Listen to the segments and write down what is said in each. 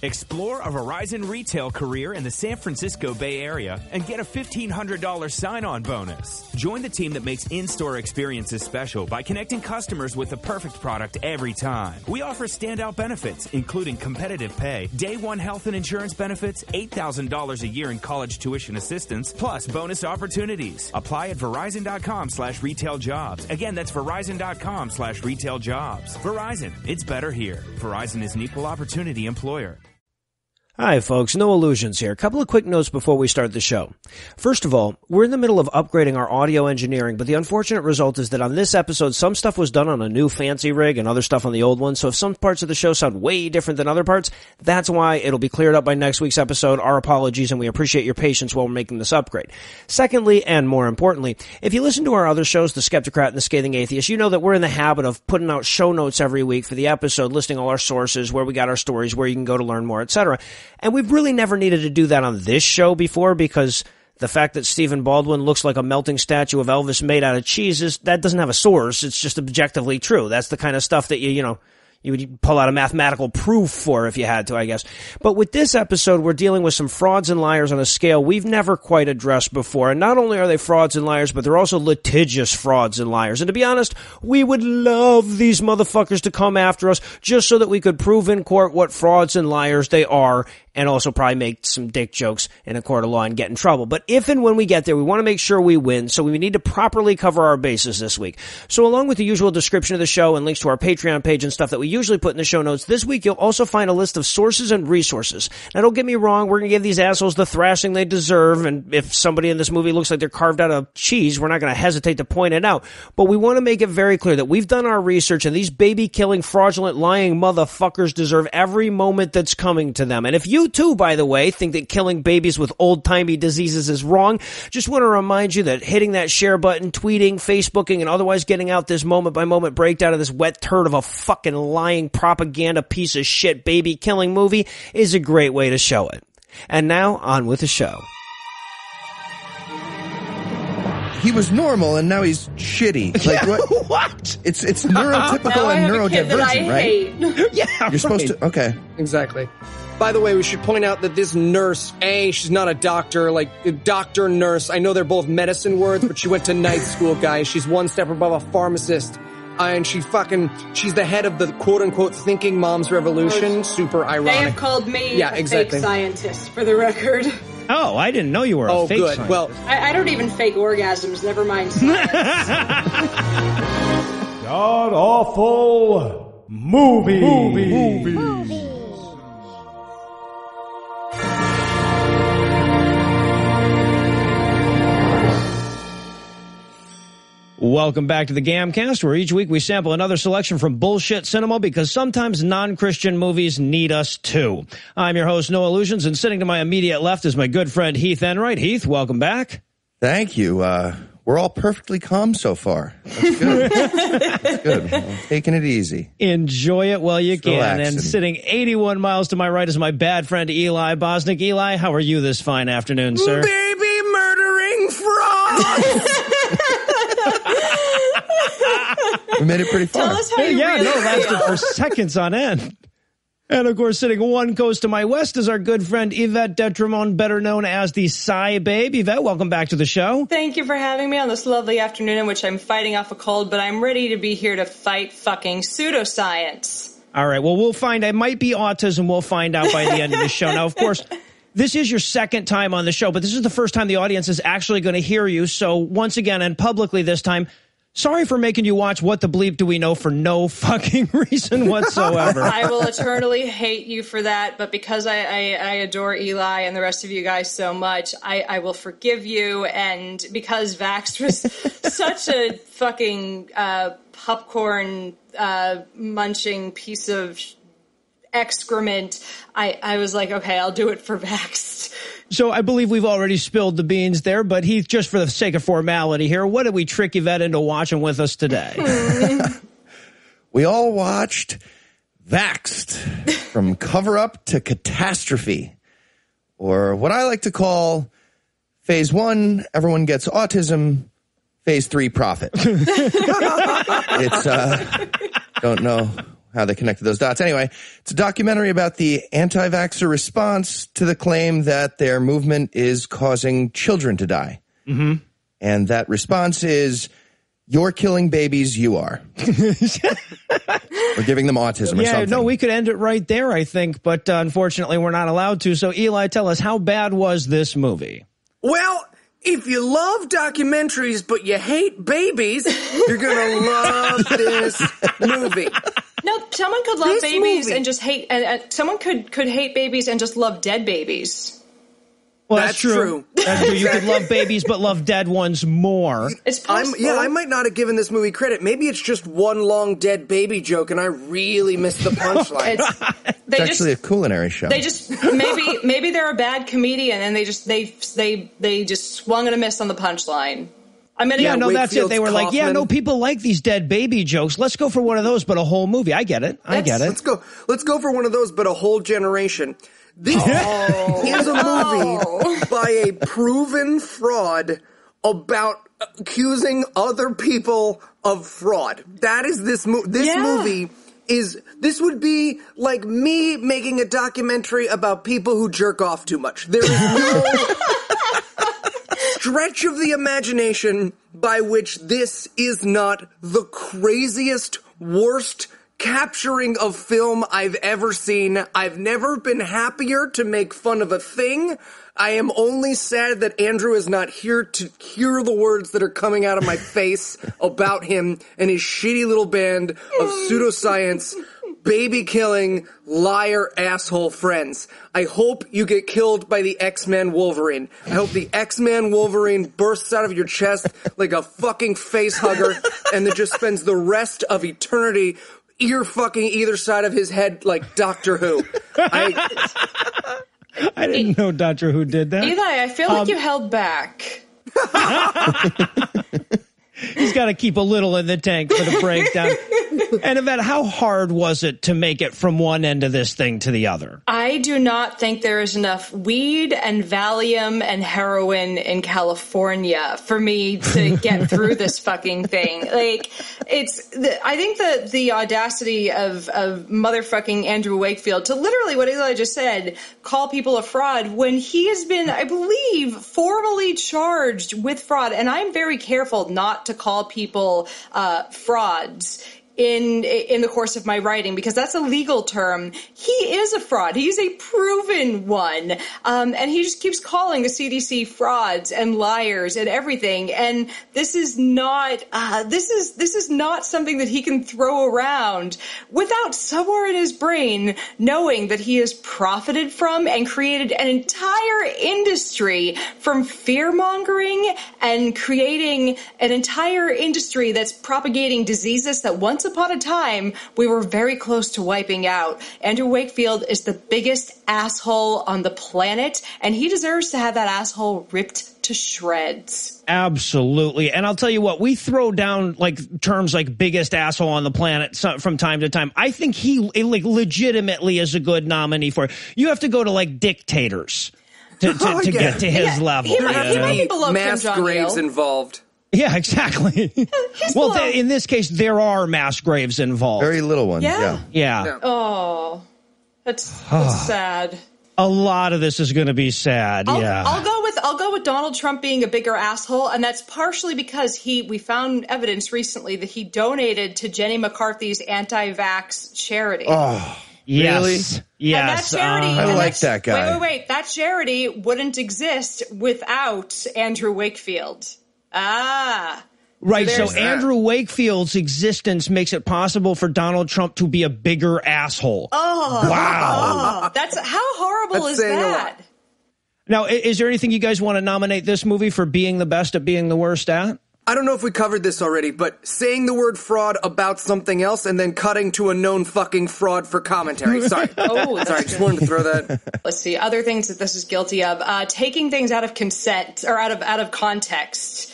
Explore a Verizon retail career in the San Francisco Bay Area and get a $1,500 sign-on bonus. Join the team that makes in-store experiences special by connecting customers with the perfect product every time. We offer standout benefits, including competitive pay, day one health and insurance benefits, $8,000 a year in college tuition assistance, plus bonus opportunities. Apply at Verizon.com/retailjobs. Again, that's Verizon.com/retailjobs. Verizon, it's better here. Verizon is an equal opportunity employer. Hi, folks. Noah Lugeons here. A couple of quick notes before we start the show. First of all, we're in the middle of upgrading our audio engineering, but the unfortunate result is that on this episode, some stuff was done on a new fancy rig and other stuff on the old one, so if some parts of the show sound way different than other parts, that's why. It'll be cleared up by next week's episode. Our apologies, and we appreciate your patience while we're making this upgrade. Secondly, and more importantly, if you listen to our other shows, The Skeptocrat and The Scathing Atheist, you know that we're in the habit of putting out show notes every week for the episode, listing all our sources, where we got our stories, where you can go to learn more, etc. And we've really never needed to do that on this show before, because the fact that Stephen Baldwin looks like a melting statue of Elvis made out of cheese, that doesn't have a source. It's just objectively true. That's the kind of stuff that you would pull out a mathematical proof for if you had to, I guess. But with this episode, we're dealing with some frauds and liars on a scale we've never quite addressed before. And not only are they frauds and liars, but they're also litigious frauds and liars. And to be honest, we would love these motherfuckers to come after us just so that we could prove in court what frauds and liars they are, and also probably make some dick jokes in a court of law and get in trouble. But if and when we get there, we want to make sure we win, so we need to properly cover our bases this week. So along with the usual description of the show and links to our Patreon page and stuff that we usually put in the show notes, this week you'll also find a list of sources and resources. Now, don't get me wrong, we're going to give these assholes the thrashing they deserve, and if somebody in this movie looks like they're carved out of cheese, we're not going to hesitate to point it out. But we want to make it very clear that we've done our research, and these baby-killing, fraudulent, lying motherfuckers deserve every moment that's coming to them. And if you too, by the way, think that killing babies with old-timey diseases is wrong, just want to remind you that hitting that share button, tweeting, Facebooking, and otherwise getting out this moment-by-moment breakdown of this wet turd of a fucking lying propaganda piece of shit baby-killing movie is a great way to show it. And now, on with the show. He was normal, and now he's shitty. Like, what? It's neurotypical and neurodivergent, right? Yeah, You're supposed to... Okay. Exactly. By the way, we should point out that this nurse, she's not a doctor, like a doctor nurse. I know they're both medicine words, but she went to night school, guys. She's one step above a pharmacist. And she's the head of the quote-unquote thinking mom's revolution. Super ironic. They have called me a fake scientist, for the record. Oh, I didn't know you were a fake good. scientist. Well, I don't even fake orgasms, never mind science. God-awful movie. Welcome back to the Gamcast, where each week we sample another selection from bullshit cinema, because sometimes non-Christian movies need us too. I'm your host, Noah Lugeons, and sitting to my immediate left is my good friend Heath Enwright. Heath, welcome back. Thank you. We're all perfectly calm so far. That's good. That's good. Well, taking it easy. Enjoy it while you can. Relaxing. And sitting 81 miles to my right is my bad friend Eli Bosnick. Eli, how are you this fine afternoon, sir? baby murdering frog! We made it pretty far. Tell us how you really lasted feel. for seconds on end. And, of course, sitting one coast to my west is our good friend Yvette Detremont, better known as the Psy Babe. Yvette, welcome back to the show. Thank you for having me on this lovely afternoon in which I'm fighting off a cold, but I'm ready to be here to fight fucking pseudoscience. All right, well, we'll find. It might be autism. We'll find out by the end of the show. Now, of course, this is your second time on the show, but this is the first time the audience is actually going to hear you. So once again, and publicly this time, sorry for making you watch What the Bleep Do We Know for no fucking reason whatsoever. I will eternally hate you for that, but because I adore Eli and the rest of you guys so much, I will forgive you, and because Vaxxed was such a fucking popcorn munching piece of excrement, I was like, okay, I'll do it for Vaxxed. So I believe we've already spilled the beans there, but Heath, just for the sake of formality here, what did we trick Yvette into watching with us today? We all watched Vaxxed, from cover-up to catastrophe, or what I like to call Phase 1, everyone gets autism, Phase 3, profit. It's, don't know how they connected those dots. Anyway, it's a documentary about the anti-vaxxer response to the claim that their movement is causing children to die. Mm-hmm. And that response is, you're killing babies, you are. We're giving them autism or something. No, we could end it right there, I think, but unfortunately we're not allowed to. So, Eli, tell us, how bad was this movie? Well, if you love documentaries but you hate babies, you're going to love this movie. No, someone could love babies and just hate, someone could hate babies and just love dead babies. Well, that's true. That's true. You could love babies but love dead ones more. It's possible. I might not have given this movie credit. Maybe it's just one long dead baby joke, and I really missed the punchline. It's actually a culinary show. They just maybe they're a bad comedian, and they just swung and a miss on the punchline. I mean, that's it. They were like, people like these dead baby jokes. Let's go for one of those, but a whole movie. I get it. Let's go for one of those, but a whole generation. This is a movie by a proven fraud about accusing other people of fraud. That is this movie. This would be like me making a documentary about people who jerk off too much. There is no stretch of the imagination by which this is not the craziest, worst capturing of film I've ever seen. I've never been happier to make fun of a thing. I am only sad that Andrew is not here to hear the words that are coming out of my face about him and his shitty little band of pseudoscience, baby-killing, liar, asshole friends. I hope you get killed by the X-Men Wolverine. I hope the X-Men Wolverine bursts out of your chest like a fucking face hugger and then just spends the rest of eternity ear fucking either side of his head like Doctor Who. I didn't know Doctor Who did that. Eli, I feel like you held back. He's got to keep a little in the tank for the breakdown. And Yvette, how hard was it to make it from one end of this thing to the other? I do not think there is enough weed and Valium and heroin in California for me to get through this fucking thing. Like, I think the audacity of motherfucking Andrew Wakefield to literally what Eli just said, call people a fraud when he has been, I believe, formally charged with fraud. And I'm very careful not to call people frauds in the course of my writing, because that's a legal term. He is a fraud. He's a proven one. And he just keeps calling the CDC frauds and liars and everything. And this is not something that he can throw around without somewhere in his brain knowing that he has profited from and created an entire industry from fear-mongering and creating an entire industry that's propagating diseases that once upon a time we were very close to wiping out. Andrew Wakefield is the biggest asshole on the planet, and he deserves to have that asshole ripped to shreds. Absolutely. And I'll tell you what, we throw down like terms like biggest asshole on the planet from time to time. I think he legitimately is a good nominee for it. You have to go to like dictators to get to his level. He might be below mass Kim graves Jong-il. involved. Yeah, exactly. Well, in this case, there are mass graves involved. Very little ones, Yeah. Oh, that's sad. A lot of this is going to be sad. I'll go with Donald Trump being a bigger asshole, and that's partially because we found evidence recently that he donated to Jenny McCarthy's anti-vax charity. Oh, yes. Really? Yes. And that charity, I like that guy. Wait. That charity wouldn't exist without Andrew Wakefield. Right, so Andrew Wakefield's existence makes it possible for Donald Trump to be a bigger asshole. Oh, wow. That's how horrible is that? Now, is there anything you guys want to nominate this movie for being the best at being the worst at? I don't know if we covered this already, but saying the word fraud about something else and then cutting to a known fucking fraud for commentary. Sorry. Sorry, just wanted to throw that. Let's see. Other things that this is guilty of. Taking things out of consent or out of context.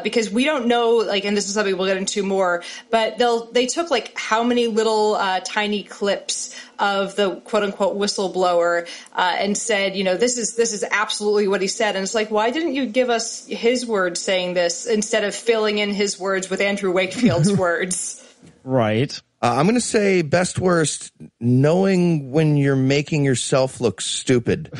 Because we don't know, and this is something we'll get into more, but they took how many little tiny clips of the quote unquote whistleblower and said, this is absolutely what he said. And it's like, why didn't you give us his words saying this instead of filling in his words with Andrew Wakefield's words? Right. I'm going to say best worst, knowing when you're making yourself look stupid.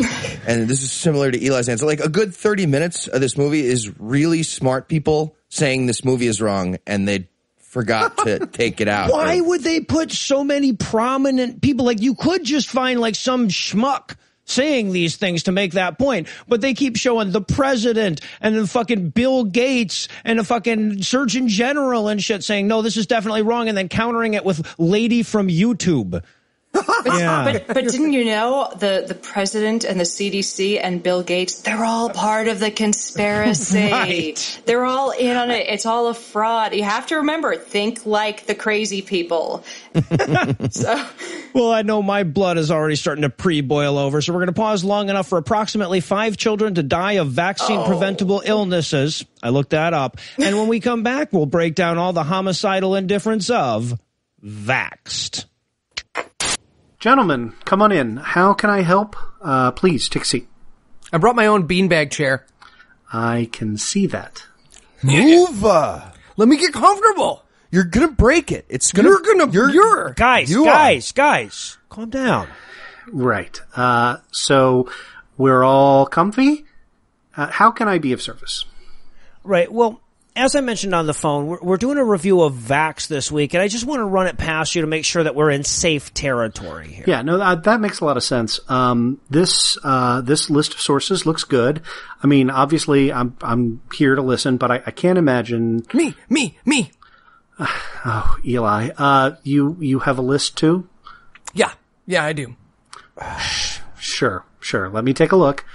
And this is similar to Eli's answer. Like a good 30 minutes of this movie is really smart people saying this movie is wrong and they forgot to take it out. Why would they put so many prominent people? Like you could just find like some schmuck saying these things to make that point, but they keep showing the president and the fucking Bill Gates and the fucking Surgeon General and shit saying, no, this is definitely wrong, and then countering it with lady from YouTube. But didn't you know the president and the CDC and Bill Gates, they're all part of the conspiracy. Right. They're all in on it. It's all a fraud. You have to remember, think like the crazy people. Well, I know my blood is already starting to pre-boil over, so we're going to pause long enough for approximately 5 children to die of vaccine-preventable illnesses. I looked that up. And when we come back, we'll break down all the homicidal indifference of Vaxxed. Gentlemen, come on in. How can I help? Please, take a seat. I brought my own beanbag chair. I can see that. Move! Let me get comfortable. You're gonna break it. It's gonna. Guys, calm down. Right. So we're all comfy? How can I be of service? Right, well, as I mentioned on the phone, we're doing a review of Vaxxed this week, and I just want to run it past you to make sure that we're in safe territory here. Yeah, no, that makes a lot of sense. This list of sources looks good. I mean, obviously, I'm here to listen, but I can't imagine Me. Oh, Eli, you have a list too? Yeah, I do. Sure. Let me take a look.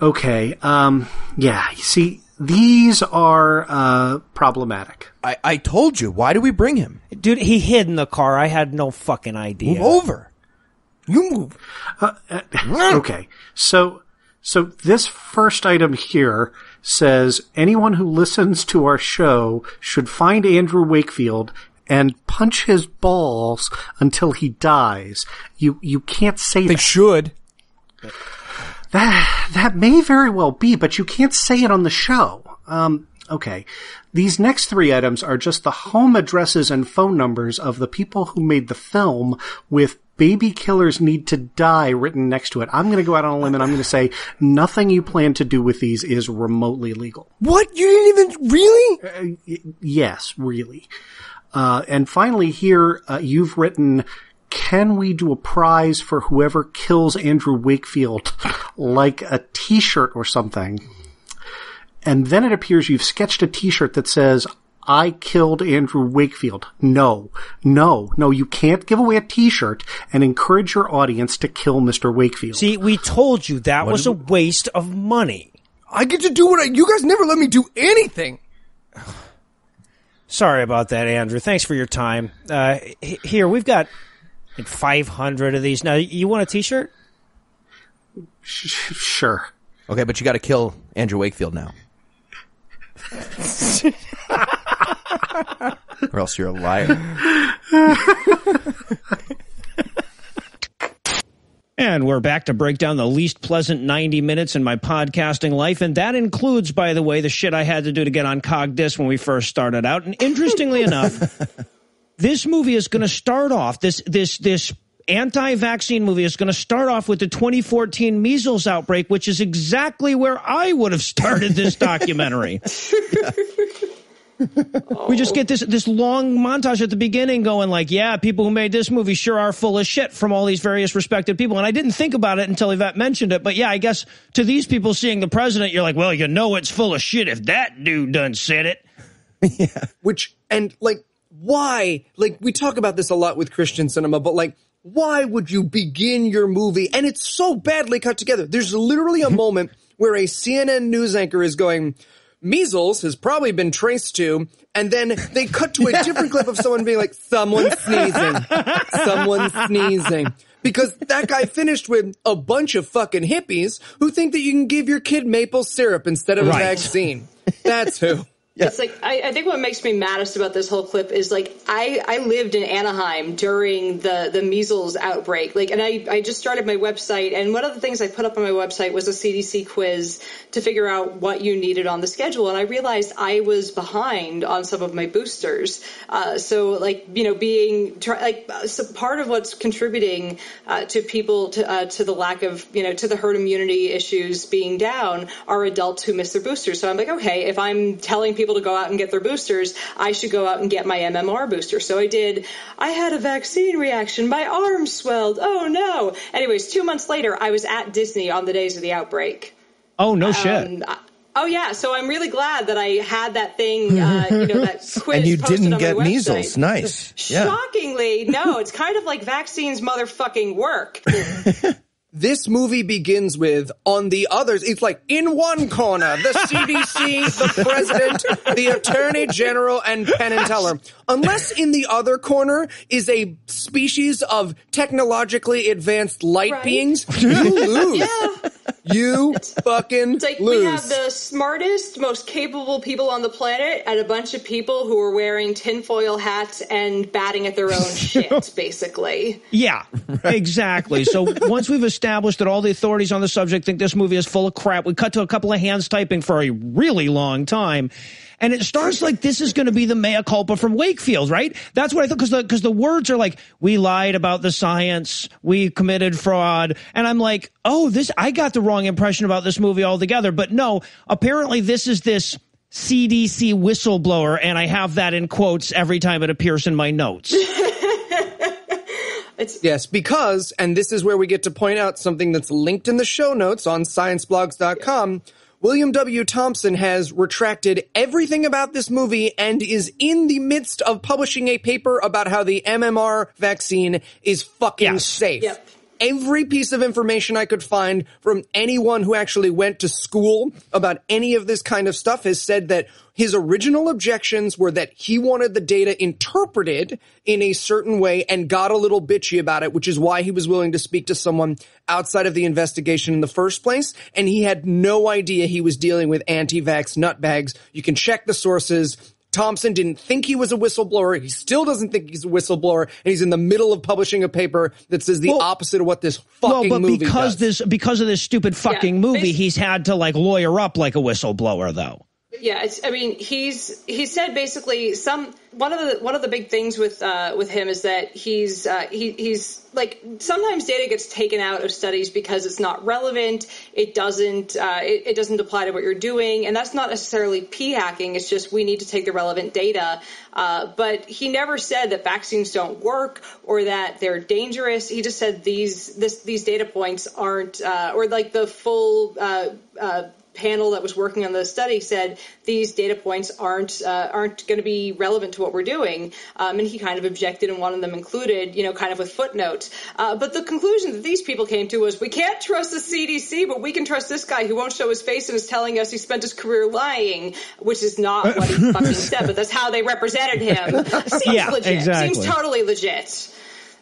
Okay. Yeah. You see, these are problematic. I told you. Why do we bring him? Dude, he hid in the car. I had no fucking idea. Move over. You move. Okay. So this first item here says anyone who listens to our show should find Andrew Wakefield and punch his balls until he dies. You can't say They that. should. That may very well be, but you can't say it on the show. Okay. These next 3 items are just the home addresses and phone numbers of the people who made the film with "Baby Killers Need to Die" written next to it. I'm going to go out on a limb and I'm going to say nothing you plan to do with these is remotely legal. What? You didn't even really? Yes, really. And finally here, you've written, can we do a prize for whoever kills Andrew Wakefield, like a t-shirt or something? And then it appears you've sketched a t-shirt that says, I killed Andrew Wakefield. No, you can't give away a t-shirt and encourage your audience to kill Mr. Wakefield. See, we told you that was a waste of money. I get to do you guys never let me do anything. Sorry about that, Andrew. Thanks for your time. Here, we've got like 500 of these. Now, you want a t-shirt? Sure. Okay, but you got to kill Andrew Wakefield now. Or else you're a liar. And we're back to break down the least pleasant 90 minutes in my podcasting life. And that includes, by the way, the shit I had to do to get on CogDis when we first started out. And interestingly enough, this movie is going to start off, this anti-vaccine movie is going to start off with the 2014 measles outbreak, which is exactly where I would have started this documentary. We just get this long montage at the beginning going like, yeah, people who made this movie sure are full of shit from all these various respected people. And I didn't think about it until Yvette mentioned it. But yeah, I guess to these people seeing the president, you're like, well, you know it's full of shit if that dude done said it. Yeah. Why? Like, we talk about this a lot with Christian cinema, but like, why would you begin your movie? And it's so badly cut together. There's literally a moment where a CNN news anchor is going, measles has probably been traced to, and then they cut to a different clip of someone being like, someone sneezing. Because that guy finished with a bunch of fucking hippies who think that you can give your kid maple syrup instead of a vaccine. That's who. Yeah. It's like, I think what makes me maddest about this whole clip is, like, I lived in Anaheim during the measles outbreak. Like, and I just started my website, and one of the things I put up on my website was a CDC quiz to figure out what you needed on the schedule. And I realized I was behind on some of my boosters. So, like, you know, so part of what's contributing to people to the lack of, you know, to the herd immunity issues being down are adults who miss their boosters. So I'm like, okay, if I'm telling people to go out and get their boosters, I should go out and get my MMR booster. So I did. I had a vaccine reaction. My arm swelled. Oh, no. Anyways, 2 months later, I was at Disney on the days of the outbreak. Oh, no shit. Oh, yeah. So I'm really glad that I had that thing, you know, that quiz And you posted didn't on get my website. measles. Nice. Yeah. Shockingly, no. It's kind of like vaccines motherfucking work. This movie begins with, on the others, it's like, in one corner, the CDC, the president, the attorney general, and Penn and Teller. Unless in the other corner is a species of technologically advanced light beings, you lose. Yeah. You fucking It's like lose. we have the smartest, most capable people on the planet and a bunch of people who are wearing tinfoil hats and batting at their own shit, basically. Yeah, exactly. So once we've established that all the authorities on the subject think this movie is full of crap, we cut to a couple of hands typing for a really long time. And it starts like this is going to be the mea culpa from Wakefield, right? That's what I thought, because the words are like, we lied about the science, we committed fraud. And I'm like, oh, I got the wrong impression about this movie altogether. But no, apparently this is this CDC whistleblower, and I have that in quotes every time it appears in my notes. Yes, because, and this is where we get to point out something that's linked in the show notes on scienceblogs.com, William W. Thompson has retracted everything about this movie and is in the midst of publishing a paper about how the MMR vaccine is fucking safe. Yep. Every piece of information I could find from anyone who actually went to school about any of this kind of stuff has said that his original objections were that he wanted the data interpreted in a certain way and got a little bitchy about it, which is why he was willing to speak to someone outside of the investigation in the first place. And he had no idea he was dealing with anti-vax nutbags. You can check the sources. Thompson didn't think he was a whistleblower. He still doesn't think he's a whistleblower, and he's in the middle of publishing a paper that says the opposite of what this fucking movie does. Because of this stupid fucking movie, he's had to like lawyer up like a whistleblower, though. Yeah, he said basically one of the big things with him is that he's like, sometimes data gets taken out of studies because it's not relevant. It doesn't apply to what you're doing, and that's not necessarily p-hacking. It's just we need to take the relevant data. But he never said that vaccines don't work or that they're dangerous. He just said these data points aren't, or like the full panel that was working on the study said these data points aren't going to be relevant to what we're doing, and he kind of objected and wanted them included, you know, kind of with footnotes. But the conclusion that these people came to was, we can't trust the CDC, but we can trust this guy who won't show his face and is telling us he spent his career lying, which is not what he fucking said, but that's how they represented him. Seems legit. Exactly. Seems totally legit.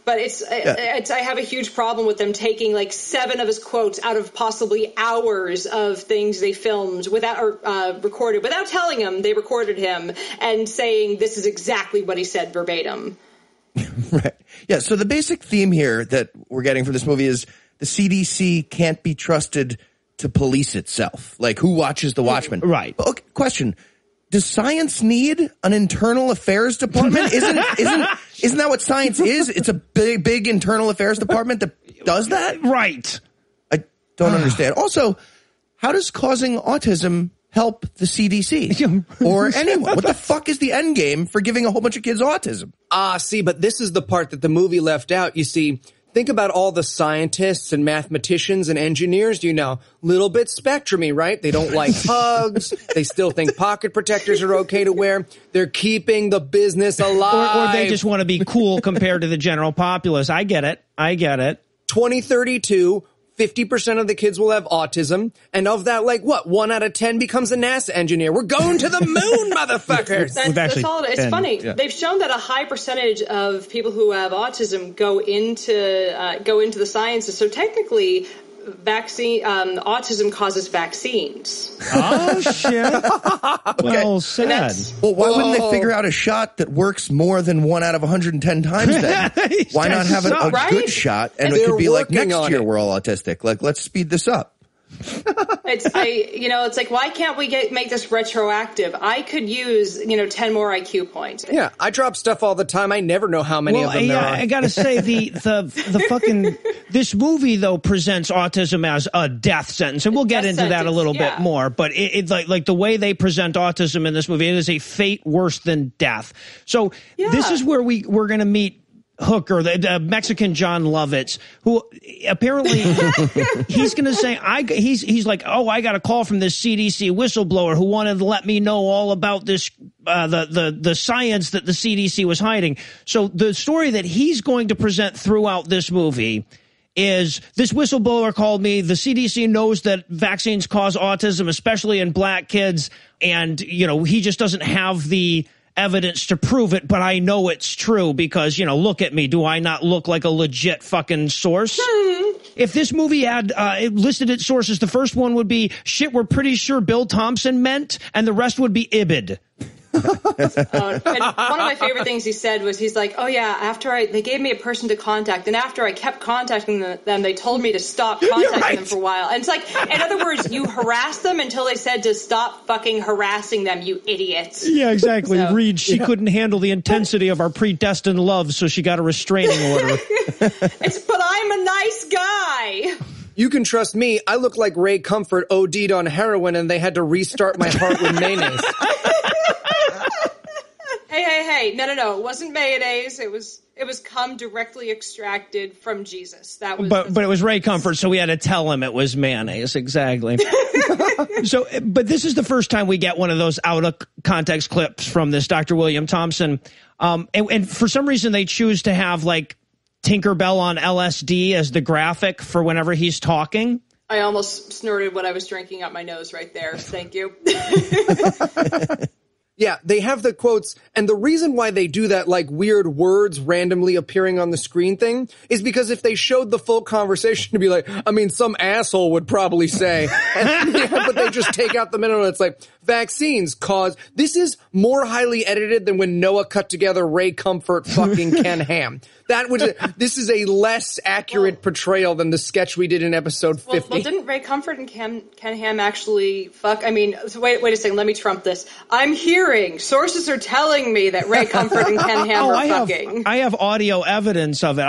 But I have a huge problem with them taking like 7 of his quotes out of possibly hours of things they filmed recorded without telling him they recorded him and saying this is exactly what he said verbatim. Right. Yeah. So the basic theme here that we're getting from this movie is the CDC can't be trusted to police itself. Like, who watches the Watchmen? Right. Okay, question. Does science need an internal affairs department? Isn't that what science is? It's a big internal affairs department that does that? Right. I don't understand. Also, how does causing autism help the CDC or anyone? What the fuck is the end game for giving a whole bunch of kids autism? See, but this is the part that the movie left out. You see, think about all the scientists and mathematicians and engineers, you know, little bit spectrumy, right? They don't like hugs. They still think pocket protectors are okay to wear. They're keeping the business alive. Or they just want to be cool compared to the general populace. I get it. 2032, 50% of the kids will have autism. And of that, like, what? 1 out of 10 becomes a NASA engineer. We're going to the moon, motherfuckers. That's all. It's funny. Yeah. They've shown that a high percentage of people who have autism go into the sciences. So technically, autism causes vaccines. Oh, shit. Well said. Well, why wouldn't they figure out a shot that works more than 1 out of 110 times then? Why not have a good shot and it could be like next year we're all autistic. Like, let's speed this up. It's like, why can't we make this retroactive? I could use 10 more IQ points. Yeah, I drop stuff all the time. I never know how many of them there are. I gotta say the fucking this movie though presents autism as a death sentence, and we'll get into that a little bit more. But it's like the way they present autism in this movie, it is a fate worse than death. So this is where we're gonna meet Hooker, the Mexican John Lovitz, who apparently he's going to say, he's like, oh, I got a call from this CDC whistleblower who wanted to let me know all about this, the science that the CDC was hiding. So the story that he's going to present throughout this movie is this whistleblower called me. The CDC knows that vaccines cause autism, especially in black kids. And, he just doesn't have the evidence to prove it, but I know it's true because, look at me. Do I not look like a legit fucking source? If this movie had it listed its sources, the first one would be shit we're pretty sure Bill Thompson meant, and the rest would be Ibid. And one of my favorite things he said was, he's like, oh yeah, they gave me a person to contact, and after I kept contacting them, they told me to stop contacting them for a while. And it's like, in other words, you harassed them until they said to stop fucking harassing them, you idiots. Yeah, exactly. So, Reed, she couldn't handle the intensity of our predestined love, so she got a restraining order. But I'm a nice guy. You can trust me. I look like Ray Comfort OD'd on heroin and they had to restart my heart with mayonnaise. Hey, no, it wasn't mayonnaise. It was cum directly extracted from Jesus. That was But it was Ray Comfort, so we had to tell him it was mayonnaise, exactly. But this is the first time we get one of those out of context clips from this Dr. William Thompson. And for some reason they choose to have like Tinkerbell on LSD as the graphic for whenever he's talking. I almost snorted what I was drinking up my nose right there. Thank you. Yeah, they have the quotes, and the reason why they do that, like weird words randomly appearing on the screen thing, is because if they showed the full conversation to be like, some asshole would probably say, but they just take out the middle, and it's like, vaccines cause, this is more highly edited than when Noah cut together Ray Comfort fucking Ken Ham. This is a less accurate portrayal than the sketch we did in episode 50. Well, didn't Ray Comfort and Ken Ham actually fuck? Wait a second, let me trump this. I'm hearing, sources are telling me that Ray Comfort and Ken Ham are fucking. I have audio evidence of it.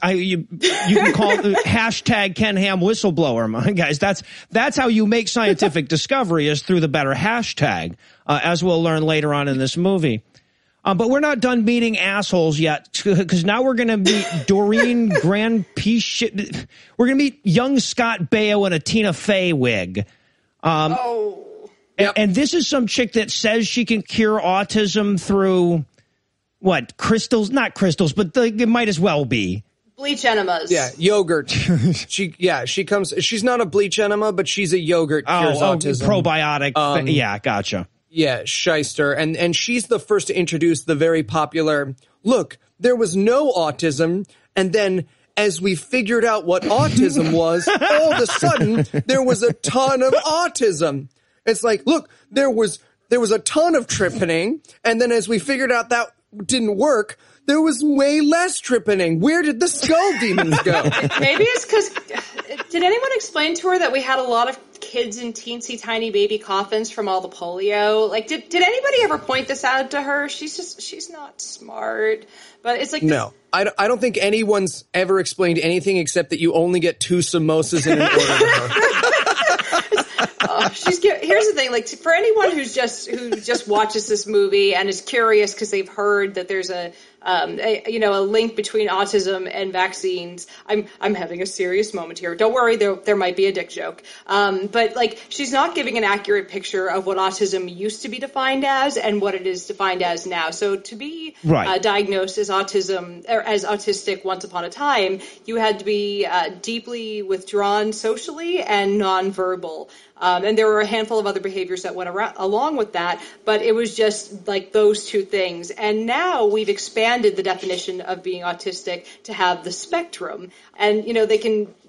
You can call it hashtag Ken Ham whistleblower, my guys. That's how you make scientific discovery, is through the better hashtag, as we'll learn later on in this movie. But we're not done meeting assholes yet, because now we're going to meet Doreen Grand-Piche. We're going to meet young Scott Baio in a Tina Fey wig. And this is some chick that says she can cure autism through, crystals? Not crystals, but it might as well be. Bleach enemas. Yeah, yogurt. She comes, she's not a bleach enema, but she's a yogurt cures autism. Probiotic. Yeah, gotcha. Yeah, shyster. And she's the first to introduce the very popular, look, there was no autism, and then as we figured out what autism was, all of a sudden, there was a ton of autism. It's like, look, there was a ton of tripping, and then as we figured out that didn't work, there was way less tripping. Where did the skull demons go? Maybe it's because, did anyone explain to her that we had a lot of kids in teensy tiny baby coffins from all the polio? Like, did anybody ever point this out to her? She's not smart. But it's like, no, I don't think anyone's ever explained anything except that you only get 2 samosas in an order to her. Here's the thing, like, for anyone who just watches this movie and is curious because they've heard that there's a link between autism and vaccines. I'm having a serious moment here. Don't worry, there might be a dick joke. But like, she's not giving an accurate picture of what autism used to be defined as and what it is defined as now. So to be diagnosed as autism or as autistic once upon a time, you had to be deeply withdrawn socially and nonverbal. And there were a handful of other behaviors that went along with that, but it was just like those 2 things. And now we've expanded expanded the definition of being autistic to have the spectrum. And,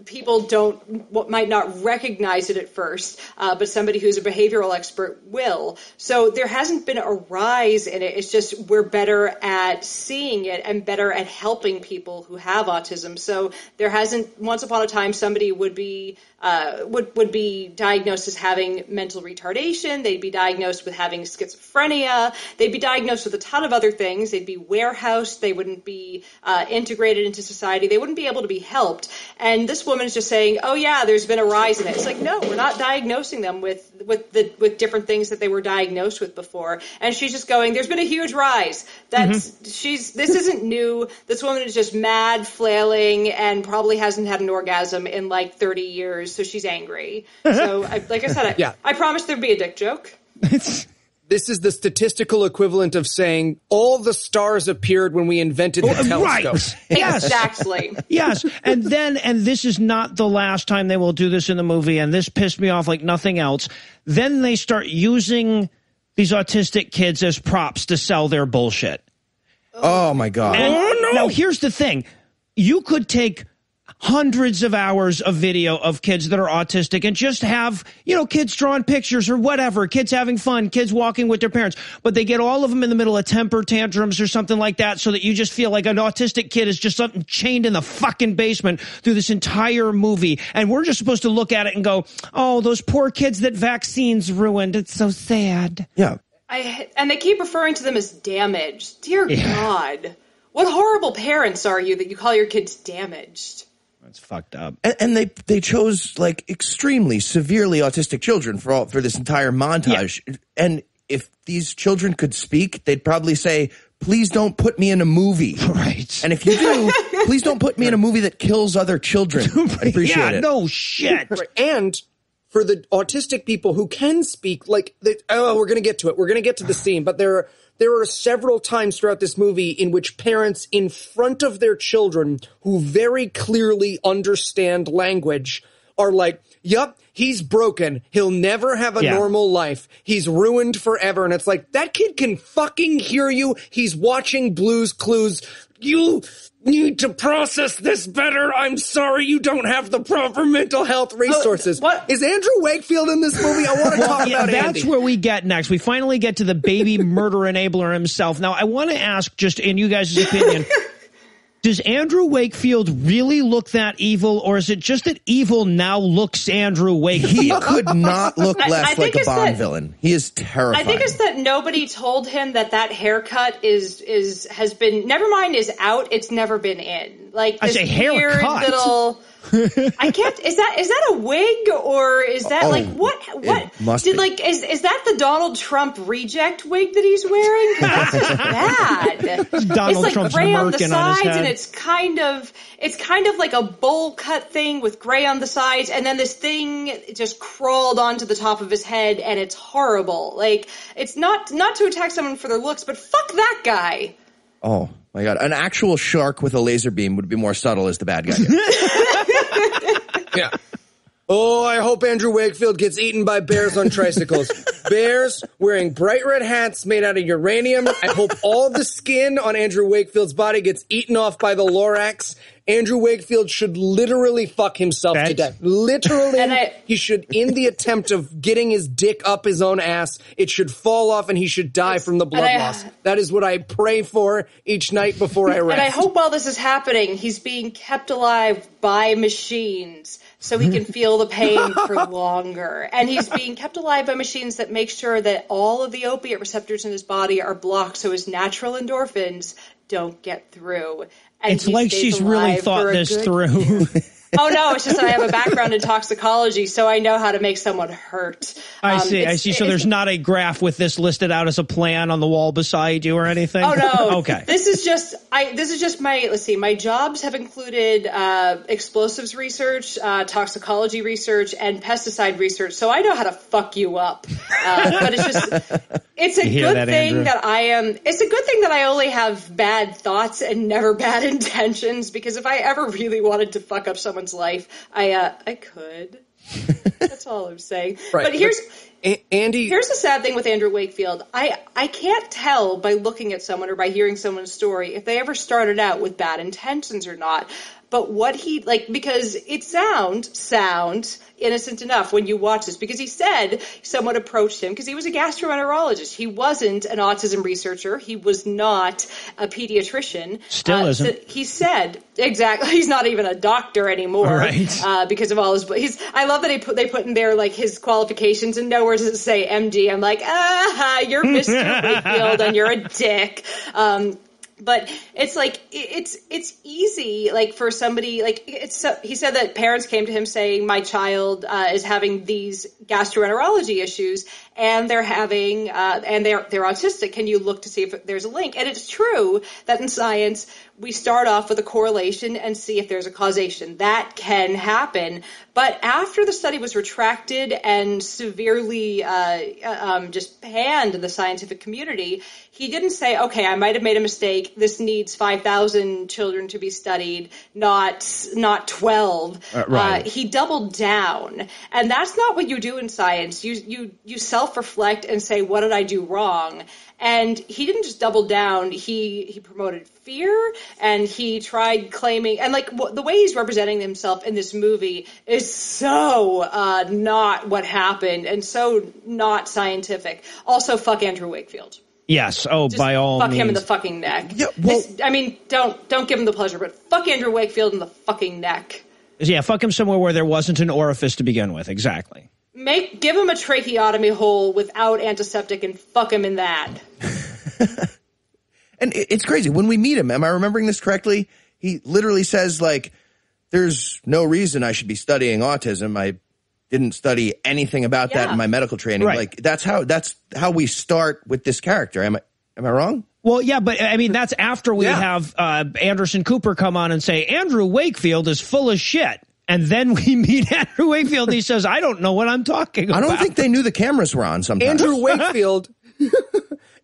people might not recognize it at first, but somebody who's a behavioral expert will. So there hasn't been a rise in it. It's just we're better at seeing it and better at helping people who have autism. So there hasn't, once upon a time, somebody would be diagnosed as having mental retardation. They'd be diagnosed with having schizophrenia. They'd be diagnosed with a ton of other things. They'd be warehoused. They wouldn't be integrated into society. They wouldn't be able to be helped. And this woman is just saying, oh, yeah, there's been a rise in it. It's like, no, we're not diagnosing them with different things that they were diagnosed with before. And she's just going, there's been a huge rise. This isn't new. This woman is just mad, flailing, and probably hasn't had an orgasm in like 30 years. So she's angry. So, like I said, I promised there'd be a dick joke. This is the statistical equivalent of saying all the stars appeared when we invented the telescope. Right. Yes. Exactly. Yes. And this is not the last time they will do this in the movie, and this pissed me off like nothing else. Then they start using these autistic kids as props to sell their bullshit. Oh, my God. And now, here's the thing. You could take hundreds of hours of video of kids that are autistic and just have, kids drawing pictures or whatever, kids having fun, kids walking with their parents, but they get all of them in the middle of temper tantrums or something like that so that you just feel like an autistic kid is just something chained in the fucking basement through this entire movie. And we're just supposed to look at it and go, oh, those poor kids that vaccines ruined. It's so sad. Yeah. And they keep referring to them as damaged. Dear God. What horrible parents are you that you call your kids damaged? That's fucked up. And they chose like extremely severely autistic children for this entire montage. Yeah. And if these children could speak, they'd probably say, please don't put me in a movie. Right. And if you do, please don't put me in a movie that kills other children. I appreciate it. No shit. Right. And for the autistic people who can speak, we're going to get to it. We're going to get to the scene, but there are several times throughout this movie in which parents in front of their children who very clearly understand language are like, yup, he's broken. He'll never have a normal life. He's ruined forever. And it's like, that kid can fucking hear you. He's watching Blue's Clues. You need to process this better. I'm sorry you don't have the proper mental health resources. What? Is Andrew Wakefield in this movie? I want to talk about That's Andy. where we get next. We finally get to the baby murder enabler himself. Now, I want to ask, just in you guys' opinion, does Andrew Wakefield really look that evil, or is it just that evil now looks Andrew Wakefield? He could not look less like a Bond villain. He is terrifying. I think it's that nobody told him that haircut has been, never mind is out, it's never been in. Like this weird little I can't. Is that a wig, or is that what? Must be. Is that the Donald Trump reject wig that he's wearing? That's just bad. Donald it's Trump's gray on the merkin sides, on his head. and it's kind of like a bowl cut thing with gray on the sides, and then this thing just crawled onto the top of his head, and it's horrible. Like, it's not to attack someone for their looks, but fuck that guy. Oh my God, an actual shark with a laser beam would be more subtle as the bad guy. Yeah. Oh, I hope Andrew Wakefield gets eaten by bears on tricycles. Bears wearing bright red hats made out of uranium. I hope all the skin on Andrew Wakefield's body gets eaten off by the Lorax. Andrew Wakefield should literally fuck himself to death. Literally, he should, in the attempt of getting his dick up his own ass, it should fall off and he should die from the blood loss. That is what I pray for each night before I rest. And I hope while this is happening, he's being kept alive by machines so he can feel the pain for longer. And he's being kept alive by machines that make sure that all of the opiate receptors in his body are blocked so his natural endorphins don't get through. And it's like she's really thought this through. Oh, no, it's just that I have a background in toxicology, so I know how to make someone hurt. I see. So there's not a graph with this listed out as a plan on the wall beside you or anything? Oh, no. Okay. This is just my jobs have included explosives research, toxicology research, and pesticide research, so I know how to fuck you up. But it's a good thing that I only have bad thoughts and never bad intentions, because if I ever really wanted to fuck up someone's life, I could. That's all I'm saying. Right. But here's Andy. Here's the sad thing with Andrew Wakefield. I can't tell by looking at someone or by hearing someone's story if they ever started out with bad intentions or not. But what he, because it sounds innocent enough when you watch this, because he said someone approached him because he was a gastroenterologist. He wasn't an autism researcher. He was not a pediatrician. Still isn't. So he said, exactly, he's not even a doctor anymore. Right. Because of all his, I love that they put in there his qualifications, and nowhere does it say MD. I'm like, you're Mr. Wakefield and you're a dick. But it's it's easy for somebody he said that parents came to him saying my child is having these gastroenterology issues and they're having and they're autistic. Can you look to see if there's a link? And it's true that in science we start off with a correlation and see if there's a causation. That can happen. But after the study was retracted and severely just panned in the scientific community, he didn't say, okay, I might have made a mistake. This needs 5,000 children to be studied, not 12. Right. He doubled down. And that's not what you do in science. You self-reflect and say, what did I do wrong? And he didn't just double down. He promoted fear, and he tried claiming, and the way he's representing himself in this movie is so not what happened and so not scientific. Also, fuck Andrew Wakefield. Yes. Oh, Just by all fuck means. him in the fucking neck. Yeah, well, Don't give him the pleasure, but fuck Andrew Wakefield in the fucking neck. Yeah, fuck him somewhere where there wasn't an orifice to begin with. Exactly. Give him a tracheotomy hole without antiseptic and fuck him in that. And it's crazy. When we meet him, am I remembering this correctly? He literally says, there's no reason I should be studying autism. I didn't study anything about that in my medical training. Right. That's how we start with this character. Am I wrong? Well, yeah, but I mean, that's after we have Anderson Cooper come on and say, Andrew Wakefield is full of shit. And then we meet Andrew Wakefield and he says, I don't know what I'm talking about. I don't think they knew the cameras were on sometimes.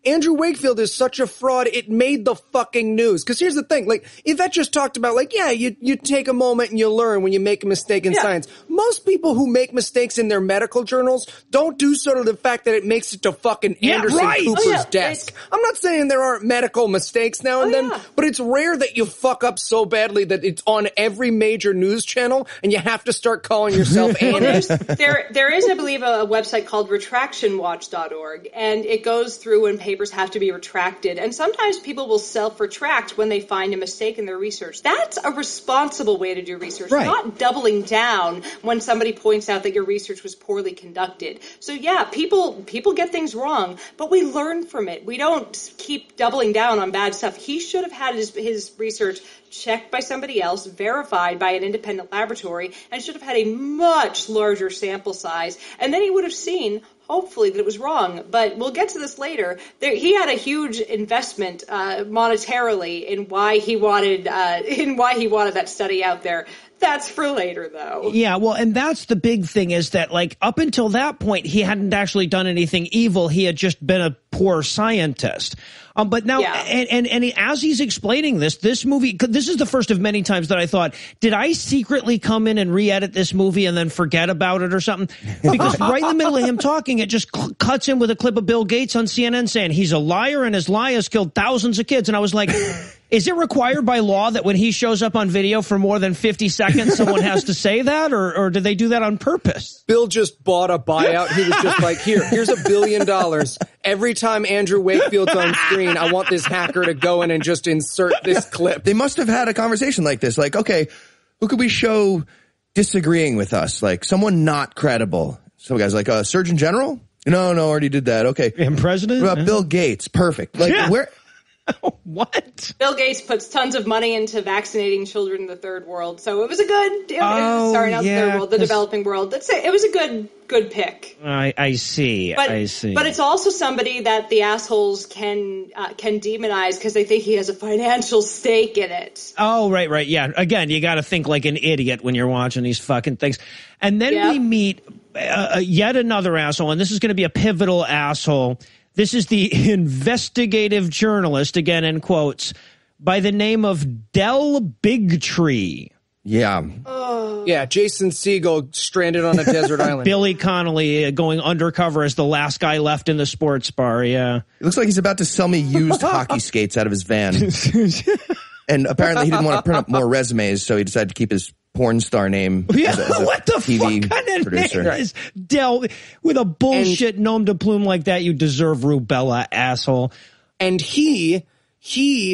Andrew Wakefield is such a fraud, it made the fucking news. Because here's the thing, Yvette just talked about, you take a moment and you learn when you make a mistake in science. Most people who make mistakes in their medical journals don't do so to the fact that it makes it to fucking Anderson Cooper's desk. I'm not saying there aren't medical mistakes now and then, but it's rare that you fuck up so badly that it's on every major news channel and you have to start calling yourself Anders. There is, I believe, a website called retractionwatch.org, and it goes through when papers have to be retracted. And sometimes people will self-retract when they find a mistake in their research. That's a responsible way to do research, not doubling down when somebody points out that your research was poorly conducted. So yeah, people get things wrong, but we learn from it. We don't keep doubling down on bad stuff. He should have had his research checked by somebody else, verified by an independent laboratory, and should have had a much larger sample size. And then he would have seen, hopefully, that it was wrong. But we'll get to this later. He had a huge investment monetarily in why he wanted that study out there. That's for later, though. Yeah, well, and that's the big thing is that, up until that point, he hadn't actually done anything evil. He had just been a poor scientist. But now, as he's explaining this movie, this is the first of many times that I thought, did I secretly come in and re-edit this movie and then forget about it or something? Because right in the middle of him talking, it just cuts in with a clip of Bill Gates on CNN saying he's a liar and his lie has killed thousands of kids. And I was like, is it required by law that when he shows up on video for more than 50 seconds, someone has to say that? Or do they do that on purpose? Bill just bought a buyout. He was just like, here's $1 billion. Every time Andrew Wakefield's on screen, I want this hacker to go in and just insert this clip. They must have had a conversation like this. Okay, who could we show disagreeing with us? Someone not credible. Some guy's like, Surgeon General? No, already did that. Okay. And President? What about Bill Gates? Perfect. Where... What? Bill Gates puts tons of money into vaccinating children in the third world, so it was a good. The third world, the developing world. It was a good pick. I see. I see. But it's also somebody that the assholes can demonize because they think he has a financial stake in it. Oh, right. Yeah. Again, you got to think like an idiot when you're watching these fucking things. And then we meet yet another asshole, and this is going to be a pivotal asshole. This is the investigative journalist, again in quotes, by the name of Del Bigtree. Yeah. Yeah, Jason Segel stranded on a desert island. Billy Connolly going undercover as the last guy left in the sports bar. Yeah. It looks like he's about to sell me used hockey skates out of his van. And apparently he didn't want to print up more resumes, so he decided to keep his porn star name as a what the TV fuck kind of producer. name is Del? With a bullshit nom de plume like that, you deserve rubella, asshole. And he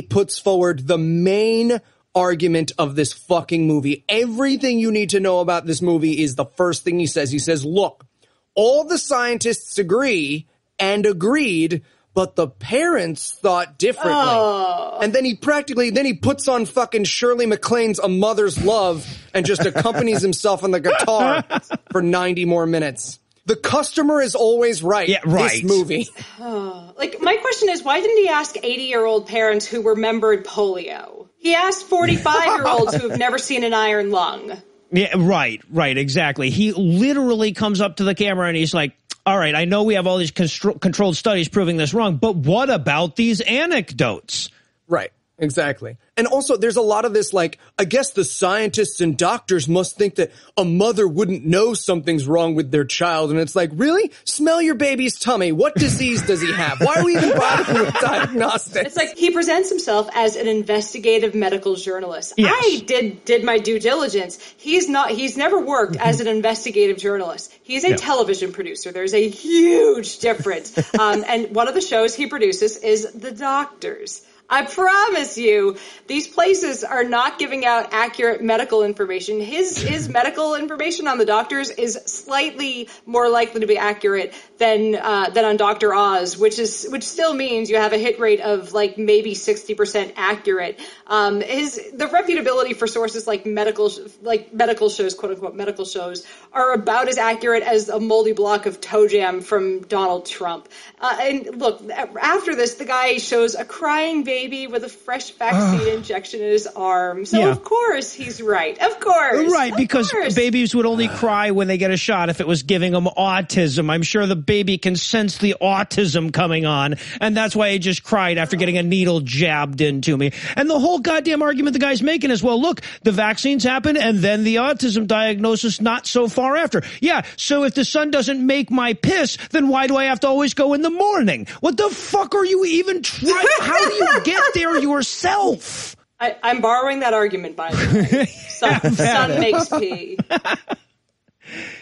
puts forward the main argument of this fucking movie. Everything you need to know about this movie is the first thing he says. He says, look, all the scientists agree and agreed, but the parents thought differently. Oh. And then he puts on fucking Shirley MacLaine's A Mother's Love and just accompanies himself on the guitar for 90 more minutes. The customer is always right. Yeah, right. This movie. Like, my question is, why didn't he ask 80-year-old parents who remembered polio? He asked 45-year-olds who have never seen an iron lung. Yeah, right, exactly. He literally comes up to the camera and he's like, all right, I know we have all these controlled studies proving this wrong, but what about these anecdotes? Right, exactly. And also, there's a lot of this, like, I guess the scientists and doctors must think that a mother wouldn't know something's wrong with their child. And it's like, really? Smell your baby's tummy. What disease does he have? Why are we even bothering with diagnostics? It's like he presents himself as an investigative medical journalist. Yes. I did my due diligence. He's never worked as an investigative journalist. He's a television producer. There's a huge difference. And one of the shows he produces is The Doctors. I promise you, these places are not giving out accurate medical information. His medical information on The Doctors is slightly more likely to be accurate than on Dr. Oz, which still means you have a hit rate of like maybe 60% accurate. The reputability for sources like medical shows, quote unquote medical shows, are about as accurate as a moldy block of toe jam from Donald Trump. And look, after this, the guy shows a crying baby with a fresh vaccine injection in his arm. So of course he's right. Of course. Right, because babies would only cry when they get a shot if it was giving them autism. I'm sure the baby can sense the autism coming on, and that's why he just cried after getting a needle jabbed into me. And the whole goddamn argument the guy's making is, well, look, the vaccines happen and then the autism diagnosis not so far after. Yeah, so if the sun doesn't make my piss, then why do I have to always go in the morning? What the fuck are you even trying? How do you get there yourself? I'm borrowing that argument, by the way. Sun makes pee.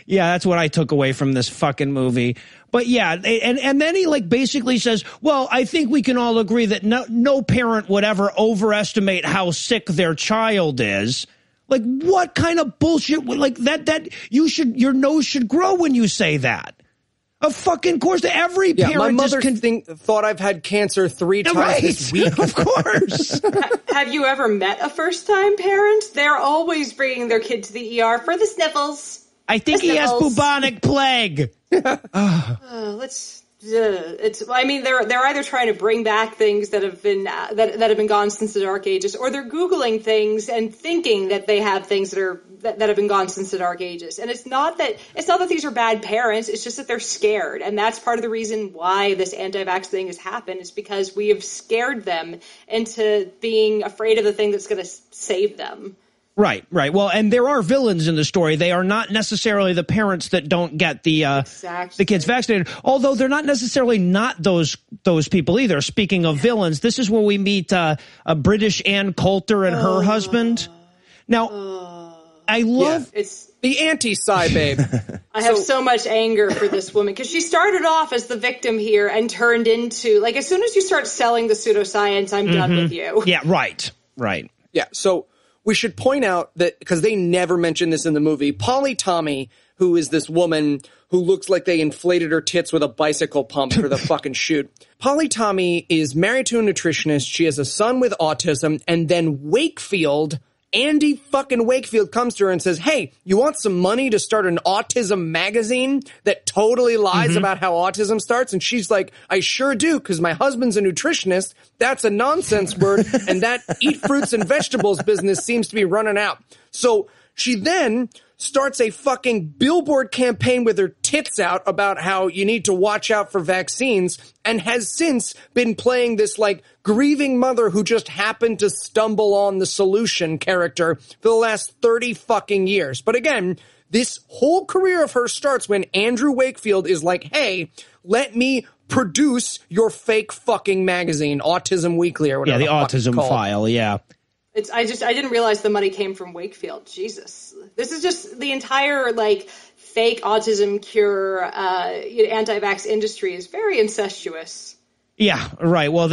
Yeah, that's what I took away from this fucking movie. But yeah, and then he like basically says, well, I think we can all agree that no parent would ever overestimate how sick their child is. Like, what kind of bullshit? Like that your nose should grow when you say that. Of fucking course, every parent. My mother thought I've had cancer 3 times this week. Of course. Have you ever met a first-time parent? They're always bringing their kid to the ER for the sniffles. I think he has bubonic plague. I mean, they're either trying to bring back things that have been that have been gone since the Dark Ages, or they're Googling things and thinking that they have things that have been gone since the Dark Ages. And it's not that these are bad parents. It's just that they're scared, and that's part of the reason why this anti-vax thing has happened. Is because we have scared them into being afraid of the thing that's going to save them. Right. Well, and there are villains in the story. They are not necessarily the parents that don't get the kids vaccinated, although they're not necessarily not those people either. Speaking of villains, this is where we meet a British Ann Coulter and her husband. Now, I love it's the anti-Psy babe. I have so much anger for this woman because she started off as the victim here and turned into, like, as soon as you start selling the pseudoscience, I'm done with you. Yeah, right. Yeah, so we should point out that, because they never mention this in the movie, Polly Tommy, who is this woman who looks like they inflated her tits with a bicycle pump for the fucking shoot. Polly Tommy is married to a nutritionist. She has a son with autism. And then Andy fucking Wakefield comes to her and says, hey, you want some money to start an autism magazine that totally lies about how autism starts? And she's like, I sure do, because my husband's a nutritionist. That's a nonsense word. And that eat fruits and vegetables business seems to be running out. So she then starts a fucking billboard campaign with her tits out about how you need to watch out for vaccines, and has since been playing this like grieving mother who just happened to stumble on the solution character for the last 30 fucking years. But again, this whole career of hers starts when Andrew Wakefield is like, hey, let me produce your fake fucking magazine, Autism Weekly or whatever. Yeah, the Autism File, yeah. I didn't realize the money came from Wakefield. Jesus. This is just the entire, like, fake autism cure, anti-vax industry is very incestuous. Yeah, right. Well,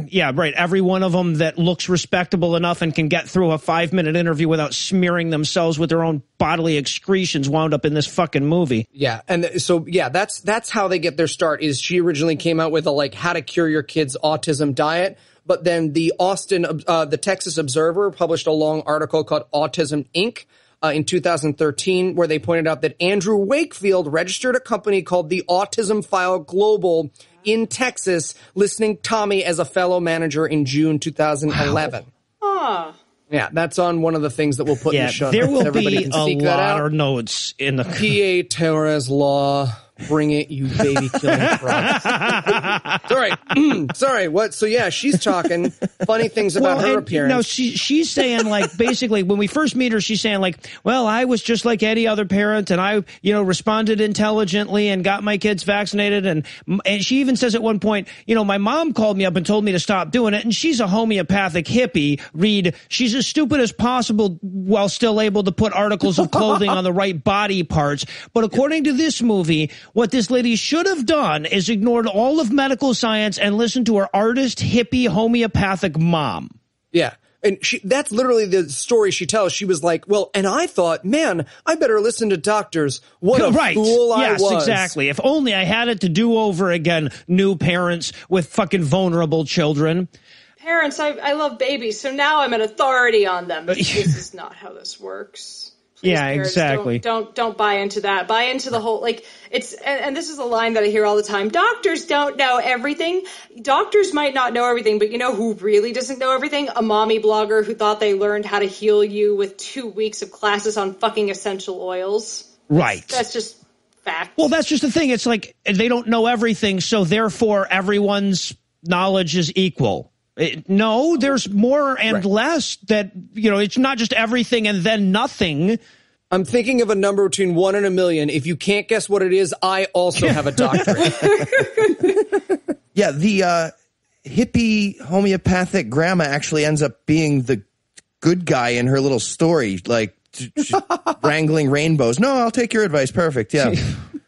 yeah, right. Every one of them that looks respectable enough and can get through a 5-minute interview without smearing themselves with their own bodily excretions wound up in this fucking movie. Yeah. And so, yeah, that's how they get their start. Is she originally came out with a, like, how to cure your kid's autism diet. But then the Texas Observer published a long article called Autism Inc. In 2013, where they pointed out that Andrew Wakefield registered a company called the Autism File Global in Texas, listing Tommy as a fellow manager in June 2011. Huh. Yeah, that's on one of the things that we'll put in the show. There will Everybody be can a seek that lot out. of notes in the P.A. Torres Law. Bring it, you baby killing frog. Sorry. What? So yeah, she's talking funny things about her appearance. No, she's saying, like, basically when we first meet her, she's saying, like, well, I was just like any other parent, and I, responded intelligently and got my kids vaccinated, and she even says at one point, my mom called me up and told me to stop doing it, and she's a homeopathic hippie. Read, she's as stupid as possible while still able to put articles of clothing on the right body parts. But according to this movie, what this lady should have done is ignored all of medical science and listened to her artist, hippie, homeopathic mom. Yeah. And that's literally the story she tells. She was like, well, and I thought, man, I better listen to doctors. What a fool I was. Yes, exactly. If only I had it to do over again, new parents with fucking vulnerable children. Parents, I love babies, so now I'm an authority on them. This is not how this works. Please, yeah, parents, exactly. Don't buy into that. Buy into the whole, like, it's, and this is a line that I hear all the time. Doctors don't know everything. Doctors might not know everything, but you know who really doesn't know everything? A mommy blogger who thought they learned how to heal you with 2 weeks of classes on fucking essential oils. Right. That's just fact. Well, that's just the thing. It's like they don't know everything, so therefore everyone's knowledge is equal. No, there's more and less that, it's not just everything and then nothing. I'm thinking of a number between 1 and 1 million. If you can't guess what it is, I also have a doctorate. Yeah, the hippie homeopathic grandma actually ends up being the good guy in her little story, like wrangling rainbows. No, I'll take your advice. Perfect. Yeah.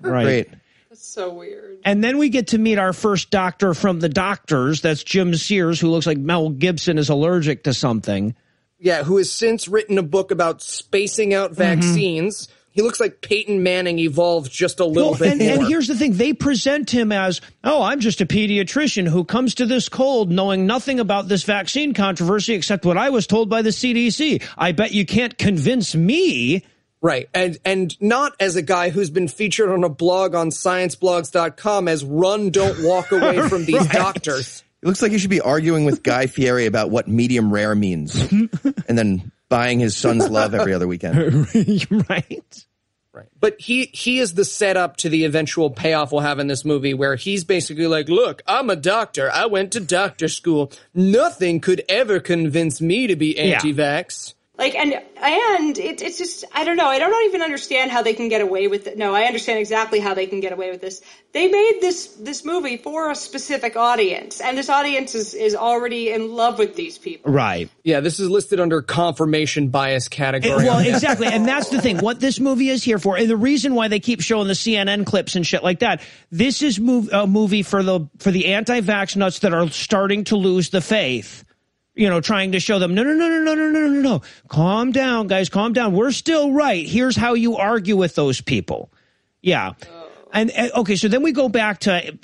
Right. Great. That's so weird. And then we get to meet our first doctor from the doctors. That's Jim Sears, who looks like Mel Gibson is allergic to something. Yeah, who has since written a book about spacing out vaccines. He looks like Peyton Manning evolved just a little bit more. And here's the thing. They present him as, I'm just a pediatrician who comes to this cold knowing nothing about this vaccine controversy except what I was told by the CDC. I bet you can't convince me. Right. And not as a guy who's been featured on a blog on scienceblogs.com as run, don't walk away from these doctors. It looks like he should be arguing with Guy Fieri about what medium rare means and then buying his son's love every other weekend. Right. But he is the setup to the eventual payoff we'll have in this movie, where he's basically like, look, I'm a doctor. I went to doctor school. Nothing could ever convince me to be anti-vax. Like, and it's just, I don't know. I don't even understand how they can get away with it. No, I understand exactly how they can get away with this. They made this movie for a specific audience, and this audience is already in love with these people. Right. Yeah, this is listed under confirmation bias category. Well, exactly. And that's the thing. What this movie is here for, and the reason why they keep showing the CNN clips and shit like that, this is a movie for the anti-vax nuts that are starting to lose the faith. Trying to show them, no. Calm down, guys, calm down. We're still right. Here's how you argue with those people. Yeah. And okay, so then we go back to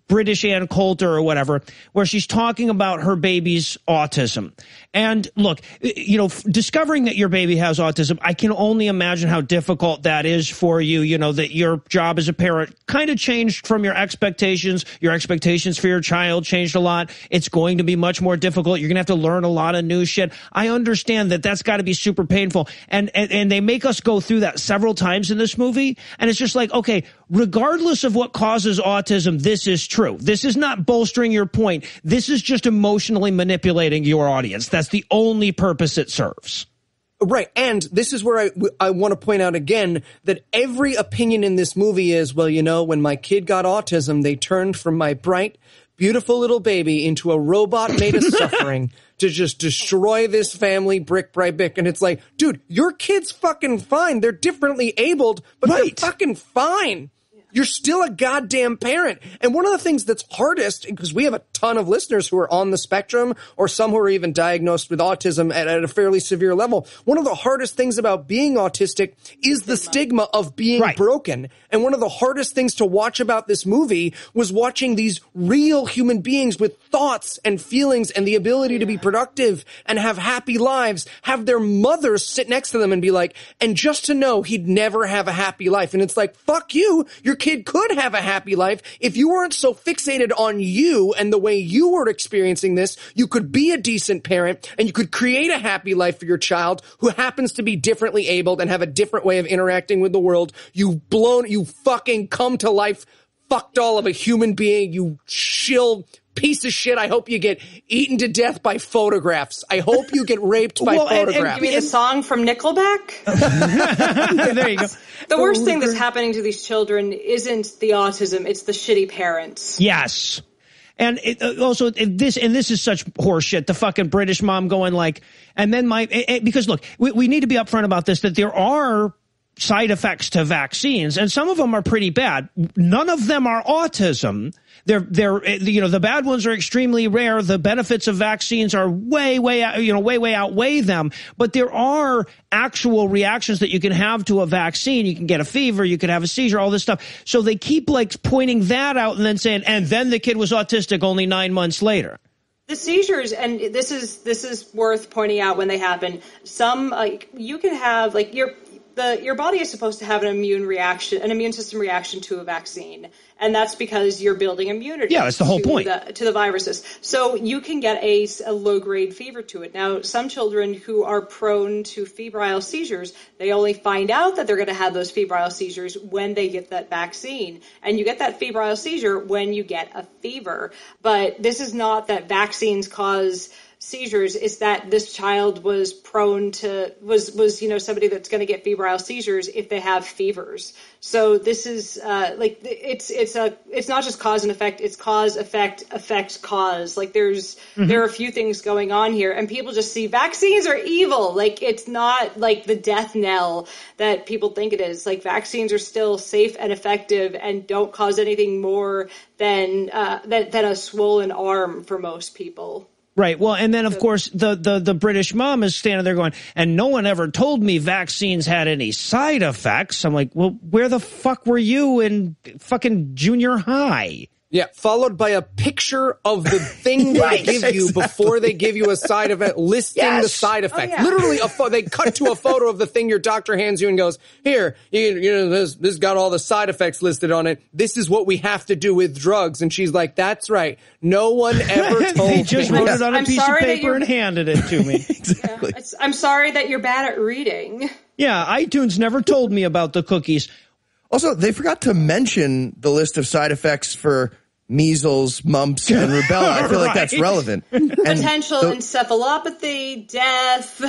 British Ann Coulter or whatever, where she's talking about her baby's autism. And look, you know, discovering that your baby has autism, I can only imagine how difficult that is for you. You know, that your job as a parent kind of changed from your expectations. Your expectations for your child changed a lot. It's going to be much more difficult. You're going to have to learn a lot of new shit. I understand that that's got to be super painful. And they make us go through that several times in this movie. And it's just like, okay, regardless of what causes autism, this is true. This is not bolstering your point. This is just emotionally manipulating your audience. That's the only purpose it serves. Right. And this is where I want to point out again that every opinion in this movie is, well, you know, when my kid got autism, they turned from my bright, beautiful little baby into a robot made of suffering to just destroy this family brick by brick. And it's like, dude, your kid's fucking fine. They're differently abled, but they're fucking fine. You're still a goddamn parent. And one of the things that's hardest, because we have a ton of listeners who are on the spectrum or some who are even diagnosed with autism at a fairly severe level. One of the hardest things about being autistic is the stigma of being broken. And one of the hardest things to watch about this movie was watching these real human beings with thoughts and feelings and the ability to be productive and have happy lives, have their mothers sit next to them and be like, and just to know he'd never have a happy life. And it's like, fuck you. Your kid could have a happy life if you weren't so fixated on you and the way you were experiencing this. You could be a decent parent and you could create a happy life for your child who happens to be differently abled and have a different way of interacting with the world. You fucking come to life fuck doll of a human being, you shill piece of shit. I hope you get eaten to death by photographs. I hope you get raped by photographs. You mean the song from Nickelback? There you go. The worst thing that's happening to these children isn't the autism, it's the shitty parents. Yes. And this is such horseshit. The fucking British mom going like, and then because look, we need to be upfront about this, that there are side effects to vaccines, and some of them are pretty bad. None of them are autism. They're the bad ones are extremely rare. The benefits of vaccines are way outweigh them. But there are actual reactions that you can have to a vaccine. You can get a fever, you could have a seizure, all this stuff. So they keep like pointing that out and then saying, and then the kid was autistic only 9 months later. The seizures, and this is worth pointing out when they happen. Some you can have your body is supposed to have an immune system reaction to a vaccine. And that's because you're building immunity. Yeah, that's the whole point. To the viruses. So you can get a low-grade fever to it. Now, some children who are prone to febrile seizures, they only find out that they're going to have those febrile seizures when they get that vaccine. And you get that febrile seizure when you get a fever. But this is not that vaccines cause seizures, is that this child was prone to somebody that's going to get febrile seizures if they have fevers. So this is it's not just cause and effect, it's cause, effect, cause. Like there are a few things going on here, and people just see vaccines are evil. Like it's not like the death knell that people think it is. Like vaccines are still safe and effective and don't cause anything more than a swollen arm for most people. Right. Well, and then, of course, the British mom is standing there going, and no one ever told me vaccines had any side effects. I'm like, well, where the fuck were you in fucking junior high? Yeah, followed by a picture of the thing they give you before they give you a side effect, listing the side effect. Oh, yeah. Literally, they cut to a photo of the thing your doctor hands you and goes, here, this got all the side effects listed on it. This is what we have to do with drugs. And she's like, that's right. No one ever told me. They just wrote it on a piece of paper and handed it to me. Exactly. Yeah, I'm sorry that you're bad at reading. Yeah, iTunes never told me about the cookies. Also, they forgot to mention the list of side effects for measles, mumps, and rubella. I feel like that's relevant. And potential encephalopathy, death.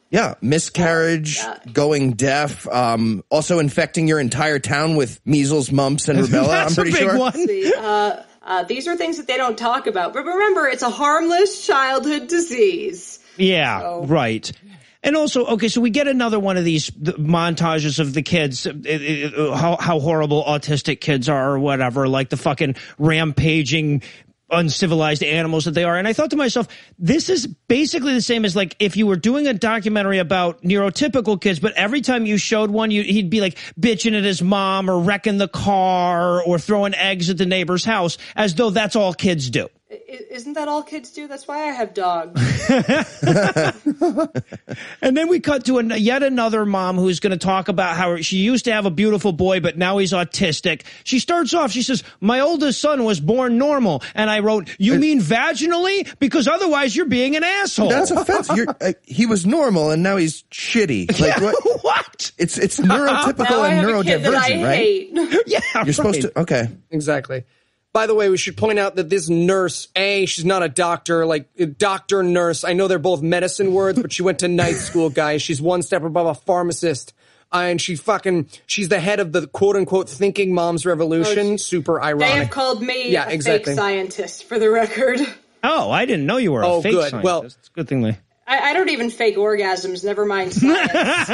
Yeah, miscarriage, going deaf, also infecting your entire town with measles, mumps, and rubella. That's I'm pretty a big sure. One. These are things that they don't talk about. But remember, it's a harmless childhood disease. Yeah, right. And also, okay, so we get another one of these montages of the kids, how horrible autistic kids are or whatever, like the fucking rampaging uncivilized animals that they are. And I thought to myself, this is basically the same as like if you were doing a documentary about neurotypical kids, but every time you showed one, he'd be like bitching at his mom or wrecking the car or throwing eggs at the neighbor's house, as though that's all kids do. Isn't that all kids do? That's why I have dogs. And then we cut to yet another mom who's going to talk about how she used to have a beautiful boy, but now he's autistic. She starts off, she says, my oldest son was born normal. And I wrote, you mean vaginally? Because otherwise you're being an asshole. That's offensive. He was normal and now he's shitty. Like what? It's neurotypical and neurodivergent, right? Hate. Yeah, you're supposed to. Okay, exactly. By the way, we should point out that this nurse, she's not a doctor, like doctor, nurse. I know they're both medicine words, but she went to night school, guys. She's one step above a pharmacist. And she's the head of the quote unquote thinking moms revolution. Super ironic. They have called me a fake scientist, for the record. Oh, I didn't know you were a fake good. scientist. Well, it's a good thing I don't even fake orgasms, never mind science.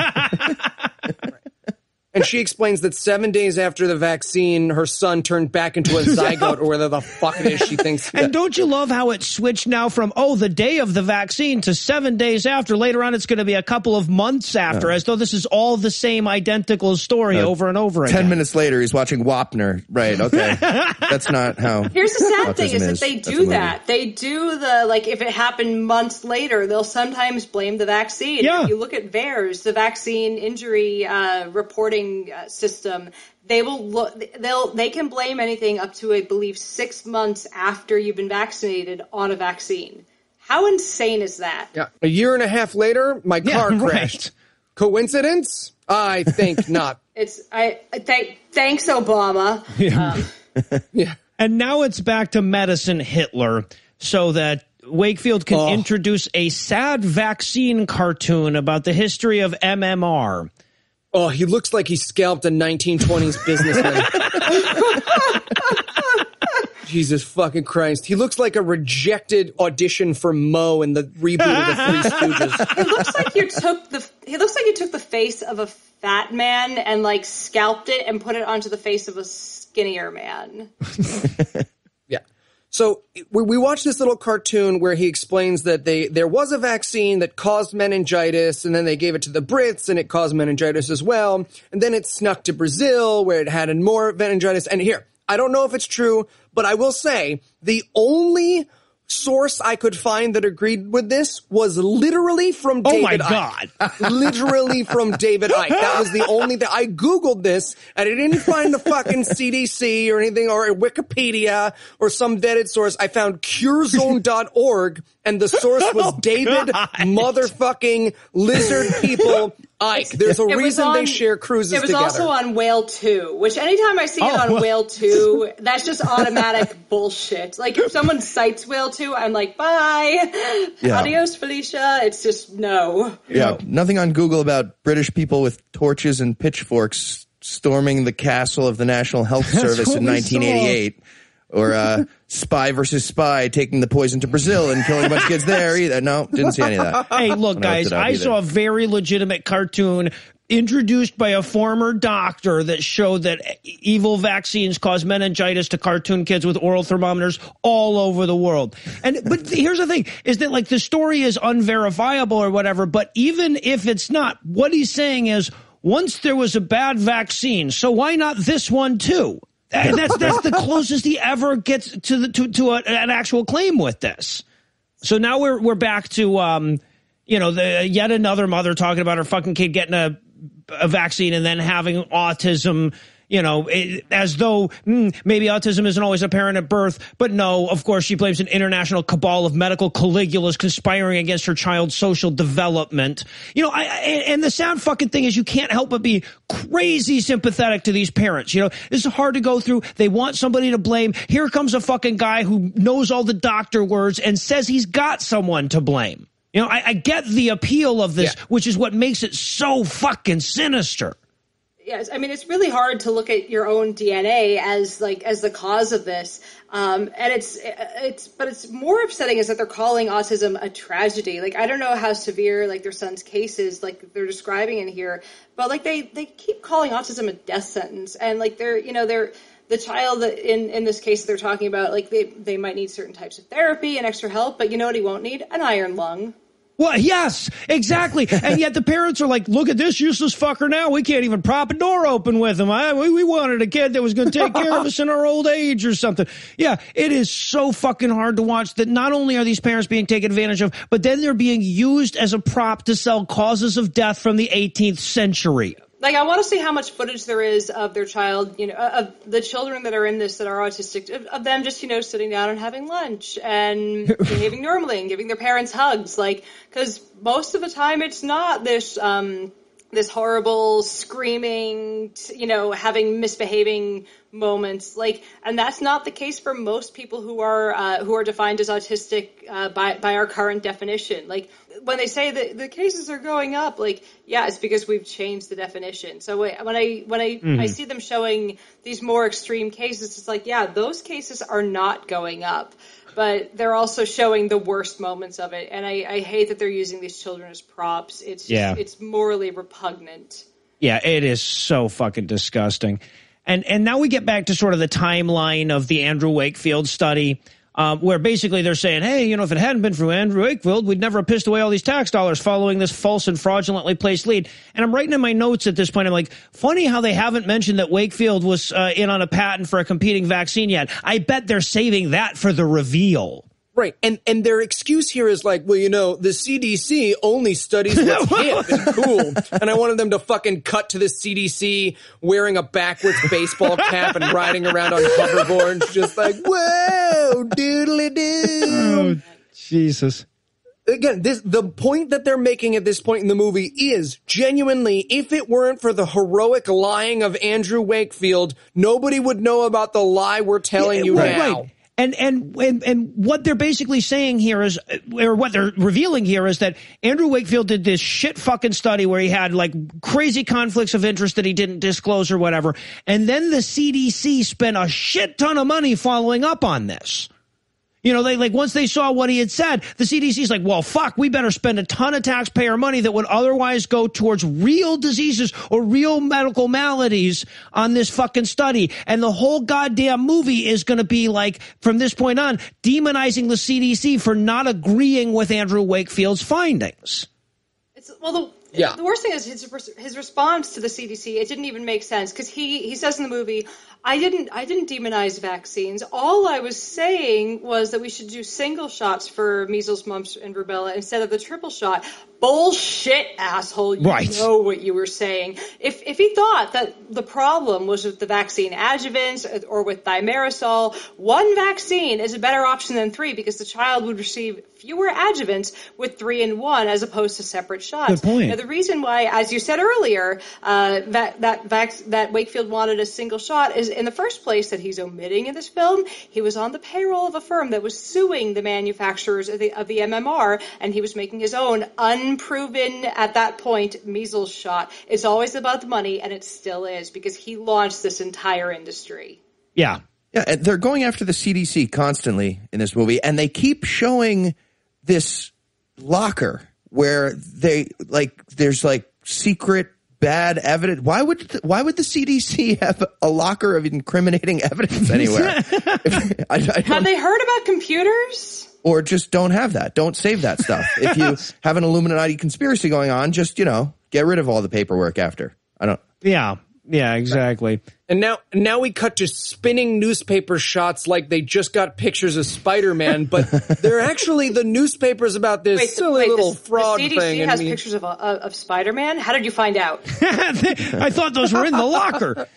And she explains that 7 days after the vaccine, her son turned back into a zygote, or whatever the fuck it is she thinks. And don't you love how it switched now from, the day of the vaccine to 7 days after? Later on, it's going to be a couple of months after, as though this is all the same identical story over and over again. 10 minutes later, he's watching Wapner. Right, okay. That's not how. Here's the sad thing is that they do that. They do if it happened months later, they'll sometimes blame the vaccine. Yeah. If you look at VAERS, the vaccine injury reporting system, they can blame anything up to, I believe, 6 months after you've been vaccinated on a vaccine. How insane is that? Yeah. A year and a half later, my car crashed. Right. Coincidence? I think not. Thanks, Obama. Yeah. Yeah. And now it's back to Medicine Hitler, so that Wakefield can introduce a sad vaccine cartoon about the history of MMR. Oh, he looks like he scalped a 1920s businessman. Jesus fucking Christ. He looks like a rejected audition for Moe in the reboot of the Three Stooges. He looks like you took the face of a fat man and scalped it and put it onto the face of a skinnier man. Yeah. So we watched this little cartoon where he explains that there was a vaccine that caused meningitis, and then they gave it to the Brits, and it caused meningitis as well. And then it snuck to Brazil, where it had more meningitis. And here, I don't know if it's true, but I will say the only source I could find that agreed with this was literally from David Icke. God. Literally from David Icke. That was the only thing. I Googled this, and I didn't find the fucking CDC or anything, or Wikipedia or some vetted source. I found curezone.org, and the source was David motherfucking lizard people Icke. There's a reason they share cruises together. It was also on Whale 2, which anytime I see it on Whale 2, that's just automatic bullshit. If someone cites Whale 2, I'm like, bye. Yeah. Adios, Felicia. It's just no. Yeah, nothing on Google about British people with torches and pitchforks storming the castle of the National Health Service in 1988. Or Spy versus Spy taking the poison to Brazil and killing a bunch of kids there either. No, didn't see any of that. Hey, look, guys, I saw a very legitimate cartoon introduced by a former doctor that showed that evil vaccines cause meningitis to cartoon kids with oral thermometers all over the world. But here's the thing, is that the story is unverifiable or whatever, but even if it's not, what he's saying is, once there was a bad vaccine, so why not this one too? And that's the closest he ever gets to an actual claim with this. So now we're back to yet another mother talking about her fucking kid getting a vaccine and then having autism. As though maybe autism isn't always apparent at birth, but no, of course, she blames an international cabal of medical Caligulas conspiring against her child's social development. And the sad fucking thing is you can't help but be crazy sympathetic to these parents. This is hard to go through. They want somebody to blame. Here comes a fucking guy who knows all the doctor words and says he's got someone to blame. I get the appeal of this, which is what makes it so fucking sinister. Yes, I mean, it's really hard to look at your own DNA as the cause of this. And it's more upsetting is that they're calling autism a tragedy. Like, I don't know how severe, like, their son's case is, like, they're describing in here, but, like, they keep calling autism a death sentence. And, like, they're the child that in this case they're talking about, like, they might need certain types of therapy and extra help, but you know what he won't need? An iron lung. Well, yes, exactly. And yet the parents are like, look at this useless fucker now. We can't even prop a door open with him. We wanted a kid that was going to take care of us in our old age or something. Yeah, it is so fucking hard to watch that not only are these parents being taken advantage of, but then they're being used as a prop to sell causes of death from the 18th century. Like, I want to see how much footage there is of their child, of the children that are in this that are autistic, of them just, sitting down and having lunch and behaving normally and giving their parents hugs. Like, because most of the time it's not this horrible screaming, having misbehaving moments. Like, and that's not the case for most people who are defined as autistic by our current definition. Like, when they say that the cases are going up, like, yeah, it's because we've changed the definition. So when I see them showing these more extreme cases, it's like, yeah, those cases are not going up, but they're also showing the worst moments of it. And I hate that they're using these children as props. It's just, it's morally repugnant. Yeah, it is so fucking disgusting. And now we get back to sort of the timeline of the Andrew Wakefield study, where basically they're saying, hey, if it hadn't been for Andrew Wakefield, we'd never have pissed away all these tax dollars following this false and fraudulently placed lead. And I'm writing in my notes at this point, I'm like, funny how they haven't mentioned that Wakefield was in on a patent for a competing vaccine yet. I bet they're saving that for the reveal. Right. And their excuse here is like, well, the CDC only studies what's hip and cool. And I wanted them to fucking cut to the CDC wearing a backwards baseball cap and riding around on hoverboards, just like, whoa, doodly doo. Oh, Jesus. Again, the point that they're making at this point in the movie is genuinely, if it weren't for the heroic lying of Andrew Wakefield, nobody would know about the lie we're telling you now. Right. And what they're basically saying here is, or what they're revealing here is that Andrew Wakefield did this shit fucking study where he had like crazy conflicts of interest that he didn't disclose or whatever. And then the CDC spent a shit ton of money following up on this. They once they saw what he had said, the CDC's like, well, fuck, we better spend a ton of taxpayer money that would otherwise go towards real diseases or real medical maladies on this fucking study. And the whole goddamn movie is going to be like, from this point on, demonizing the CDC for not agreeing with Andrew Wakefield's findings. The worst thing is his response to the CDC. It didn't even make sense because he says in the movie, I didn't demonize vaccines. All I was saying was that we should do single shots for measles, mumps, and rubella instead of the triple shot. Bullshit, asshole. You know what you were saying. If he thought that the problem was with the vaccine adjuvants or with thimerosal, one vaccine is a better option than three because the child would receive fewer adjuvants with 3 in 1 as opposed to separate shots. Good point. Now, the reason why, as you said earlier, that Wakefield wanted a single shot is in the first place that he's omitting in this film. He was on the payroll of a firm that was suing the manufacturers of the MMR, and he was making his own unproven at that point measles shot. It's always about the money, and it still is because he launched this entire industry. Yeah. Yeah, and they're going after the CDC constantly in this movie, and they keep showing this locker where there's secret bad evidence. Why would the CDC have a locker of incriminating evidence anywhere? Have they heard about computers? Or just don't have that. Don't save that stuff. If you have an Illuminati conspiracy going on, just, get rid of all the paperwork after. Yeah, exactly. And now we cut to spinning newspaper shots like they just got pictures of Spider-Man, but they're actually the newspaers about this silly little fraud thing. The CDC has pictures of Spider-Man? How did you find out? I thought those were in the locker.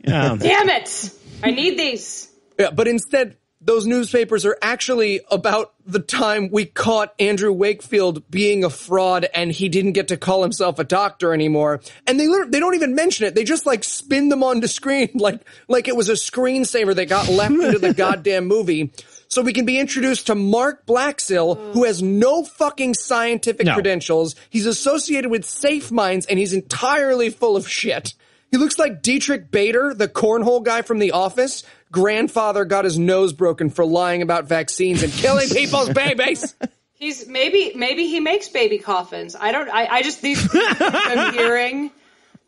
Damn it! I need these. Yeah, but instead, those newspapers are actually about the time we caught Andrew Wakefield being a fraud and he didn't get to call himself a doctor anymore. And they don't even mention it. They just spin them onto screen like it was a screensaver that got left into the goddamn movie. So we can be introduced to Mark Blaxill, who has no fucking scientific credentials. He's associated with Safe Minds and he's entirely full of shit. He looks like Dietrich Bader, the cornhole guy from The Office. Grandfather got his nose broken for lying about vaccines and killing people's babies. He's maybe he makes baby coffins. I just these are things I'm hearing.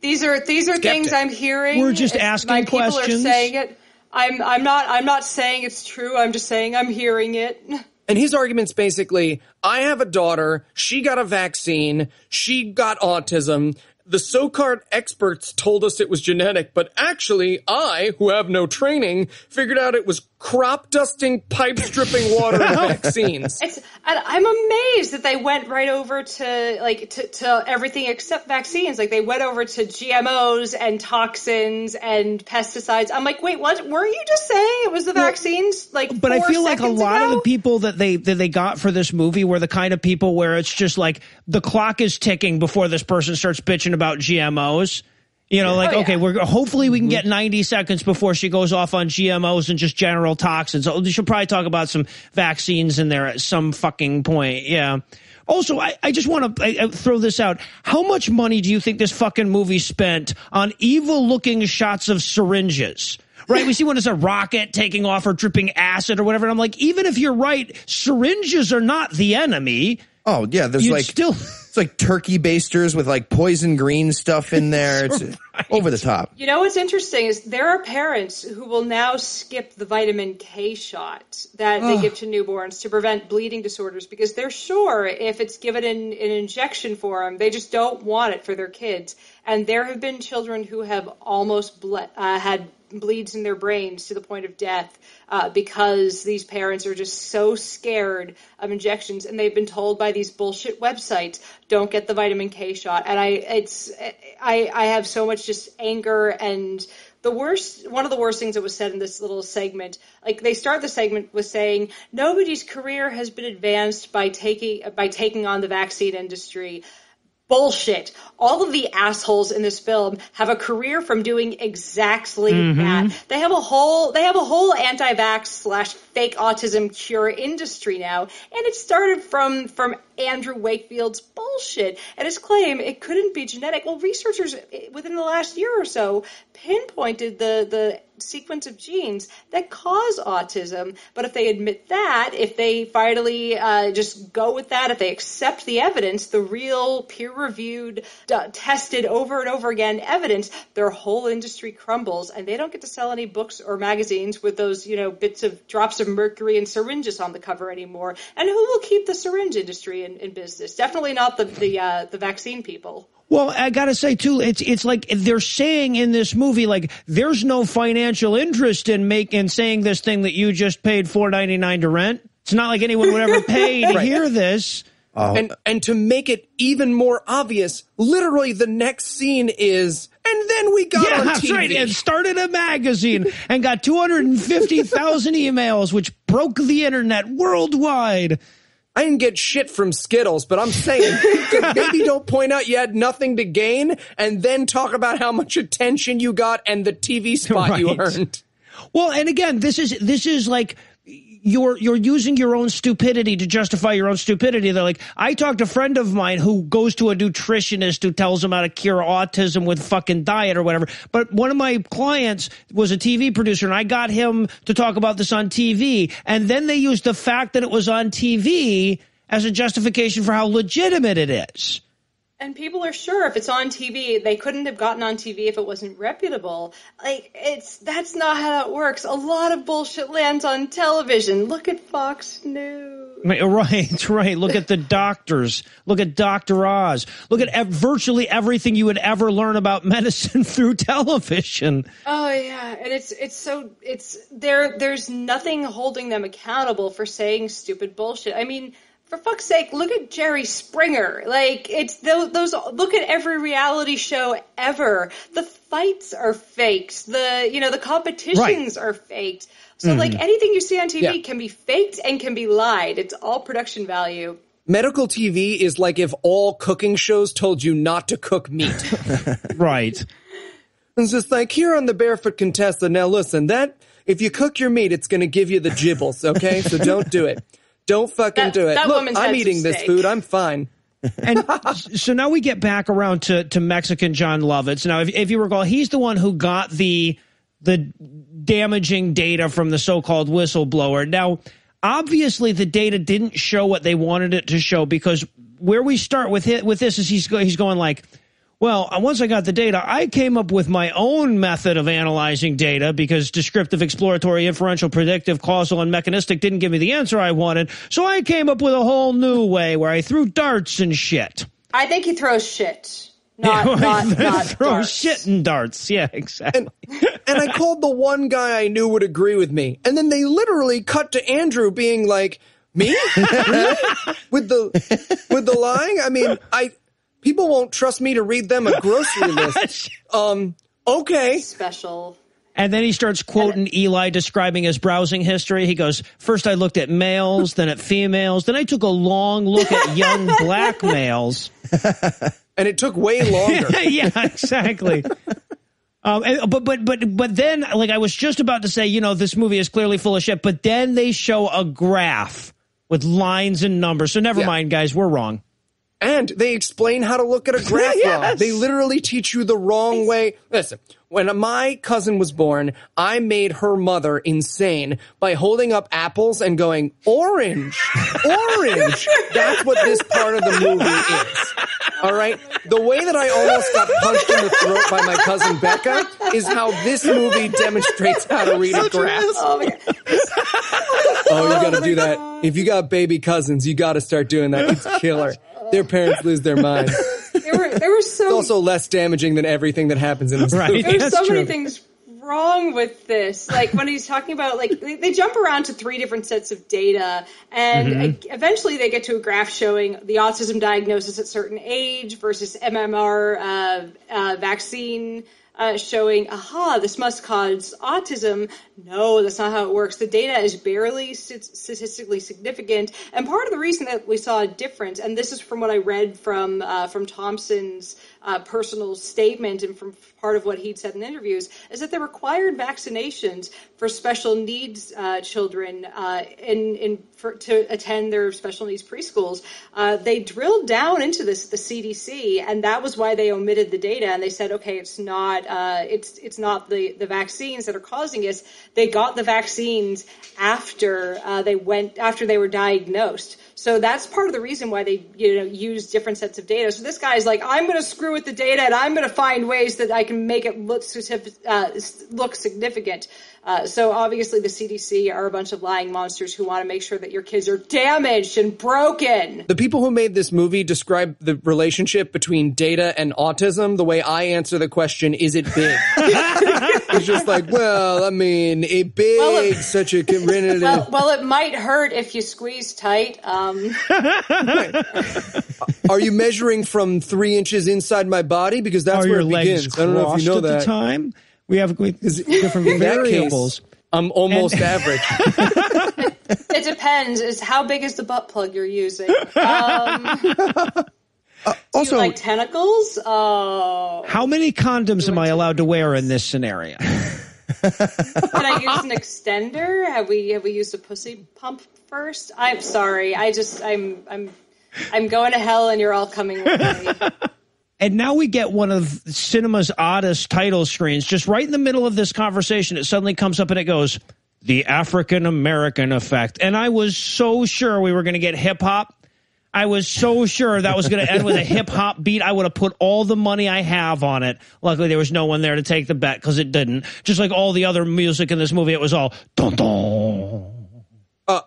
These are things I'm hearing. We're just asking questions. People are saying it. I'm not saying it's true. I'm just saying I'm hearing it. And his argument's basically, I have a daughter, she got a vaccine, she got autism. The so-called experts told us it was genetic, but actually I, who have no training, figured out it was crop dusting, pipe stripping water and vaccines. I'm amazed that they went right over to everything except vaccines. Like they went over to GMOs and toxins and pesticides. I'm like, wait, what? Were you just saying it was the vaccines? But I feel like a lot of the people that they got for this movie were the kind of people where it's just like the clock is ticking before this person starts bitching about GMOs. You know, okay, hopefully we can get 90 seconds before she goes off on GMOs and just general toxins. So we should probably talk about some vaccines in there at some fucking point. Yeah. Also, I just want to throw this out. How much money do you think this fucking movie spent on evil-looking shots of syringes? Right? We see when it's a rocket taking off or dripping acid or whatever. And I'm like, even if you're right, syringes are not the enemy. Oh, yeah, there's it's like turkey basters with like poison green stuff in there. It's over the top. You know what's interesting is there are parents who will now skip the vitamin K shot that they give to newborns to prevent bleeding disorders because they're sure if it's given in an injection form, they just don't want it for their kids. And there have been children who have almost had bleeds in their brains to the point of death because these parents are just so scared of injections, and they've been told by these bullshit websites, don't get the vitamin K shot. And I have so much just anger and one of the worst things that was said in this little segment, like they start the segment with saying nobody's career has been advanced by taking on the vaccine industry. Bullshit. All of the assholes in this film have a career from doing exactly that. They have a whole anti-vax / fake autism cure industry now, and it started from Andrew Wakefield's bullshit and his claim it couldn't be genetic. Well, researchers within the last year or so pinpointed the sequence of genes that cause autism, but if they admit that, if they finally just go with that, if they accept the evidence, the real peer-reviewed, tested over and over again evidence, their whole industry crumbles, and they don't get to sell any books or magazines with those, bits of drops of mercury and syringes on the cover anymore. And who will keep the syringe industry in business? Definitely not the vaccine people. Well, I gotta say too, it's like they're saying in this movie, like there's no financial interest in saying this thing that you just paid $4.99 to rent. It's not like anyone would ever pay to hear this. And to make it even more obvious, literally the next scene is, and then we got on TV. That's right, and started a magazine and got 250,000 emails, which broke the internet worldwide. I didn't get shit from Skittles, but I'm saying maybe don't point out you had nothing to gain and then talk about how much attention you got and the TV spot you earned. Well, and again, this is like you're using your own stupidity to justify your own stupidity. They're like, I talked to a friend of mine who goes to a nutritionist who tells him how to cure autism with fucking diet or whatever. But one of my clients was a TV producer, and I got him to talk about this on TV. And then they used the fact that it was on TV as a justification for how legitimate it is. And people are sure if it's on TV, they couldn't have gotten on TV if it wasn't reputable. Like, that's not how that works. A lot of bullshit lands on television. Look at Fox News. Right. Look at the doctors. Look at Dr. Oz. Look at virtually everything you would ever learn about medicine through television. Oh yeah, and there's nothing holding them accountable for saying stupid bullshit. I mean, for fuck's sake, look at Jerry Springer. Like, it's those. Look at every reality show ever. The fights are faked. The competitions are faked. So, like, anything you see on TV can be faked and can be lied. It's all production value. Medical TV is like if all cooking shows told you not to cook meat. Right. It's just like, here on the Barefoot Contessa, now listen, that if you cook your meat, it's going to give you the gibbles, okay? So don't do it. Don't fucking do it. Look, I'm eating this food. I'm fine. And so now we get back around to Mexican John Lovitz. Now, if you recall, he's the one who got the damaging data from the so-called whistleblower. Now, obviously, the data didn't show what they wanted it to show, because where we start with this is he's going like, well, once I got the data, I came up with my own method of analyzing data because descriptive, exploratory, inferential, predictive, causal, and mechanistic didn't give me the answer I wanted. So I came up with a whole new way where I threw darts and shit. I think he throws shit. Not throw darts. shit and darts. Yeah, exactly. And I called the one guy I knew would agree with me. And then they literally cut to Andrew being like, me? Really? With the lying? I mean, people won't trust me to read them a grocery list. Okay. Special. And then he starts quoting Eli describing his browsing history. He goes, first I looked at males, then at females, then I took a long look at young black males. And it took way longer. Yeah, exactly. But then, like, I was just about to say, you know, this movie is clearly full of shit, but then they show a graph with lines and numbers. So never mind, guys, we're wrong. And they explain how to look at a graph wrong. They literally teach you the wrong way. Listen, when my cousin was born, I made her mother insane by holding up apples and going, orange, orange. That's what this part of the movie is. All right? The way that I almost got punched in the throat by my cousin Becca is how this movie demonstrates how to read a graph. Oh, my God. Oh, you got to do that. If you got baby cousins, you got to start doing that. It's killer. Their parents lose their minds. There were so It's also less damaging than everything that happens in this movie. There's so many things wrong with this. Like when he's talking about, like, they jump around to 3 different sets of data, and eventually they get to a graph showing the autism diagnosis at certain age versus MMR vaccine. Showing, this must cause autism. No, that's not how it works. The data is barely statistically significant. And part of the reason that we saw a difference, and this is from what I read from Thompson's personal statement and from part of what he'd said in interviews, is that the required vaccinations for special needs children to attend their special needs preschools, they drilled down into this, the CDC, and that was why they omitted the data. And they said, okay, it's not the vaccines that are causing this. They got the vaccines after they were diagnosed. So that's part of the reason why they, use different sets of data. So this guy's like, I'm going to screw with the data, and I'm going to find ways that I can make it look significant. So obviously the CDC are a bunch of lying monsters who want to make sure that your kids are damaged and broken. The people who made this movie describe the relationship between data and autism the way I answer the question, is it big? It's just like, well, I mean, such a relative. Well, it might hurt if you squeeze tight. Are you measuring from 3 inches inside my body? Because that's where it begins. I don't know if you know that. The time? We have different variables. I'm almost average. It depends. Is how big is the butt plug you're using? Also, do you like tentacles? Oh. How many condoms am I allowed to wear in this scenario? Can I use an extender? Have we used a pussy pump first? I'm sorry. I'm going to hell, and you're all coming with me. And now we get one of cinema's oddest title screens. Just right in the middle of this conversation, it suddenly comes up and it goes, "The African American Effect." And I was so sure we were going to get hip hop. I was so sure that was going to end with a hip hop beat. I would have put all the money I have on it. Luckily, there was no one there to take the bet because it didn't. Just like all the other music in this movie, it was all dun dun.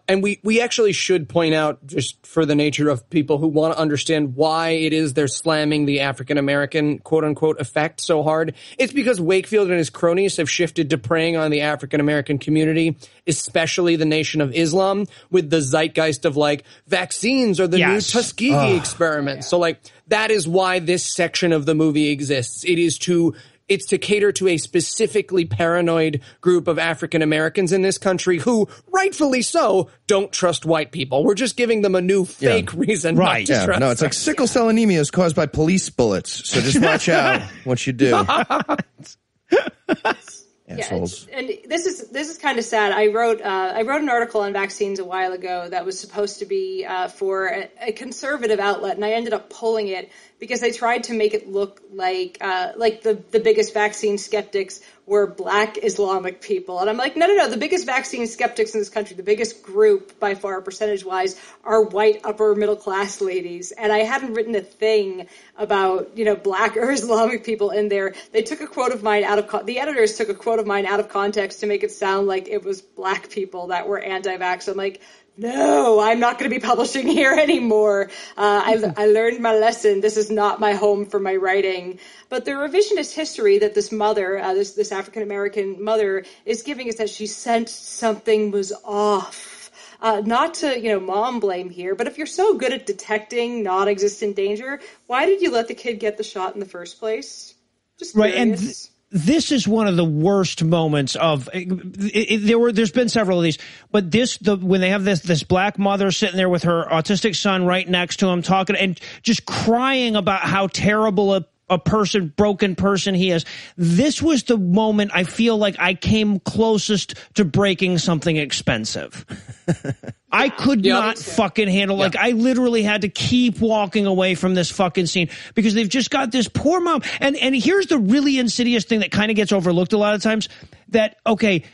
And we actually should point out, just for the nature of people who want to understand why it is they're slamming the African-American quote-unquote effect so hard. It's because Wakefield and his cronies have shifted to preying on the African-American community, especially the Nation of Islam, with the zeitgeist of, like, vaccines or the new Tuskegee experiment. So, like, that is why this section of the movie exists. It's to cater to a specifically paranoid group of African Americans in this country who, rightfully so, don't trust white people. We're just giving them a new fake reason not to trust No, it's like sickle cell anemia is caused by police bullets. So just watch out what you do. Assholes. And this is kind of sad. I wrote an article on vaccines a while ago that was supposed to be for a conservative outlet, and I ended up pulling it because they tried to make it look like the biggest vaccine skeptics were Black Islamic people. And I'm like, no. The biggest vaccine skeptics in this country, the biggest group by far percentage-wise, are white upper middle class ladies. And I hadn't written a thing about, Black or Islamic people in there. They took a quote of mine the editors took a quote of mine out of context to make it sound like it was Black people that were anti-vax. I'm like, no, I'm not going to be publishing here anymore. I learned my lesson. This is not my home for my writing. But the revisionist history that this mother, this African-American mother, is giving is that she sensed something was off. Not to, mom blame here, but if you're so good at detecting non-existent danger, why did you let the kid get the shot in the first place? Just curious. Right, and this is one of the worst moments of there's been several of these, but when they have this Black mother sitting there with her autistic son right next to him talking and just crying about how terrible a broken person he is. This was the moment I feel like I came closest to breaking something expensive. I could not fucking handle, like, I literally had to keep walking away from this fucking scene because they've just got this poor mom. And here's the really insidious thing that kind of gets overlooked a lot of times, that, okay,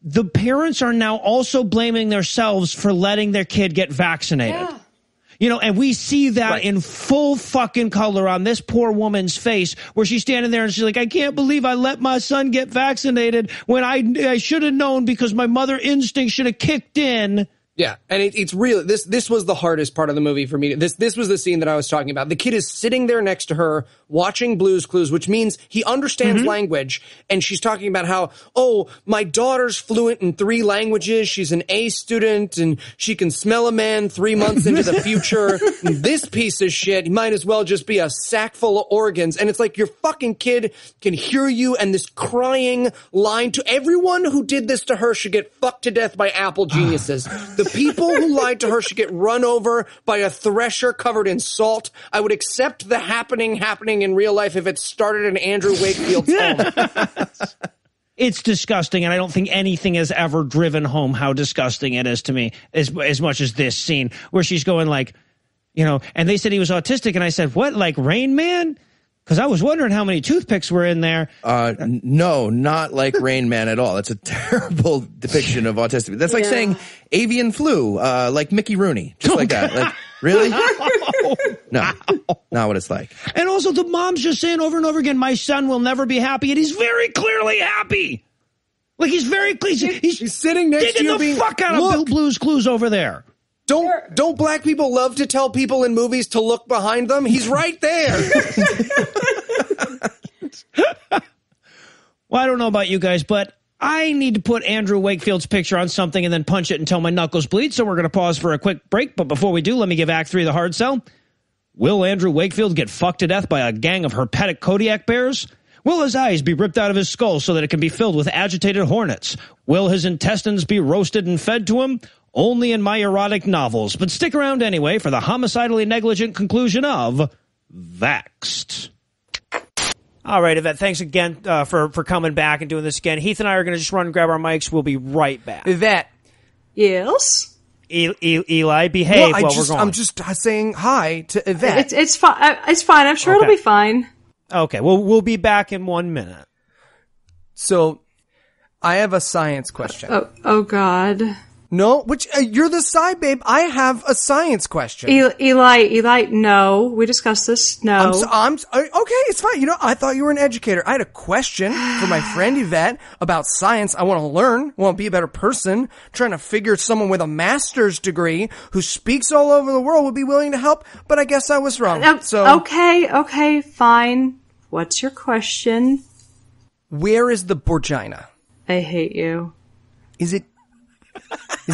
the parents are now also blaming themselves for letting their kid get vaccinated. Yeah. And we see that in full fucking color on this poor woman's face, where she's standing there and she's like, I can't believe I let my son get vaccinated when I should have known, because my mother instinct should have kicked in. Yeah, and it's real. This was the hardest part of the movie for me. This was the scene that I was talking about. The kid is sitting there next to her watching Blue's Clues, which means he understands language, and she's talking about how, my daughter's fluent in 3 languages. She's an A student, and she can smell a man 3 months into the future. This piece of shit, he might as well just be a sack full of organs. And it's like, your fucking kid can hear you, and this crying line to everyone who did this to her should get fucked to death by Apple geniuses. The people who lied to her should get run over by a thresher covered in salt. I would accept the happening in real life if it started in Andrew Wakefield's home. It's disgusting, and I don't think anything has ever driven home how disgusting it is to me as much as this scene, where she's going like, and they said he was autistic, and I said, what, like Rain Man? Because I was wondering how many toothpicks were in there. No, not like Rain Man at all. That's a terrible depiction of autistic. That's like saying avian flu, like Mickey Rooney, just like that. Like, really? No, not what it's like. And also, the mom's just saying over and over again, my son will never be happy, and he's very clearly happy. Like, he's very clear. He's sitting next to you, the fuck out of Blue's Clues over there. Don't Black people love to tell people in movies to look behind them? He's right there. Well, I don't know about you guys, but I need to put Andrew Wakefield's picture on something and then punch it until my knuckles bleed. So we're going to pause for a quick break. But before we do, let me give Act 3 the hard sell. Will Andrew Wakefield get fucked to death by a gang of herpetic Kodiak bears? Will his eyes be ripped out of his skull so that it can be filled with agitated hornets? Will his intestines be roasted and fed to him? Only in my erotic novels. But stick around anyway for the homicidally negligent conclusion of Vaxxed. All right, Yvette, thanks again for coming back and doing this again. Heath and I are going to just run and grab our mics. We'll be right back. Yvette. Yes? Eli, behave while we're going. I'm just saying hi to Yvette. It's fine. It's fine. I'm sure it'll be fine. Okay, well, we'll be back in 1 minute. So, I have a science question. Oh God. No, you're the side babe. I have a science question. Eli, no. We discussed this. No. Okay, it's fine. I thought you were an educator. I had a question for my friend Yvette about science. I want to learn. I want to be a better person. Trying to figure someone with a master's degree who speaks all over the world would be willing to help, but I guess I was wrong. Okay, fine. What's your question? Where is the Borgina? I hate you. Is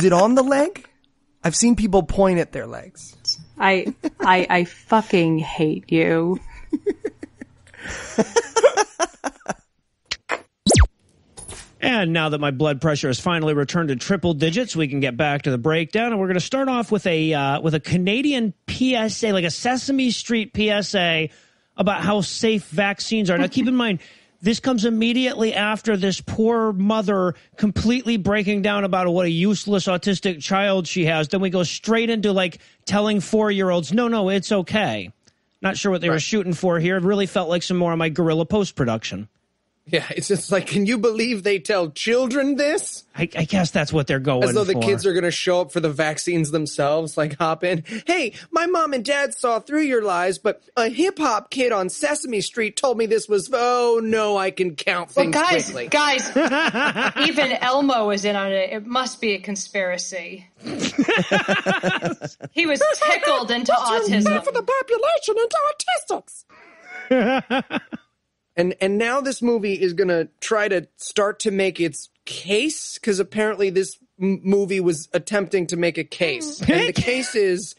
it on the leg? I've seen people point at their legs. I fucking hate you. And now that my blood pressure has finally returned to triple digits, we can get back to the breakdown. And we're going to start off with a Canadian PSA, like a Sesame Street PSA, about how safe vaccines are. Now, keep in mind, This comes immediately after this poor mother completely breaking down about what a useless autistic child she has. Then we go straight into like telling 4-year-olds, no, it's okay. Not sure what they were shooting for here. It really felt like some more of my guerrilla post-production. Yeah, it's just like, can you believe they tell children this? I guess that's what they're going for. As though the kids are going to show up for the vaccines themselves, like hop in. Hey, my mom and dad saw through your lies, but a hip-hop kid on Sesame Street told me this was, oh, no, I can count things quickly. Guys, even Elmo is in on it. It must be a conspiracy. He was tickled into autism. For the population into autistics. And now this movie is going to try to start to make its case, because apparently this movie was attempting to make a case. And the case is,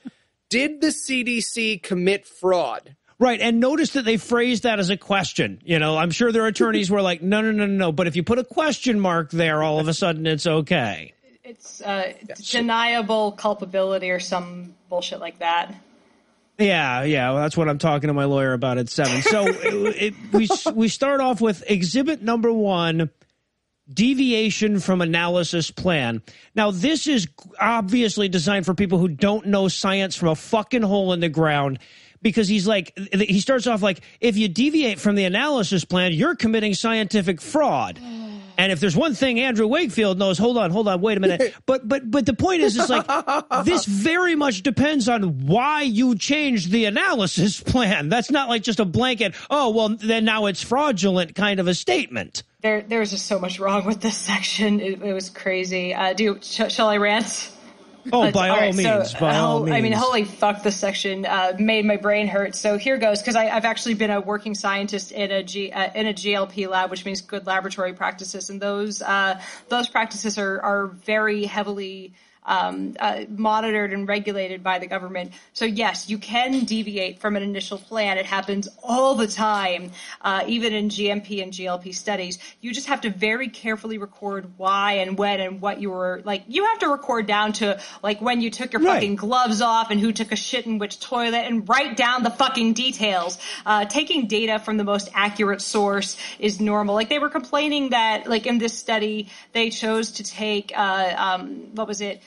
did the CDC commit fraud? Right, and notice that they phrased that as a question. You know, I'm sure their attorneys were like, no. But if you put a question mark there, all of a sudden it's okay. It's deniable culpability or some bullshit like that. Yeah, well, that's what I'm talking to my lawyer about at 7. So we start off with exhibit number 1, deviation from analysis plan. Now, this is obviously designed for people who don't know science from a fucking hole in the ground, because he starts off like, if you deviate from the analysis plan, you're committing scientific fraud. And if there's one thing Andrew Wakefield knows, hold on, wait a minute. But the point is, it's like, this very much depends on why you changed the analysis plan. That's not like just a blanket, oh, well, then now it's fraudulent kind of a statement. There's just so much wrong with this section. It was crazy. Shall I rant? Oh, by all means. I mean, holy fuck, this section made my brain hurt. So here goes, because I've actually been a working scientist in a GLP lab, which means good laboratory practices, and those practices are very heavily monitored and regulated by the government. So yes, you can deviate from an initial plan. It happens all the time, even in GMP and GLP studies. You just have to very carefully record why and when and what you were like. You have to record down to like when you took your fucking gloves off and who took a shit in which toilet, and write down the fucking details. Taking data from the most accurate source is normal. Like they were complaining that like in this study they chose to take what was it?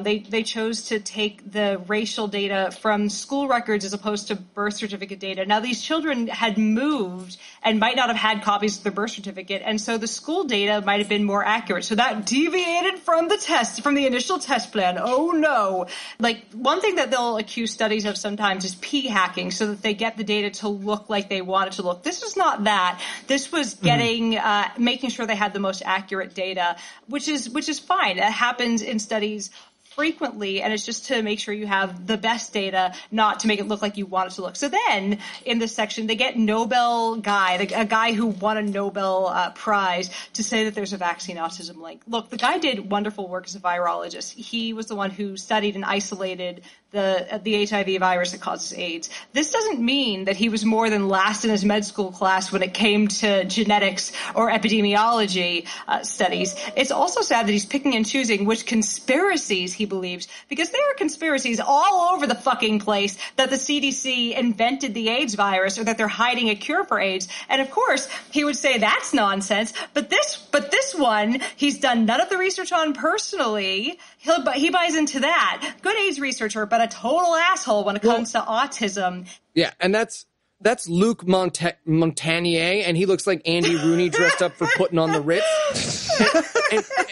They chose to take the racial data from school records as opposed to birth certificate data. Now, these children had moved and might not have had copies of their birth certificate, and so the school data might have been more accurate. So that deviated from the initial test plan. Oh, no. Like, one thing that they'll accuse studies of sometimes is p-hacking, so that they get the data to look like they want it to look. This was not that. This was getting, making sure they had the most accurate data, which is fine. It happens in studies frequently, and it's just to make sure you have the best data, not to make it look like you want it to look. So then, in this section, they get Nobel guy, a guy who won a Nobel Prize, to say that there's a vaccine autism link. Look, the guy did wonderful work as a virologist. He was the one who studied and isolated the HIV virus that causes AIDS. This doesn't mean that he was more than last in his med school class when it came to genetics or epidemiology studies. It's also sad that he's picking and choosing which conspiracies he believes, because there are conspiracies all over the fucking place that the CDC invented the AIDS virus or that they're hiding a cure for AIDS. And of course, he would say that's nonsense. But this one, he's done none of the research on personally. He buys into that. Good AIDS researcher, but a total asshole when it comes to autism. Yeah, and that's Luc Montagnier, and he looks like Andy Rooney dressed up for putting on the Ritz.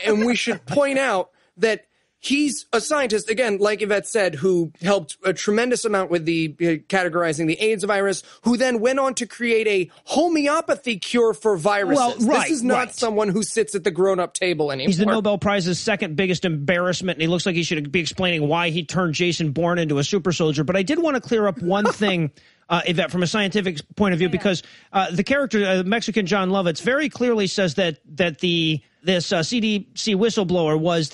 And we should point out that he's a scientist, again, like Yvette said, who helped a tremendous amount with the categorizing the AIDS virus, who then went on to create a homeopathy cure for viruses. Well, this is not someone who sits at the grown-up table anymore. He's the Nobel Prize's second biggest embarrassment, and he looks like he should be explaining why he turned Jason Bourne into a super soldier. But I did want to clear up one thing, Yvette, from a scientific point of view, because the character, Mexican John Lovitz, very clearly says that this CDC whistleblower was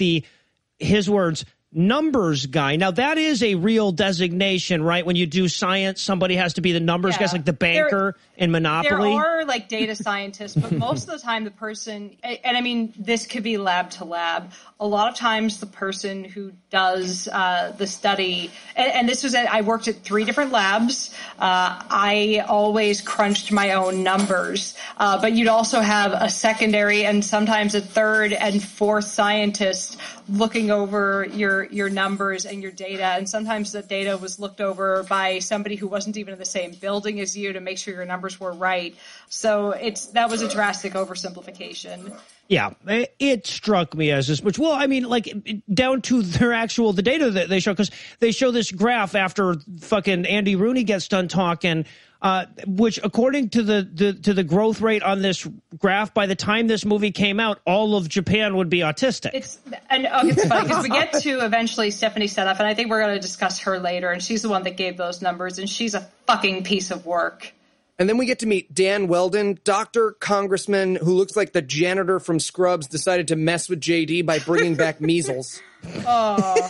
his words, numbers guy. Now, that is a real designation, right? When you do science, somebody has to be the numbers guy, like the banker in Monopoly. There are like data scientists, but most of the time the person, and I mean, this could be lab to lab. A lot of times the person who does the study, and this was, I worked at 3 different labs. I always crunched my own numbers, but you'd also have a secondary and sometimes a third and fourth scientist looking over your numbers and your data. And sometimes the data was looked over by somebody who wasn't even in the same building as you to make sure your numbers were right. So that was a drastic oversimplification. Yeah, it struck me as this much. Well, I mean, like down to the data that they show, because they show this graph after fucking Andy Rooney gets done talking, which according to the growth rate on this graph, by the time this movie came out, all of Japan would be autistic. It's funny because we get to eventually Stephanie Seneff, and I think we're going to discuss her later, and she's the one that gave those numbers, and she's a fucking piece of work. And then we get to meet Dan Weldon, doctor, congressman, who looks like the janitor from Scrubs decided to mess with JD by bringing back measles. Oh,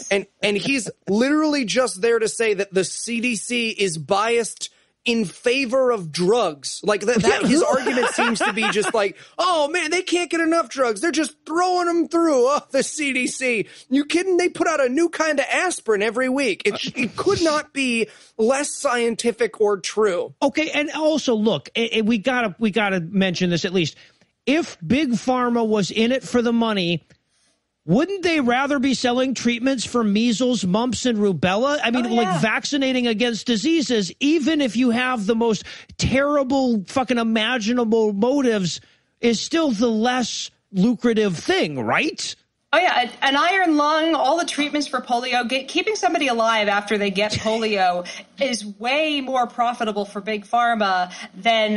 and he's literally just there to say that the CDC is biased in favor of drugs. Like that his argument seems to be just like, oh man, they can't get enough drugs. They're just throwing them through. Oh, the CDC. You kidding? They put out a new kind of aspirin every week. It could not be less scientific or true. Okay, and also look, we gotta mention this at least. If Big Pharma was in it for the money, wouldn't they rather be selling treatments for measles, mumps, and rubella? I mean, like vaccinating against diseases, even if you have the most terrible fucking imaginable motives, is still the less lucrative thing, right? Oh, yeah, an iron lung, all the treatments for polio, keeping somebody alive after they get polio is way more profitable for Big Pharma than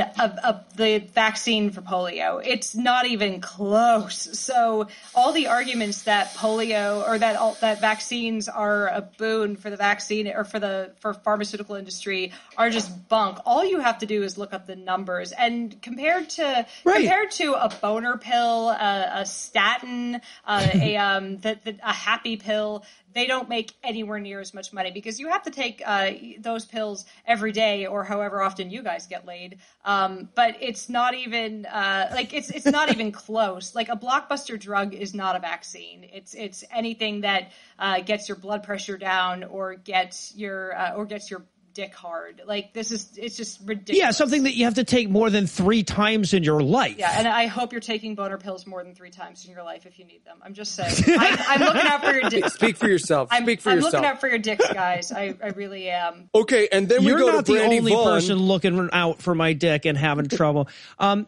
the vaccine for polio. It's not even close. So all the arguments that polio or that vaccines are a boon for the vaccine or for pharmaceutical industry are just bunk. All you have to do is look up the numbers, and compared to a boner pill, a statin, a happy pill, they don't make anywhere near as much money because you have to take those pills every day or however often you guys get laid. But it's not even it's not even close. Like a blockbuster drug is not a vaccine. It's anything that gets your blood pressure down or gets your dick hard. Like it's just ridiculous. Yeah, something that you have to take more than 3 times in your life. Yeah, and I hope you're taking boner pills more than 3 times in your life if you need them. I'm just saying. I'm looking out for your dicks. Speak for yourself. I'm looking out for your dicks, guys. I really am. Okay, and then you're we go not to Brandy the only Vaughn. person looking out for my dick and having trouble. But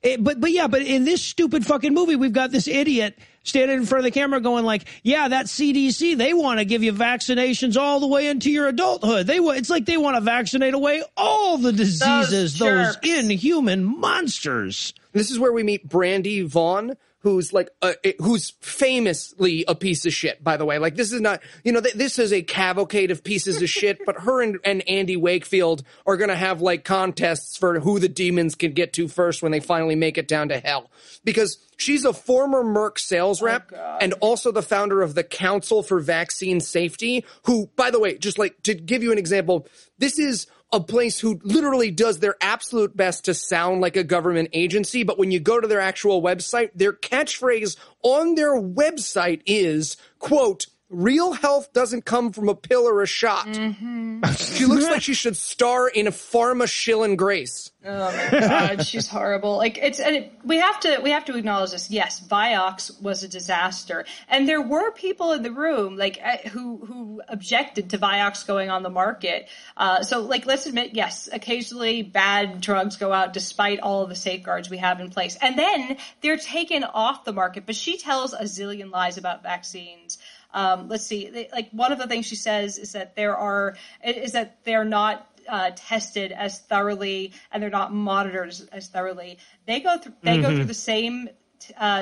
in this stupid fucking movie, we've got this idiot standing in front of the camera going like, yeah, that CDC, they want to give you vaccinations all the way into your adulthood. It's like they want to vaccinate away all the diseases, those inhuman monsters. This is where we meet Brandy Vaughn, who's who's famously a piece of shit, by the way. Like, this is not, this is a cavalcade of pieces of shit, but her and Andy Wakefield are going to have like contests for who the demons can get to first when they finally make it down to hell. Because she's a former Merck sales rep and also the founder of the Council for Vaccine Safety, who, by the way, just like to give you an example, this is a place who literally does their absolute best to sound like a government agency, but when you go to their actual website, their catchphrase on their website is, quote, real health doesn't come from a pill or a shot. Mm-hmm. She looks like she should star in a Pharma Shillin' Grace. Oh my God, she's horrible. We have to acknowledge this. Yes, Vioxx was a disaster, and there were people in the room who objected to Vioxx going on the market. So let's admit, yes, occasionally bad drugs go out despite all of the safeguards we have in place, and then they're taken off the market. But she tells a zillion lies about vaccines. Let's see. One of the things she says is that they're not tested as thoroughly and they're not monitored as thoroughly. They go through the same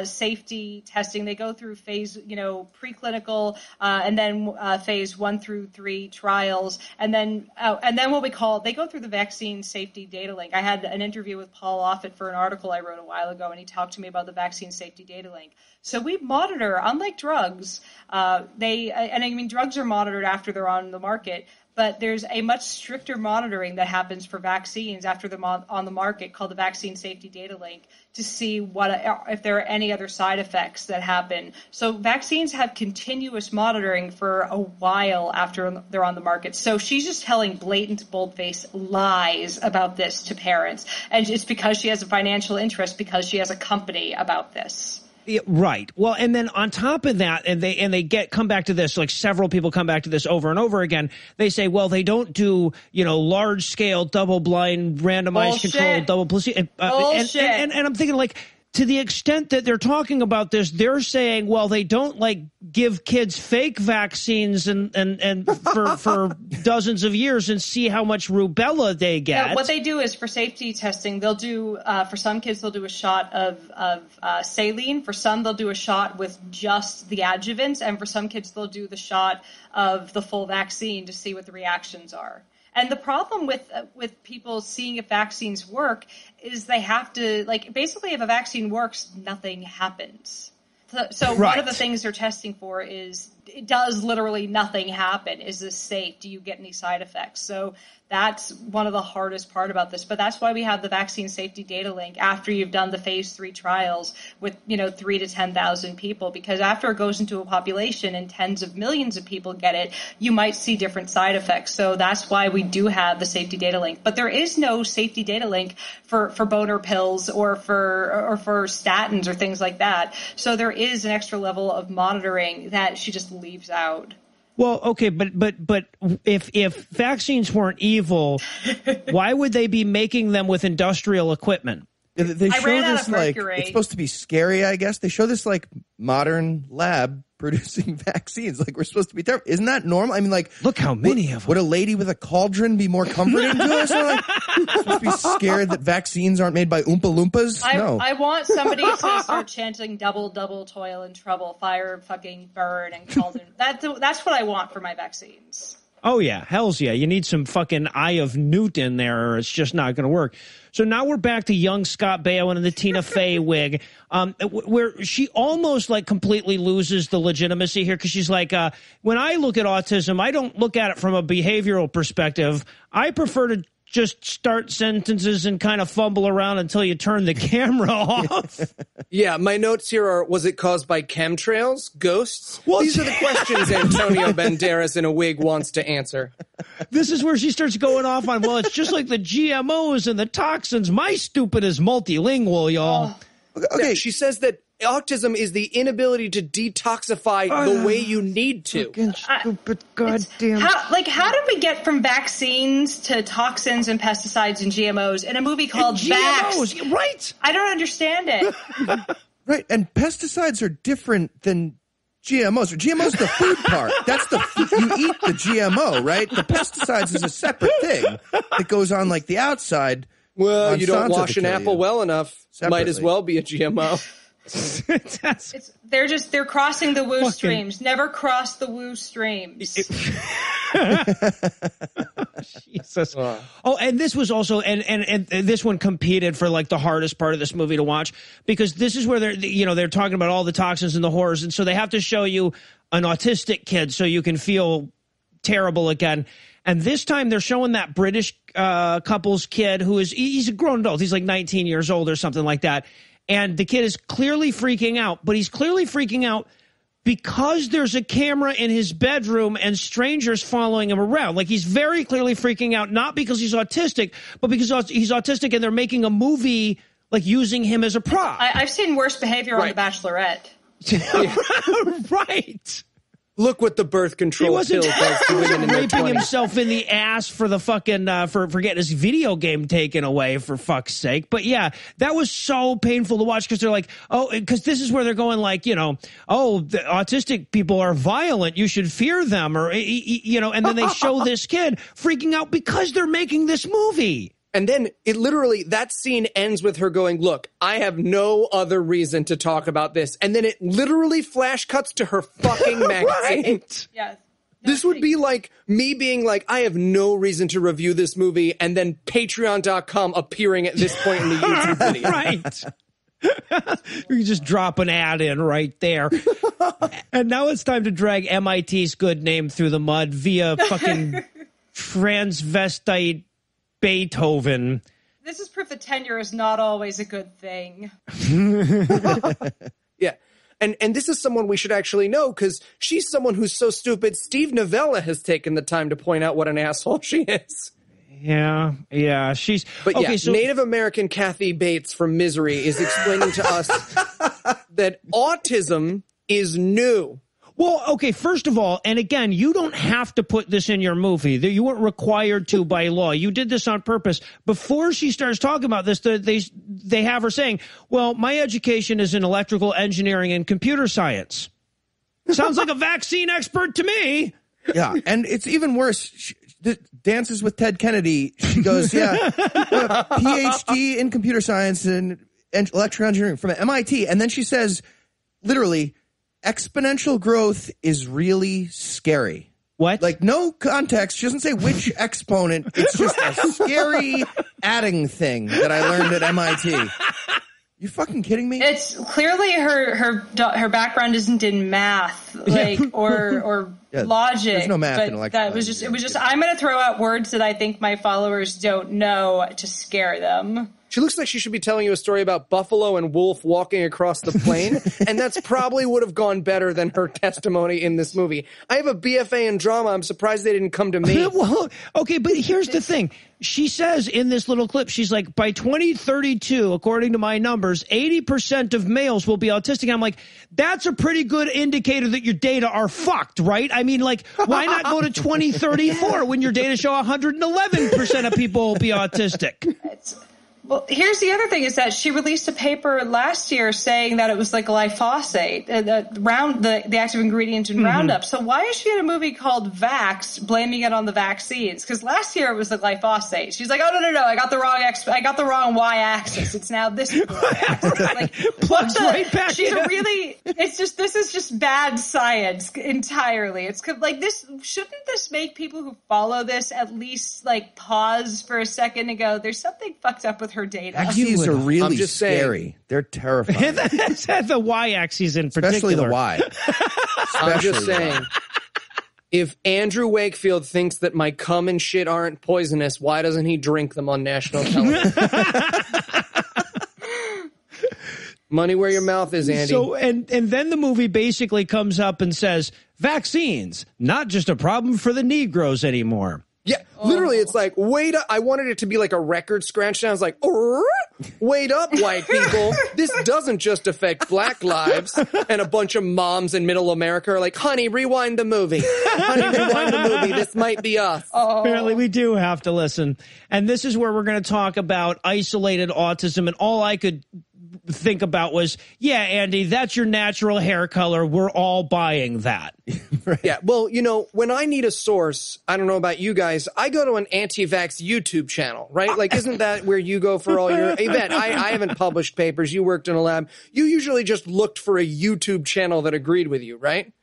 safety testing. They go through phase, preclinical, and then phase 1 through 3 trials, and then they go through the vaccine safety data link. I had an interview with Paul Offit for an article I wrote a while ago, and he talked to me about the vaccine safety data link. So we monitor, unlike drugs, drugs are monitored after they're on the market, but there's a much stricter monitoring that happens for vaccines after they're on the market called the Vaccine Safety Data Link to see if there are any other side effects that happen. So vaccines have continuous monitoring for a while after they're on the market. So she's just telling blatant, bold-faced lies about this to parents. And it's because she has a financial interest, because she has a company about this. Yeah, right. Well, and then on top of that, and they come back to this, like several people come back to this over and over again. They say, well, they don't do, large scale, double blind, randomized controlled, double placebo. And I'm thinking, like, to the extent that they're talking about this, they're saying, well, they don't give kids fake vaccines and for dozens of years and see how much rubella they get. Yeah, what they do is for safety testing, they'll do for some kids they'll do a shot of saline. For some they'll do a shot with just the adjuvants, and for some kids they'll do the shot of the full vaccine to see what the reactions are. And the problem with people seeing if vaccines work is they have to, basically if a vaccine works, nothing happens. So right. One of the things they're testing for is, does literally nothing happen? Is this safe? Do you get any side effects? So that's one of the hardest part about this. But that's why we have the vaccine safety data link after you've done the phase 3 trials with, 3 to 10,000 people, because after it goes into a population and tens of millions of people get it, you might see different side effects. So that's why we do have the safety data link. But there is no safety data link for boner pills or for statins or things like that. So there is an extra level of monitoring that she just leaves out. Well, okay, but if vaccines weren't evil, why would they be making them with industrial equipment? They show ran out this of mercury. it's supposed to be scary, I guess. They show this modern lab producing vaccines. We're supposed to be terrible. Isn't that normal? I mean, look how many of them. Would a lady with a cauldron be more comforting to us? Supposed to be scared that vaccines aren't made by Oompa Loompas? No. I want somebody to start chanting double, toil and trouble, fire, fucking burn, and cauldron. That's what I want for my vaccines. Oh, yeah. Hells yeah. You need some fucking Eye of Newt in there or it's just not going to work. So now we're back to young Scott Baio in the Tina Fey wig, where she almost completely loses the legitimacy here because she's like, when I look at autism, I don't look at it from a behavioral perspective. I prefer to just start sentences and kind of fumble around until you turn the camera off. Yeah, my notes here are, was it caused by chemtrails, ghosts? Well, these are the questions Antonio Banderas in a wig wants to answer. This is where she starts going off on, well, it's just like the GMOs and the toxins. My stupid is multilingual, y'all. Okay, no, she says that autism is the inability to detoxify the way you need to. Fucking stupid goddamn. How did we get from vaccines to toxins and pesticides and GMOs in a movie called Vaxxed? Right. I don't understand it. Right, and pesticides are different than GMOs. GMO's the food part. That's you eat the GMO, right? The pesticides is a separate thing that goes on the outside. Well, you don't wash an apple well enough. Separately. Might as well be a GMO. They're crossing the woo streams. Never cross the woo streams. Jesus. Oh, and this was also and this one competed for the hardest part of this movie to watch because this is where they're talking about all the toxins and the horrors, and so they have to show you an autistic kid so you can feel terrible again. And this time they're showing that British couple's kid he's a grown adult. He's 19 years old or something like that. And the kid is clearly freaking out, but he's clearly freaking out because there's a camera in his bedroom and strangers following him around. He's very clearly freaking out, not because he's autistic, but because he's autistic and they're making a movie using him as a prop. I've seen worse behavior on The Bachelorette. Right. Look what the birth control pill does to women in their 20s. Raping himself in the ass for the fucking for getting his video game taken away, for fuck's sake. But yeah, that was so painful to watch because they're because this is where they're going the autistic people are violent, you should fear them, or and then they show this kid freaking out because they're making this movie. And then it literally, that scene ends with her going, look, I have no other reason to talk about this. And then it literally flash cuts to her fucking magazine. Right. Yes. This would be like me being like, I have no reason to review this movie, and then patreon.com appearing at this point in the YouTube video. Right. You can just drop an ad in right there. And now it's time to drag MIT's good name through the mud via fucking transvestite Beethoven. This is proof that tenure is not always a good thing. Yeah. And this is someone we should actually know, because she's someone who's so stupid, Steve Novella has taken the time to point out what an asshole she is. Yeah, she's... But okay, yeah, so Native American Kathy Bates from Misery is explaining to us that autism is new. Well, okay, first of all, and again, you don't have to put this in your movie. You weren't required to by law. You did this on purpose. Before she starts talking about this, they have her saying, well, my education is in electrical engineering and computer science. Sounds like a vaccine expert to me. Yeah, and it's even worse. She dances with Ted Kennedy. She goes, PhD in computer science and electrical engineering from MIT. And then she says, literally, exponential growth is really scary. What? Like, no context. She doesn't say which exponent. It's just a scary adding thing that I learned at MIT. You fucking kidding me? It's clearly her background isn't in math, like or logic. There's no math in electrical. It was just I'm going to throw out words that I think my followers don't know to scare them. She looks like she should be telling you a story about Buffalo and Wolf walking across the plain, and that's probably would have gone better than her testimony in this movie. I have a BFA in drama. I'm surprised they didn't come to me. Well, okay, but here's the thing. She says in this little clip, she's like, by 2032, according to my numbers, 80% of males will be autistic. And I'm like, that's a pretty good indicator that your data are fucked, right? I mean, like, why not go to 2034 when your data show 111% of people will be autistic? Well, here's the other thing is that she released a paper last year saying that it was like glyphosate, the active ingredient in Roundup. So why is she in a movie called Vaxxed, blaming it on the vaccines? Because last year it was the glyphosate. She's like, oh, no, I got the wrong y-axis. It's now this y-axis. Like, plugs right back. She's this is just bad science entirely. It's like this. Shouldn't this make people who follow this at least like pause for a second and go, there's something fucked up with her data? These are really I'm just scary. Saying. They're terrifying. That's the y-axis in particular. Especially the y. I'm just saying. If Andrew Wakefield thinks that my cum and shit aren't poisonous, why doesn't he drink them on national television? Money where your mouth is, Andy. So, and then the movie basically comes up and says, vaccines, not just a problem for the Negroes anymore. Yeah, literally, it's like, wait up. I wanted it to be like a record scratch down. I was like, wait up, white people. This doesn't just affect black lives. And a bunch of moms in middle America are like, honey, rewind the movie. Honey, rewind the movie. This might be us. Apparently, we do have to listen. And this is where we're going to talk about isolated autism. And all I could think about was, yeah, Andy, that's your natural hair color. We're all buying that. Right. Yeah, well, you know, when I need a source, I don't know about you guys, I go to an anti-vax YouTube channel, right? Like, isn't that where you go for all your event? I haven't published papers. You worked in a lab. You usually just looked for a YouTube channel that agreed with you, right?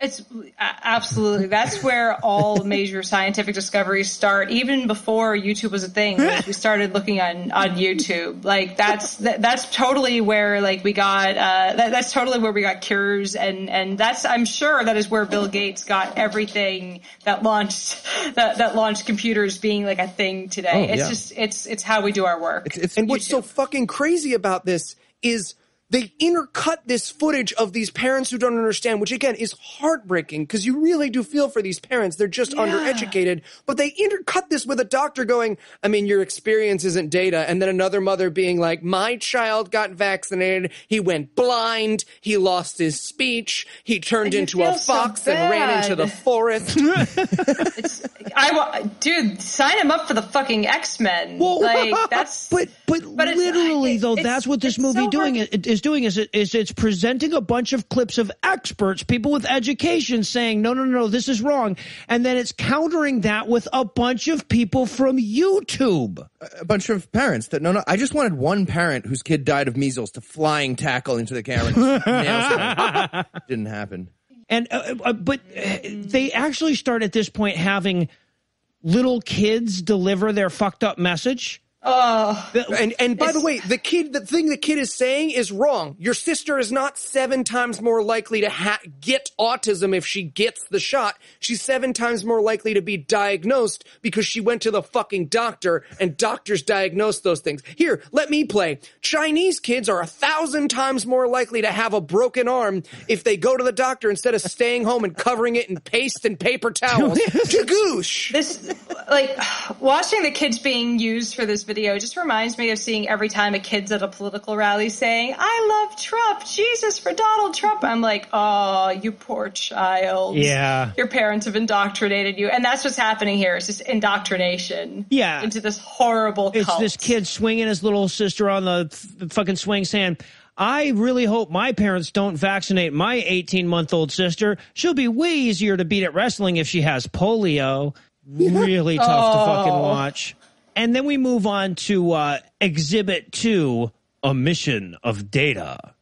It's absolutely. That's where all major scientific discoveries start. Even before YouTube was a thing, like we started looking on YouTube. Like that's totally where like we got that's totally where we got cures, and that's I'm sure that is where Bill Gates got everything that launched that launched computers being like a thing today. It's how we do our work. And what's so fucking crazy about this is they intercut this footage of these parents who don't understand, which again is heartbreaking because you really do feel for these parents. They're just undereducated. But they intercut this with a doctor going, I mean, your experience isn't data. And then another mother being like, my child got vaccinated. He went blind. He lost his speech. He turned into a fox and ran into the forest. Dude, sign him up for the fucking X-Men. Well, like that's but literally though, that's what this movie doing is doing is it's presenting a bunch of clips of experts, people with education, saying, no, this is wrong. And then it's countering that with a bunch of people from YouTube. A bunch of parents that, no, I just wanted one parent whose kid died of measles to flying tackle into the camera. Didn't happen. And but they actually start at this point having little kids deliver their fucked up message. And by the way, the thing the kid is saying is wrong. Your sister is not 7 times more likely to get autism if she gets the shot. She's 7 times more likely to be diagnosed because she went to the fucking doctor and doctors diagnose those things. Here, let me play. Chinese kids are 1,000 times more likely to have a broken arm if they go to the doctor instead of staying home and covering it in paste and paper towels. Jagoosh! This, like, watching the kids being used for this video just reminds me of seeing every time a kid's at a political rally saying, "I love Trump, Jesus for Donald Trump." I'm like, oh, you poor child. Yeah. Your parents have indoctrinated you. And that's what's happening here. It's just indoctrination. Yeah. Into this horrible cult. It's this kid swinging his little sister on the fucking swing saying, I really hope my parents don't vaccinate my 18-month-old sister. She'll be way easier to beat at wrestling if she has polio. Really tough to fucking watch. And then we move on to Exhibit 2, Omission of Data.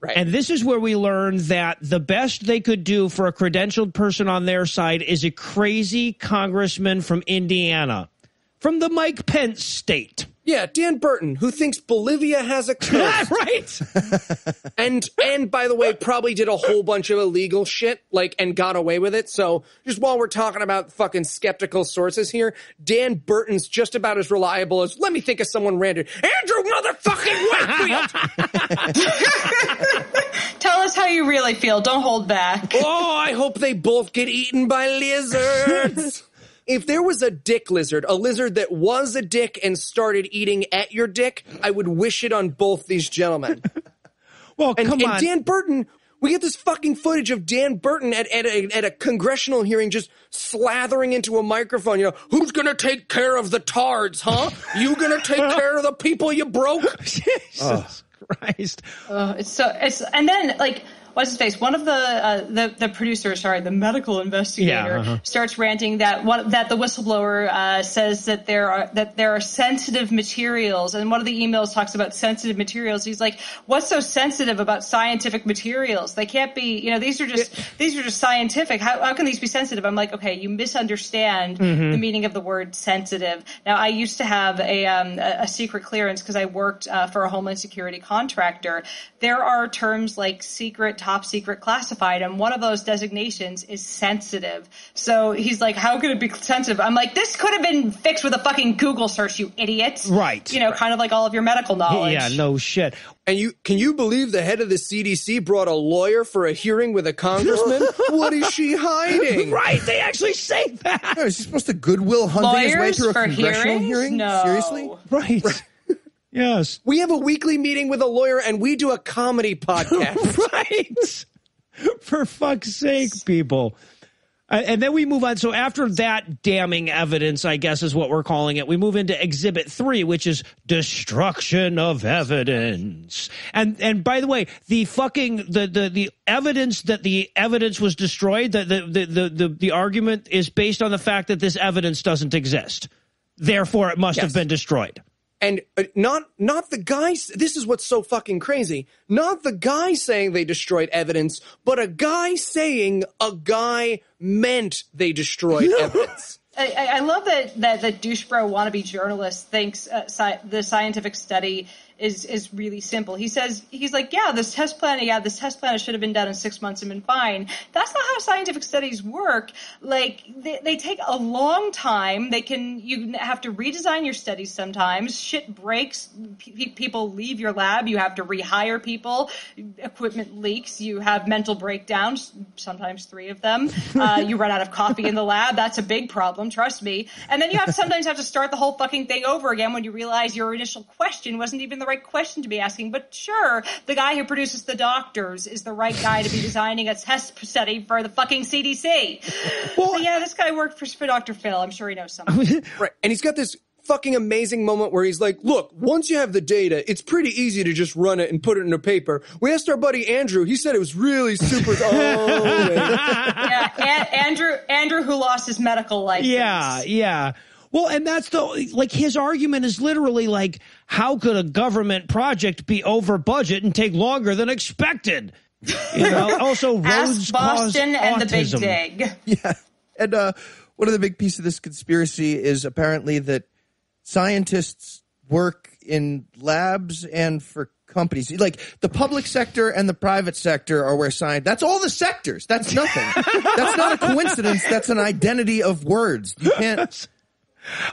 Right. And this is where we learn that the best they could do for a credentialed person on their side is a crazy congressman from Indiana, from the Mike Pence state. Yeah, Dan Burton, who thinks Bolivia has a coast. Right. And by the way, probably did a whole bunch of illegal shit, and got away with it. So just while we're talking about fucking skeptical sources here, Dan Burton's just about as reliable as, let me think of someone random, Andrew motherfucking Wakefield! Tell us how you really feel. Don't hold back. Oh, I hope they both get eaten by lizards. If there was a dick lizard, a lizard that was a dick and started eating at your dick, I would wish it on both these gentlemen. Well, come on. And Dan Burton, we get this fucking footage of Dan Burton at a congressional hearing just slathering into a microphone. Who's going to take care of the tards, huh? You going to take care of the people you broke? Jesus Christ. And then, what's his face? One of the producers, the medical investigator, starts ranting that the whistleblower says that there are sensitive materials, and one of the emails talks about sensitive materials. He's like, "What's so sensitive about scientific materials? They can't be. These are just scientific. How can these be sensitive?" I'm like, okay, you misunderstand the meaning of the word sensitive. Now, I used to have a secret clearance because I worked for a Homeland Security contractor. There are terms like secret, top secret, classified, and one of those designations is sensitive. So he's like, how could it be sensitive? I'm like, this could have been fixed with a fucking Google search, you idiots. Right. Kind of like all of your medical knowledge. Yeah, no shit. And can you believe the head of the CDC brought a lawyer for a hearing with a congressman? What is she hiding? Right, they actually say that. No, is he supposed to goodwill hunting his way through a congressional hearing? No. Seriously? Right. Yes. We have a weekly meeting with a lawyer and we do a comedy podcast. Right. For fuck's sake, people. And then we move on. So after that damning evidence, I guess is what we're calling it, we move into Exhibit 3, which is destruction of evidence. And by the way, the evidence that the evidence was destroyed, the argument is based on the fact that this evidence doesn't exist. Therefore, it must have been destroyed. And not the guys. This is what's so fucking crazy. Not the guy saying they destroyed evidence, but a guy saying a guy meant they destroyed evidence. I love that the douche bro wannabe journalist thinks the scientific study is really simple. He's like, this test plan should have been done in 6 months and been fine. That's not how scientific studies work. They take a long time. You have to redesign your studies sometimes. Shit breaks. People leave your lab. You have to rehire people. Equipment leaks. You have mental breakdowns, sometimes 3 of them. You run out of coffee in the lab. That's a big problem, trust me. And then you sometimes have to start the whole fucking thing over again when you realize your initial question wasn't even the right question to be asking. But sure, the guy who produces the doctors is the right guy to be designing a test study for the fucking CDC. Well, this guy worked for Dr. Phil. I'm sure he knows something. Right. And he's got this fucking amazing moment where he's like, look, once you have the data, it's pretty easy to just run it and put it in a paper. We asked our buddy Andrew. He said it was really super. Andrew who lost his medical license. Yeah. Well, and that's his argument is literally like, how could a government project be over budget and take longer than expected? Also roads Ask Boston and autism. the Big Dig. Yeah. And one of the big pieces of this conspiracy is apparently that scientists work in labs and for companies. Like the public sector and the private sector are where science, that's all the sectors. That's nothing. That's not a coincidence. That's an identity of words. You can't.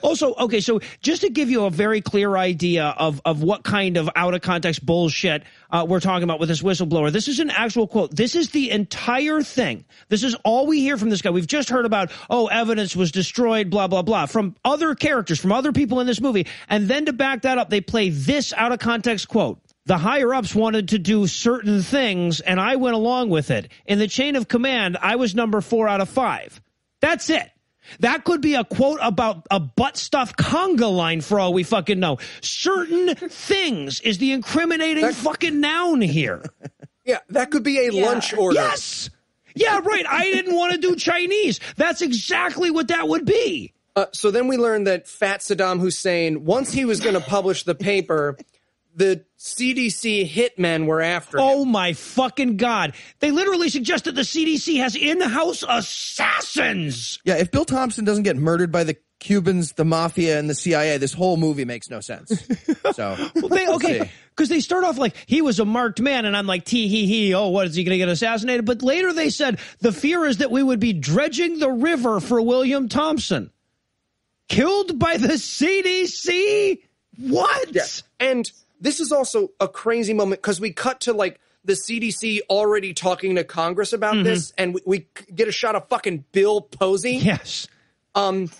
Also, okay, so just to give you a very clear idea of what kind of out-of-context bullshit we're talking about with this whistleblower, this is an actual quote. This is the entire thing. This is all we hear from this guy. We've just heard about, evidence was destroyed, blah, blah, blah, from other characters, from other people in this movie. And then to back that up, they play this out-of-context quote. The higher-ups wanted to do certain things, and I went along with it. In the chain of command, I was number 4 out of 5. That's it. That could be a quote about a butt-stuffed conga line for all we fucking know. Certain things is the incriminating fucking noun here. Yeah, that could be a lunch order. Yes! Yeah, right. I didn't want to do Chinese. That's exactly what that would be. So then we learned that Fat Saddam Hussein, once he was going to publish the paper, the CDC hitmen were after him. Oh, my fucking God. They literally suggest that the CDC has in-house assassins. Yeah, if Bill Thompson doesn't get murdered by the Cubans, the mafia, and the CIA, this whole movie makes no sense. So, because they start off like, he was a marked man, and I'm like, tee-hee-hee, what, is he going to get assassinated? But later they said, the fear is that we would be dredging the river for William Thompson. Killed by the CDC? What? Yeah. And this is also a crazy moment because we cut to like the CDC already talking to Congress about this, and we get a shot of fucking Bill Posey. Yes. And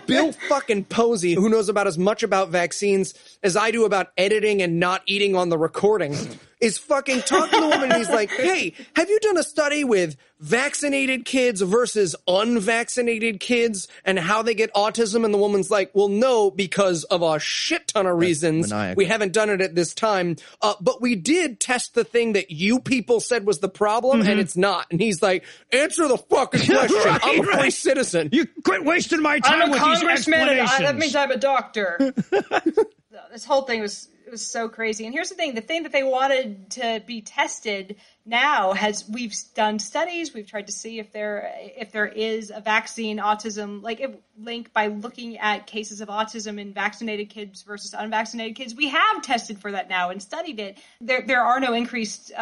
Bill fucking Posey, who knows about as much about vaccines as I do about editing and not eating on the recording, is fucking talking to the woman and he's like, hey, have you done a study with vaccinated kids versus unvaccinated kids and how they get autism? And the woman's like, well, no, because of a shit ton of reasons. We haven't done it at this time. But we did test the thing that you people said was the problem, and it's not. And he's like, answer the fucking question. Right, I'm a free citizen. You quit wasting my time I'm a with these congressman, explanations. that means I'm a doctor. This whole thing was so crazy. And here's the thing that they wanted to be tested now we've done studies. We've tried to see if there is a vaccine autism link by looking at cases of autism in vaccinated kids versus unvaccinated kids. We have tested for that now and studied it. There are no increased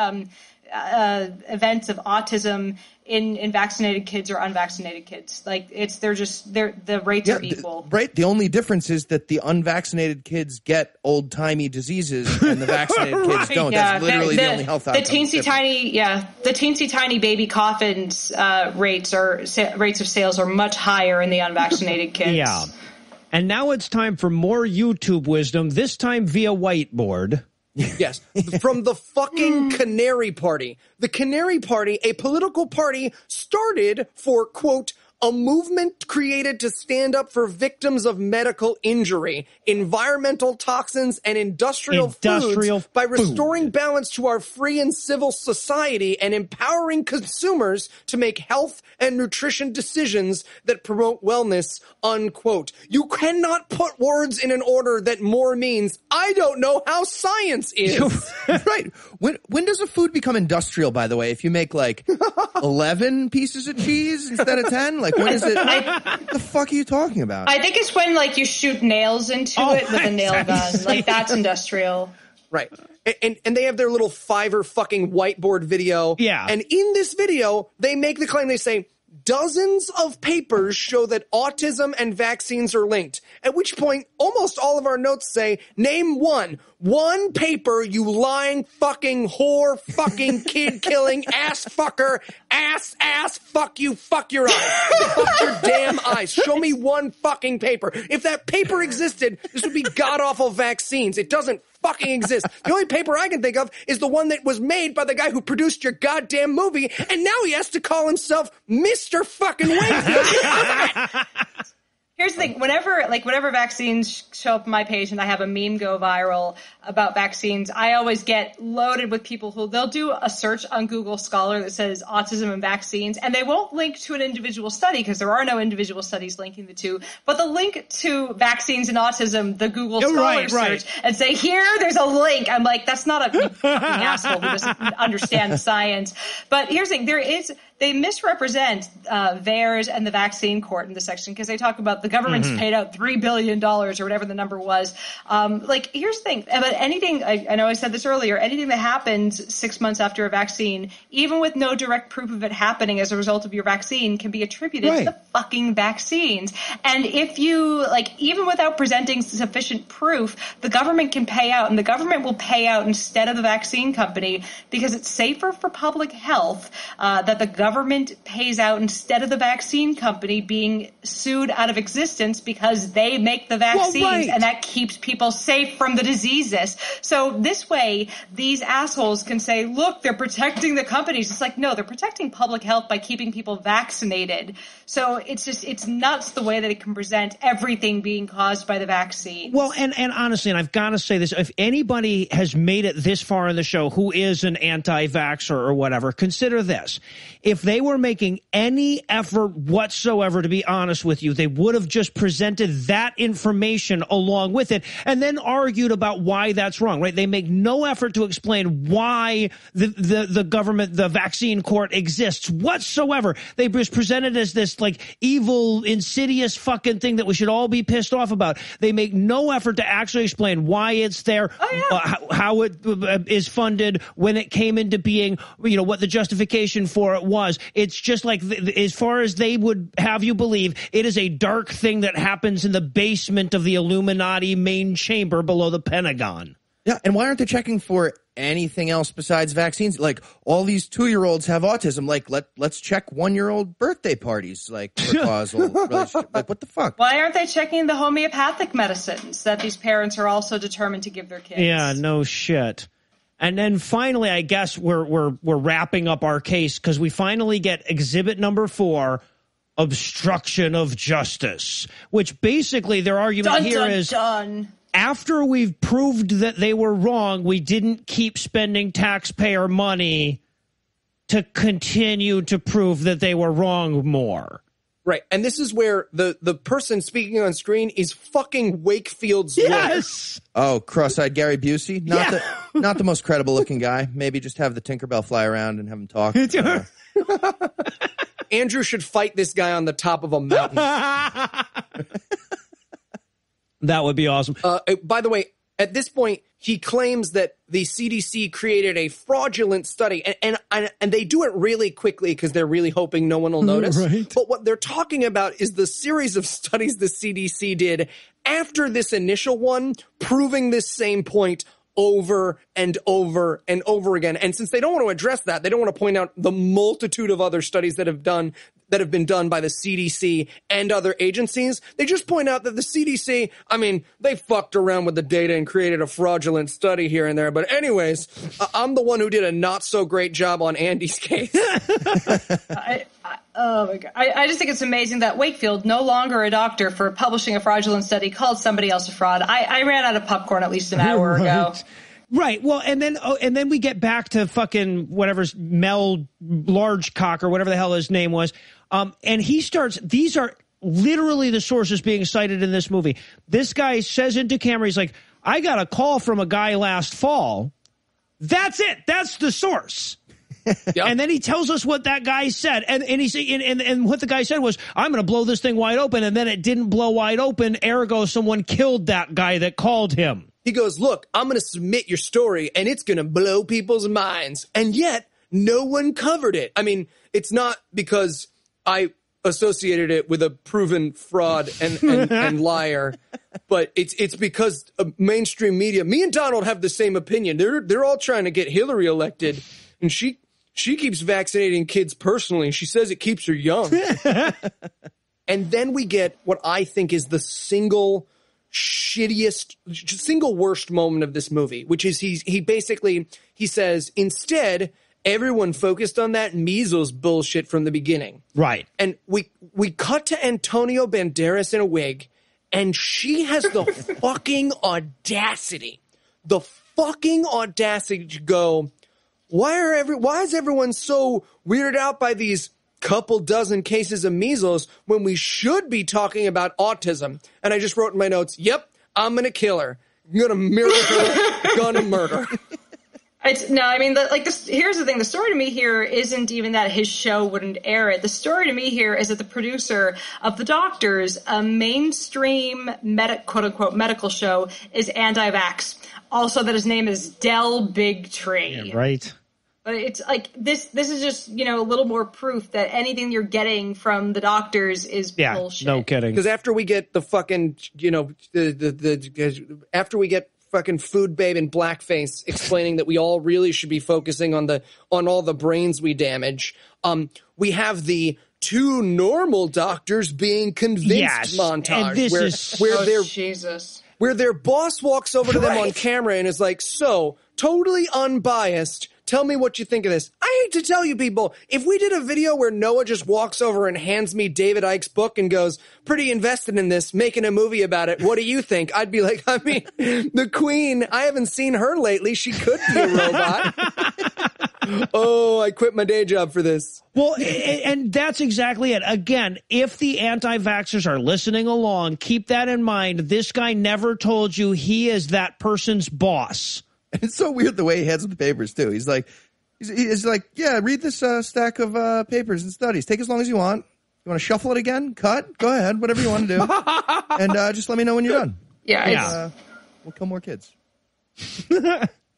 events of autism in vaccinated kids or unvaccinated kids. The rates are equal. Right. The only difference is that the unvaccinated kids get old-timey diseases and the vaccinated kids don't. Yeah, that's literally the only health outcome. The teensy tiny baby coffins rates of sales are much higher in the unvaccinated kids. Yeah. And now it's time for more YouTube wisdom, this time via whiteboard. Yes, from the fucking Canary Party. The Canary Party, a political party started for, quote, a movement created to stand up for victims of medical injury, environmental toxins, and industrial foods by restoring balance to our free and civil society and empowering consumers to make health and nutrition decisions that promote wellness, unquote. You cannot put words in an order that more means, I don't know how science is. Right. When does a food become industrial, by the way? If you make 11 pieces of cheese instead of 10? When is it? What the fuck are you talking about? I think it's when you shoot nails into it with a nail gun. That's industrial. Right. And they have their little Fiverr fucking whiteboard video. Yeah. And in this video, they make the claim, they say, dozens of papers show that autism and vaccines are linked. At which point, almost all of our notes say, name one paper, you lying fucking whore, fucking kid killing ass fucker, ass, fuck you, fuck your eyes. Fuck your damn eyes. Show me one fucking paper. If that paper existed, this would be god-awful vaccines. It doesn't fucking exist. The only paper I can think of is the one that was made by the guy who produced your goddamn movie, and now he has to call himself Mr. fucking Wakefield. Here's the thing, whenever vaccines show up on my page and I have a meme go viral about vaccines, I always get loaded with people who they'll do a search on Google Scholar that says autism and vaccines, and they won't link to an individual study because there are no individual studies linking the two, but they'll link to vaccines and autism, the Google Scholar search, and say, there's a link. I'm like, that's not a fucking asshole who doesn't understand the science. But here's the thing, they misrepresent VAERS and the vaccine court in this section because they talk about the government's paid out $3 billion or whatever the number was. Here's the thing about anything, I know I said this earlier, anything that happens 6 months after a vaccine, even with no direct proof of it happening as a result of your vaccine, can be attributed to the fucking vaccines. And if you, even without presenting sufficient proof, the government can pay out, and the government will pay out instead of the vaccine company because it's safer for public health that the government pays out instead of the vaccine company being sued out of existence because they make the vaccines and that keeps people safe from the diseases. So this way, these assholes can say, look, they're protecting the companies. It's like, no, they're protecting public health by keeping people vaccinated. So it's nuts the way that it can present everything being caused by the vaccine. Well, and honestly, and I've got to say this, if anybody has made it this far in the show who is an anti-vaxxer or whatever, consider this. If they were making any effort whatsoever, to be honest with you, they would have just presented that information along with it and then argued about why that's wrong, right? They make no effort to explain why the government, the vaccine court exists whatsoever. They just present it as this evil, insidious fucking thing that we should all be pissed off about. They make no effort to actually explain why it's there, how it is funded, when it came into being, what the justification for it was. It's just as far as they would have you believe, it is a dark thing that happens in the basement of the Illuminati main chamber below the Pentagon. Yeah, and why aren't they checking for anything else besides vaccines? All these 2-year-olds have autism. Let's check 1-year-old birthday parties, for causal relationship. What the fuck? Why aren't they checking the homeopathic medicines that these parents are also determined to give their kids? Yeah, no shit. And then finally, I guess we're wrapping up our case because we finally get exhibit number 4, obstruction of justice, which basically their argument is after we've proved that they were wrong, we didn't keep spending taxpayer money to continue to prove that they were wrong more. Right. And this is where the person speaking on screen is fucking Wakefield's lawyer. Oh, cross-eyed Gary Busey? Not the most credible looking guy. Maybe just have the Tinkerbell fly around and have him talk. Andrew should fight this guy on the top of a mountain. That would be awesome. By the way, at this point, he claims that the CDC created a fraudulent study, and they do it really quickly because they're really hoping no one will notice. Right. But what they're talking about is the series of studies the CDC did after this initial one, proving this same point over and over and over again. And since they don't want to address that, they don't want to point out the multitude of other studies that have been done by the CDC and other agencies. They just point out that the CDC, they fucked around with the data and created a fraudulent study here and there. But anyways, I'm the one who did a not so great job on Andy's case. Oh my God. I just think it's amazing that Wakefield, no longer a doctor for publishing a fraudulent study, called somebody else a fraud. I ran out of popcorn at least an hour ago. Right. Well, and then we get back to fucking whatever's Mel Largecock or whatever the hell his name was. And he starts, these are literally the sources being cited in this movie. This guy says into camera, he's like, I got a call from a guy last fall. That's it. That's the source. Yep. And then he tells us what that guy said. And what the guy said was, I'm going to blow this thing wide open. And then it didn't blow wide open. Ergo, someone killed that guy that called him. He goes, look, I'm going to submit your story and it's going to blow people's minds. And yet no one covered it. It's not because I associated it with a proven fraud and liar, but it's because of mainstream media. Me and Donald have the same opinion. They're all trying to get Hillary elected, and she keeps vaccinating kids personally. She says it keeps her young. And then we get what I think is the single worst moment of this movie, which is he says, instead, everyone focused on that measles bullshit from the beginning. Right. And we cut to Antonio Banderas in a wig, and she has the fucking audacity to go, why is everyone so weirded out by these couple dozen cases of measles when we should be talking about autism? And I just wrote in my notes, yep, I'm gonna kill her. I'm gonna murder her. Gonna murder. Here's the thing. The story to me here isn't even that his show wouldn't air it. The story to me here is that the producer of The Doctors, a mainstream quote-unquote medical show, is anti-vax. Also that his name is Del Bigtree. Yeah, right. But it's like this is just, a little more proof that anything you're getting from The Doctors is bullshit. No kidding. Because after we get the fucking, after we get fucking Food Babe in blackface explaining that we all really should be focusing on all the brains we damage, we have the two normal doctors being convinced montage where their boss walks over to them on camera and is like, so totally unbiased, tell me what you think of this. I hate to tell you people, if we did a video where Noah just walks over and hands me David Icke's book and goes, pretty invested in this, making a movie about it, what do you think? I'd be like, the Queen, I haven't seen her lately. She could be a robot. Oh, I quit my day job for this. Well, and that's exactly it. Again, if the anti-vaxxers are listening along, keep that in mind. This guy never told you he is that person's boss. It's so weird the way he hands him the papers, too. He's like, yeah, read this stack of papers and studies. Take as long as you want. You want to shuffle it again? Cut? Go ahead. Whatever you want to do. And just let me know when you're done. Yeah. We'll kill more kids.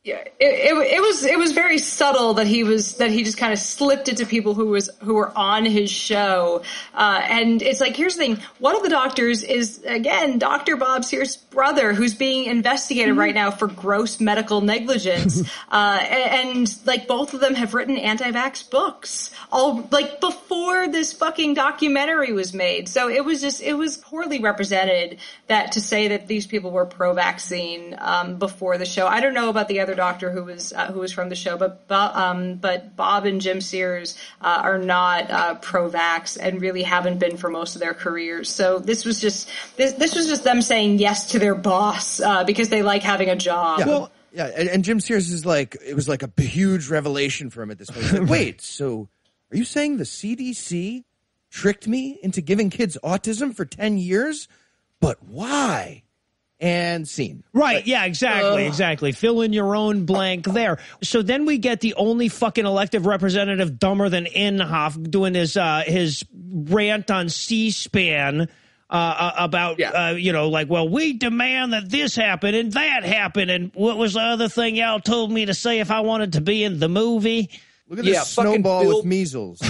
Yeah, it was very subtle that he just kind of slipped it to people who were on his show, and it's like, here's the thing: one of the doctors is, again, Dr. Bob Sears' brother, who's being investigated right now for gross medical negligence, and like both of them have written anti-vax books, all like before this fucking documentary was made. So it was poorly represented that to say that these people were pro-vaccine before the show. I don't know about the other doctor who was from the show, but Bob and Jim Sears are not pro-vax and really haven't been for most of their careers. So this was just them saying yes to their boss because they like having a job. Yeah. Well, yeah, and Jim Sears is like, it was like a huge revelation for him at this point. He's like, wait, so are you saying the CDC tricked me into giving kids autism for 10 years? But why? And scene. Right, yeah, exactly. Fill in your own blank there. So then we get the only fucking elected representative dumber than Inhofe doing his rant on C-SPAN about, well, we demand that this happen and that happen, and what was the other thing y'all told me to say if I wanted to be in the movie? Look at this snowball with measles.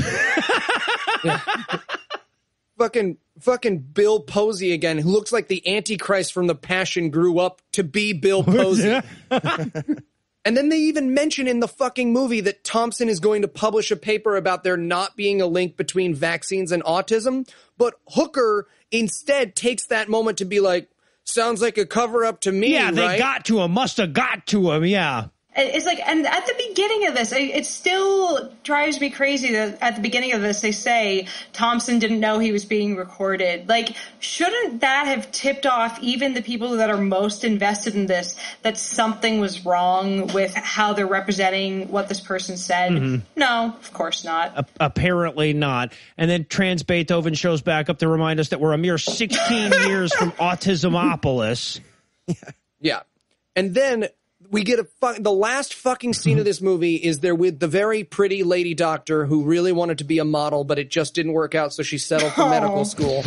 Fucking Bill Posey again, who looks like the Antichrist from The Passion grew up to be Bill Posey. And then they even mention in the fucking movie that Thompson is going to publish a paper about there not being a link between vaccines and autism. But Hooker instead takes that moment to be like, sounds like a cover-up to me, yeah, they right? got to him, must have got to him, yeah. It's like, and at the beginning of this, it still drives me crazy that at the beginning of this, they say Thompson didn't know he was being recorded. Like, shouldn't that have tipped off even the people that are most invested in this, that something was wrong with how they're representing what this person said? Mm-hmm. No, of course not. Apparently not. And then Trans Beethoven shows back up to remind us that we're a mere 16 years from Autismopolis. Yeah. And then we get the last fucking scene of this movie is there with the very pretty lady doctor who really wanted to be a model, but it just didn't work out, so she settled for medical school.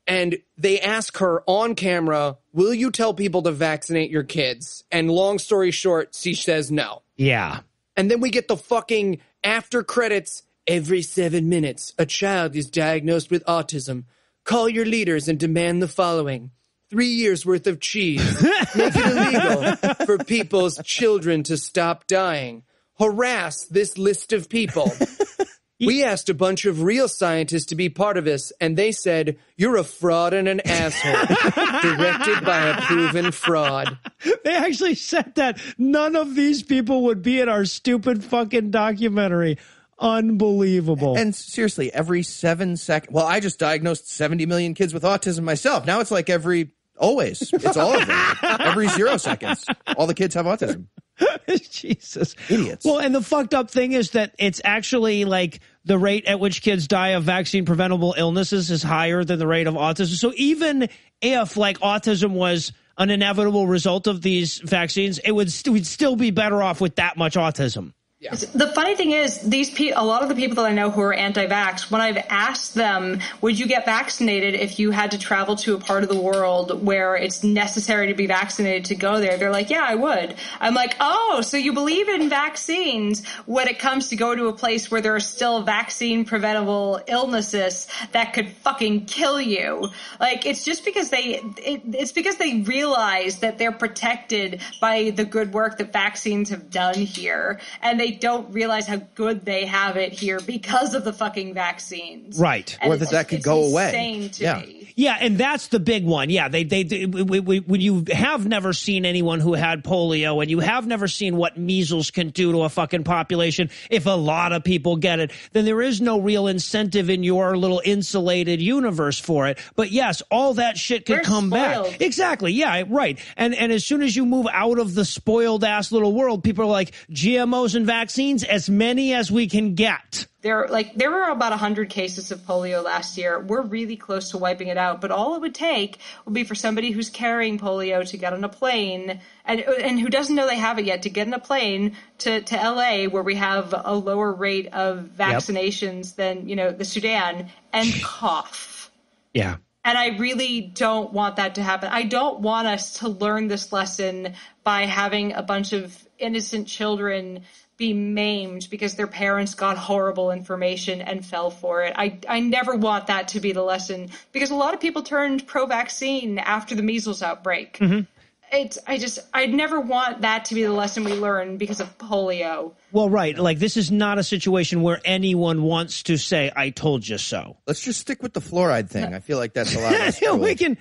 And they ask her on camera, will you tell people to vaccinate your kids? And long story short, she says no. Yeah. And then we get the fucking after credits. Every 7 minutes, a child is diagnosed with autism. Call your leaders and demand the following. 3 years worth of cheese. Make it illegal for people's children to stop dying. Harass this list of people. We asked a bunch of real scientists to be part of this, and they said, you're a fraud and an asshole. Directed by a proven fraud. They actually said that none of these people would be in our stupid fucking documentary. Unbelievable. And seriously, every 7 seconds. Well, I just diagnosed 70 million kids with autism myself. Now it's like always. It's all of them. Every 0 seconds. All the kids have autism. Jesus. Idiots. Well, and the fucked up thing is that it's actually like the rate at which kids die of vaccine preventable illnesses is higher than the rate of autism. So even if like autism was an inevitable result of these vaccines, we'd still be better off with that much autism. Yeah. The funny thing is, a lot of the people that I know who are anti-vax, when I've asked them, would you get vaccinated if you had to travel to a part of the world where it's necessary to be vaccinated to go there? They're like, yeah, I would. I'm like, oh, so you believe in vaccines when it comes to go to a place where there are still vaccine preventable illnesses that could fucking kill you. Like, it's just because it's because they realize that they're protected by the good work that vaccines have done here. And they don't realize how good they have it here because of the fucking vaccines. Right. And or that could go away. Insane to me. Yeah, and that's the big one. Yeah, when you have never seen anyone who had polio and you have never seen what measles can do to a fucking population, if a lot of people get it, then there is no real incentive in your little insulated universe for it. But yes, all that shit could come spoiled. back. Exactly. Yeah, right. And as soon as you move out of the spoiled ass little world, people are like, GMOs and vaccines, as many as we can get. There were about 100 cases of polio last year. We're really close to wiping it out, but all it would take would be for somebody who's carrying polio to get on a plane and who doesn't know they have it yet to get on a plane to LA, where we have a lower rate of vaccinations than, the Sudan, and cough. Yeah. And I really don't want that to happen. I don't want us to learn this lesson by having a bunch of innocent children be maimed because their parents got horrible information and fell for it. I never want that to be the lesson, because a lot of people turned pro-vaccine after the measles outbreak. Mm-hmm. I'd never want that to be the lesson we learn because of polio. Well, right. Like, this is not a situation where anyone wants to say, I told you so. Let's just stick with the fluoride thing. I feel like that's a lot less we can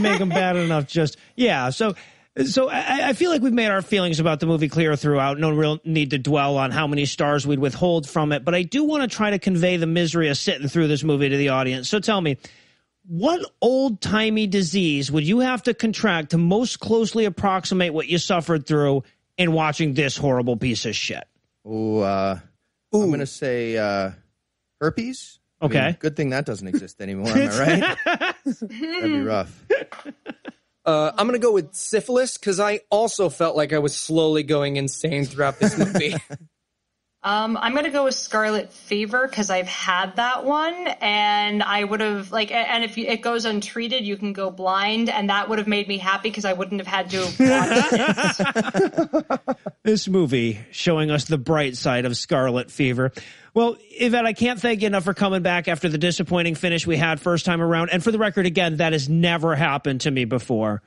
make them bad enough just, yeah. So I feel like we've made our feelings about the movie clear throughout. No real need to dwell on how many stars we'd withhold from it. But I do want to try to convey the misery of sitting through this movie to the audience. So tell me, what old-timey disease would you have to contract to most closely approximate what you suffered through in watching this horrible piece of shit? I'm going to say herpes. Okay. I mean, good thing that doesn't exist anymore, am I right? That'd be rough. I'm going to go with syphilis, because I also felt like I was slowly going insane throughout this movie. I'm going to go with scarlet fever, because I've had that one, and I would have, and if it goes untreated, you can go blind, and that would have made me happy because I wouldn't have had to watch it. This movie showing us the bright side of scarlet fever. Well, Yvette, I can't thank you enough for coming back after the disappointing finish we had first time around. And for the record, again, that has never happened to me before.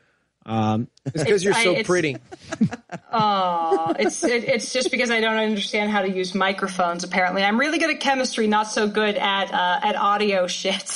It's because you're so pretty. Oh, it's just because I don't understand how to use microphones. Apparently, I'm really good at chemistry, not so good at audio shit.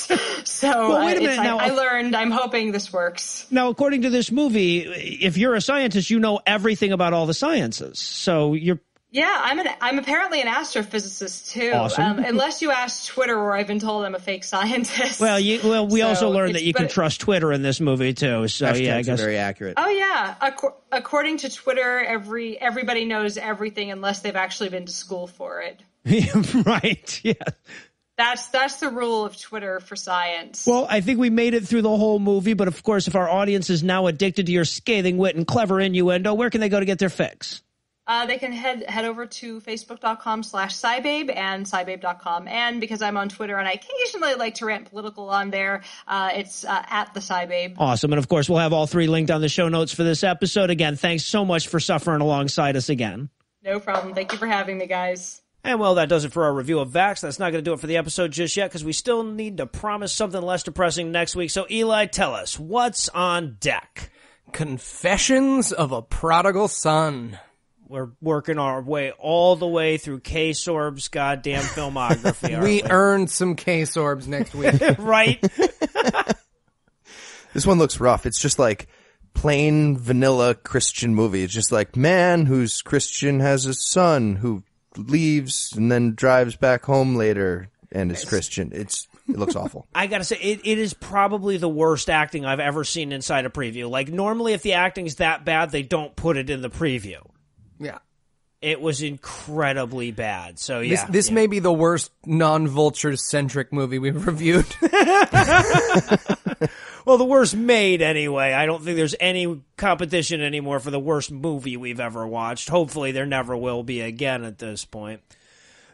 So well, wait a minute. Now, I learned. I'm hoping this works. Now, according to this movie, if you're a scientist, you know everything about all the sciences. So you're. Yeah, I'm apparently an astrophysicist too. Awesome. Unless you ask Twitter, where I've been told I'm a fake scientist. Well, we also learned that you can trust Twitter in this movie too. So yeah, I guess very accurate. Oh yeah, according to Twitter, everybody knows everything unless they've actually been to school for it. Right. Yeah. That's the rule of Twitter for science. Well, I think we made it through the whole movie, but of course, if our audience is now addicted to your scathing wit and clever innuendo, where can they go to get their fix? They can head over to facebook.com/SciBabe and SciBabe.com. And because I'm on Twitter and I occasionally like to rant political on there, it's at the SciBabe. Awesome. And of course, we'll have all three linked on the show notes for this episode. Again, thanks so much for suffering alongside us again. No problem. Thank you for having me, guys. And well, that does it for our review of Vaxxed. That's not going to do it for the episode just yet, because we still need to promise something less depressing next week. So Eli, tell us, what's on deck? Confessions of a Prodigal Son. We're working our way all the way through K-Sorb's goddamn filmography. We earned some K-Sorbs next week. Right? This one looks rough. It's just like plain vanilla Christian movie. It's just like man who's Christian has a son who leaves and then drives back home later and is Christian. It looks awful. I gotta say, it is probably the worst acting I've ever seen inside a preview. Like, normally if the acting's that bad, they don't put it in the preview. Yeah. It was incredibly bad. So, yeah. This may be the worst non-Vulture-centric movie we've reviewed. Well, the worst made anyway. I don't think there's any competition anymore for the worst movie we've ever watched. Hopefully there never will be again at this point.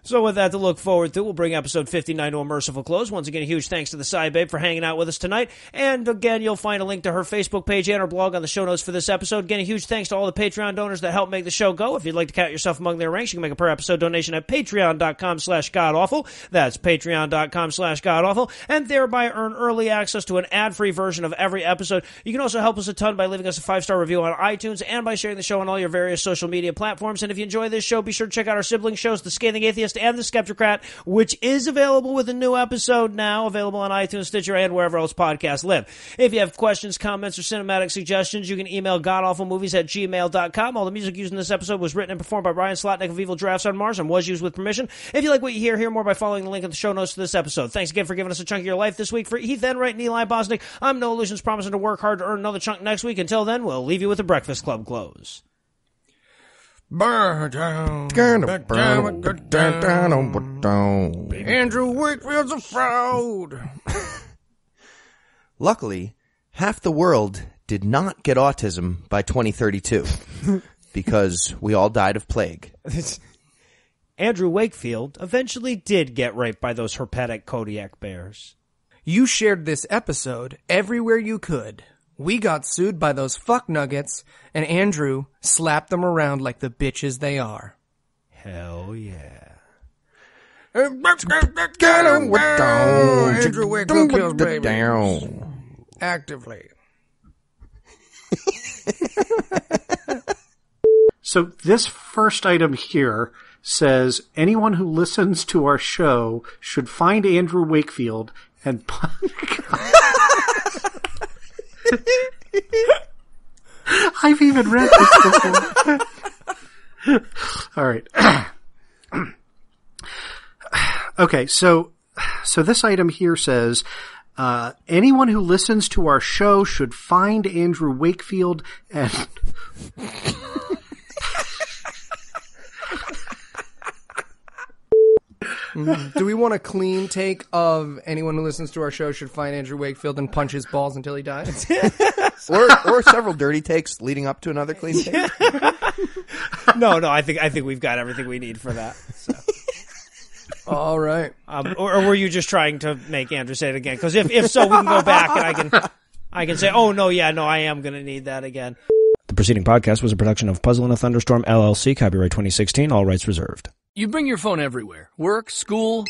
So with that to look forward to, we'll bring episode 59 to a merciful close. Once again, a huge thanks to the Side Babe for hanging out with us tonight. And again, you'll find a link to her Facebook page and her blog on the show notes for this episode. Again, a huge thanks to all the Patreon donors that help make the show go. If you'd like to count yourself among their ranks, you can make a per-episode donation at patreon.com/godawful. That's patreon.com/godawful. And thereby earn early access to an ad-free version of every episode. You can also help us a ton by leaving us a 5-star review on iTunes and by sharing the show on all your various social media platforms. And if you enjoy this show, be sure to check out our sibling shows, The Scathing Atheist and The Skeptocrat, which is available with a new episode now, available on iTunes, Stitcher, and wherever else podcasts live. If you have questions, comments, or cinematic suggestions, you can email godawfulmovies@gmail.com. All the music used in this episode was written and performed by Brian Slotnick of Evil Drafts on Mars and was used with permission. If you like what you hear more by following the link in the show notes to this episode. Thanks again for giving us a chunk of your life this week. For Heath Enwright and Eli Bosnick, I'm Noah Lugeons, promising to work hard to earn another chunk next week. Until then, we'll leave you with the Breakfast Club close. Burn down. Andrew Wakefield's a fraud. Luckily, half the world did not get autism by 2032 because we all died of plague. Andrew Wakefield eventually did get raped by those herpetic Kodiak bears. You shared this episode everywhere you could. We got sued by those fuck nuggets, and Andrew slapped them around like the bitches they are. Hell yeah. Andrew Wakefield kills babies. Actively. So this first item here says anyone who listens to our show should find Andrew Wakefield and I've even read this before. All right. Okay, so this item here says anyone who listens to our show should find Andrew Wakefield and Do we want a clean take of anyone who listens to our show should find Andrew Wakefield and punch his balls until he dies? or several dirty takes leading up to another clean take? No, I think we've got everything we need for that. So. All right. Or were you just trying to make Andrew say it again? Because if so, we can go back and I can say, oh, no, I am going to need that again. The preceding podcast was a production of Puzzle in a Thunderstorm, LLC, copyright 2016, all rights reserved. You bring your phone everywhere. Work, school,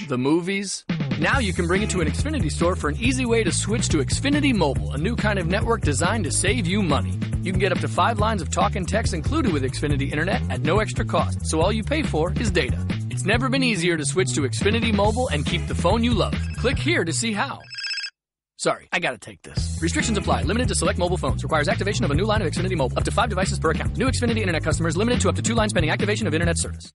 the movies. Now you can bring it to an Xfinity store for an easy way to switch to Xfinity Mobile, a new kind of network designed to save you money. You can get up to 5 lines of talk and text included with Xfinity Internet at no extra cost, so all you pay for is data. It's never been easier to switch to Xfinity Mobile and keep the phone you love. Click here to see how. Sorry, I gotta take this. Restrictions apply. Limited to select mobile phones. Requires activation of a new line of Xfinity Mobile. Up to 5 devices per account. New Xfinity Internet customers limited to up to 2 lines pending activation of Internet service.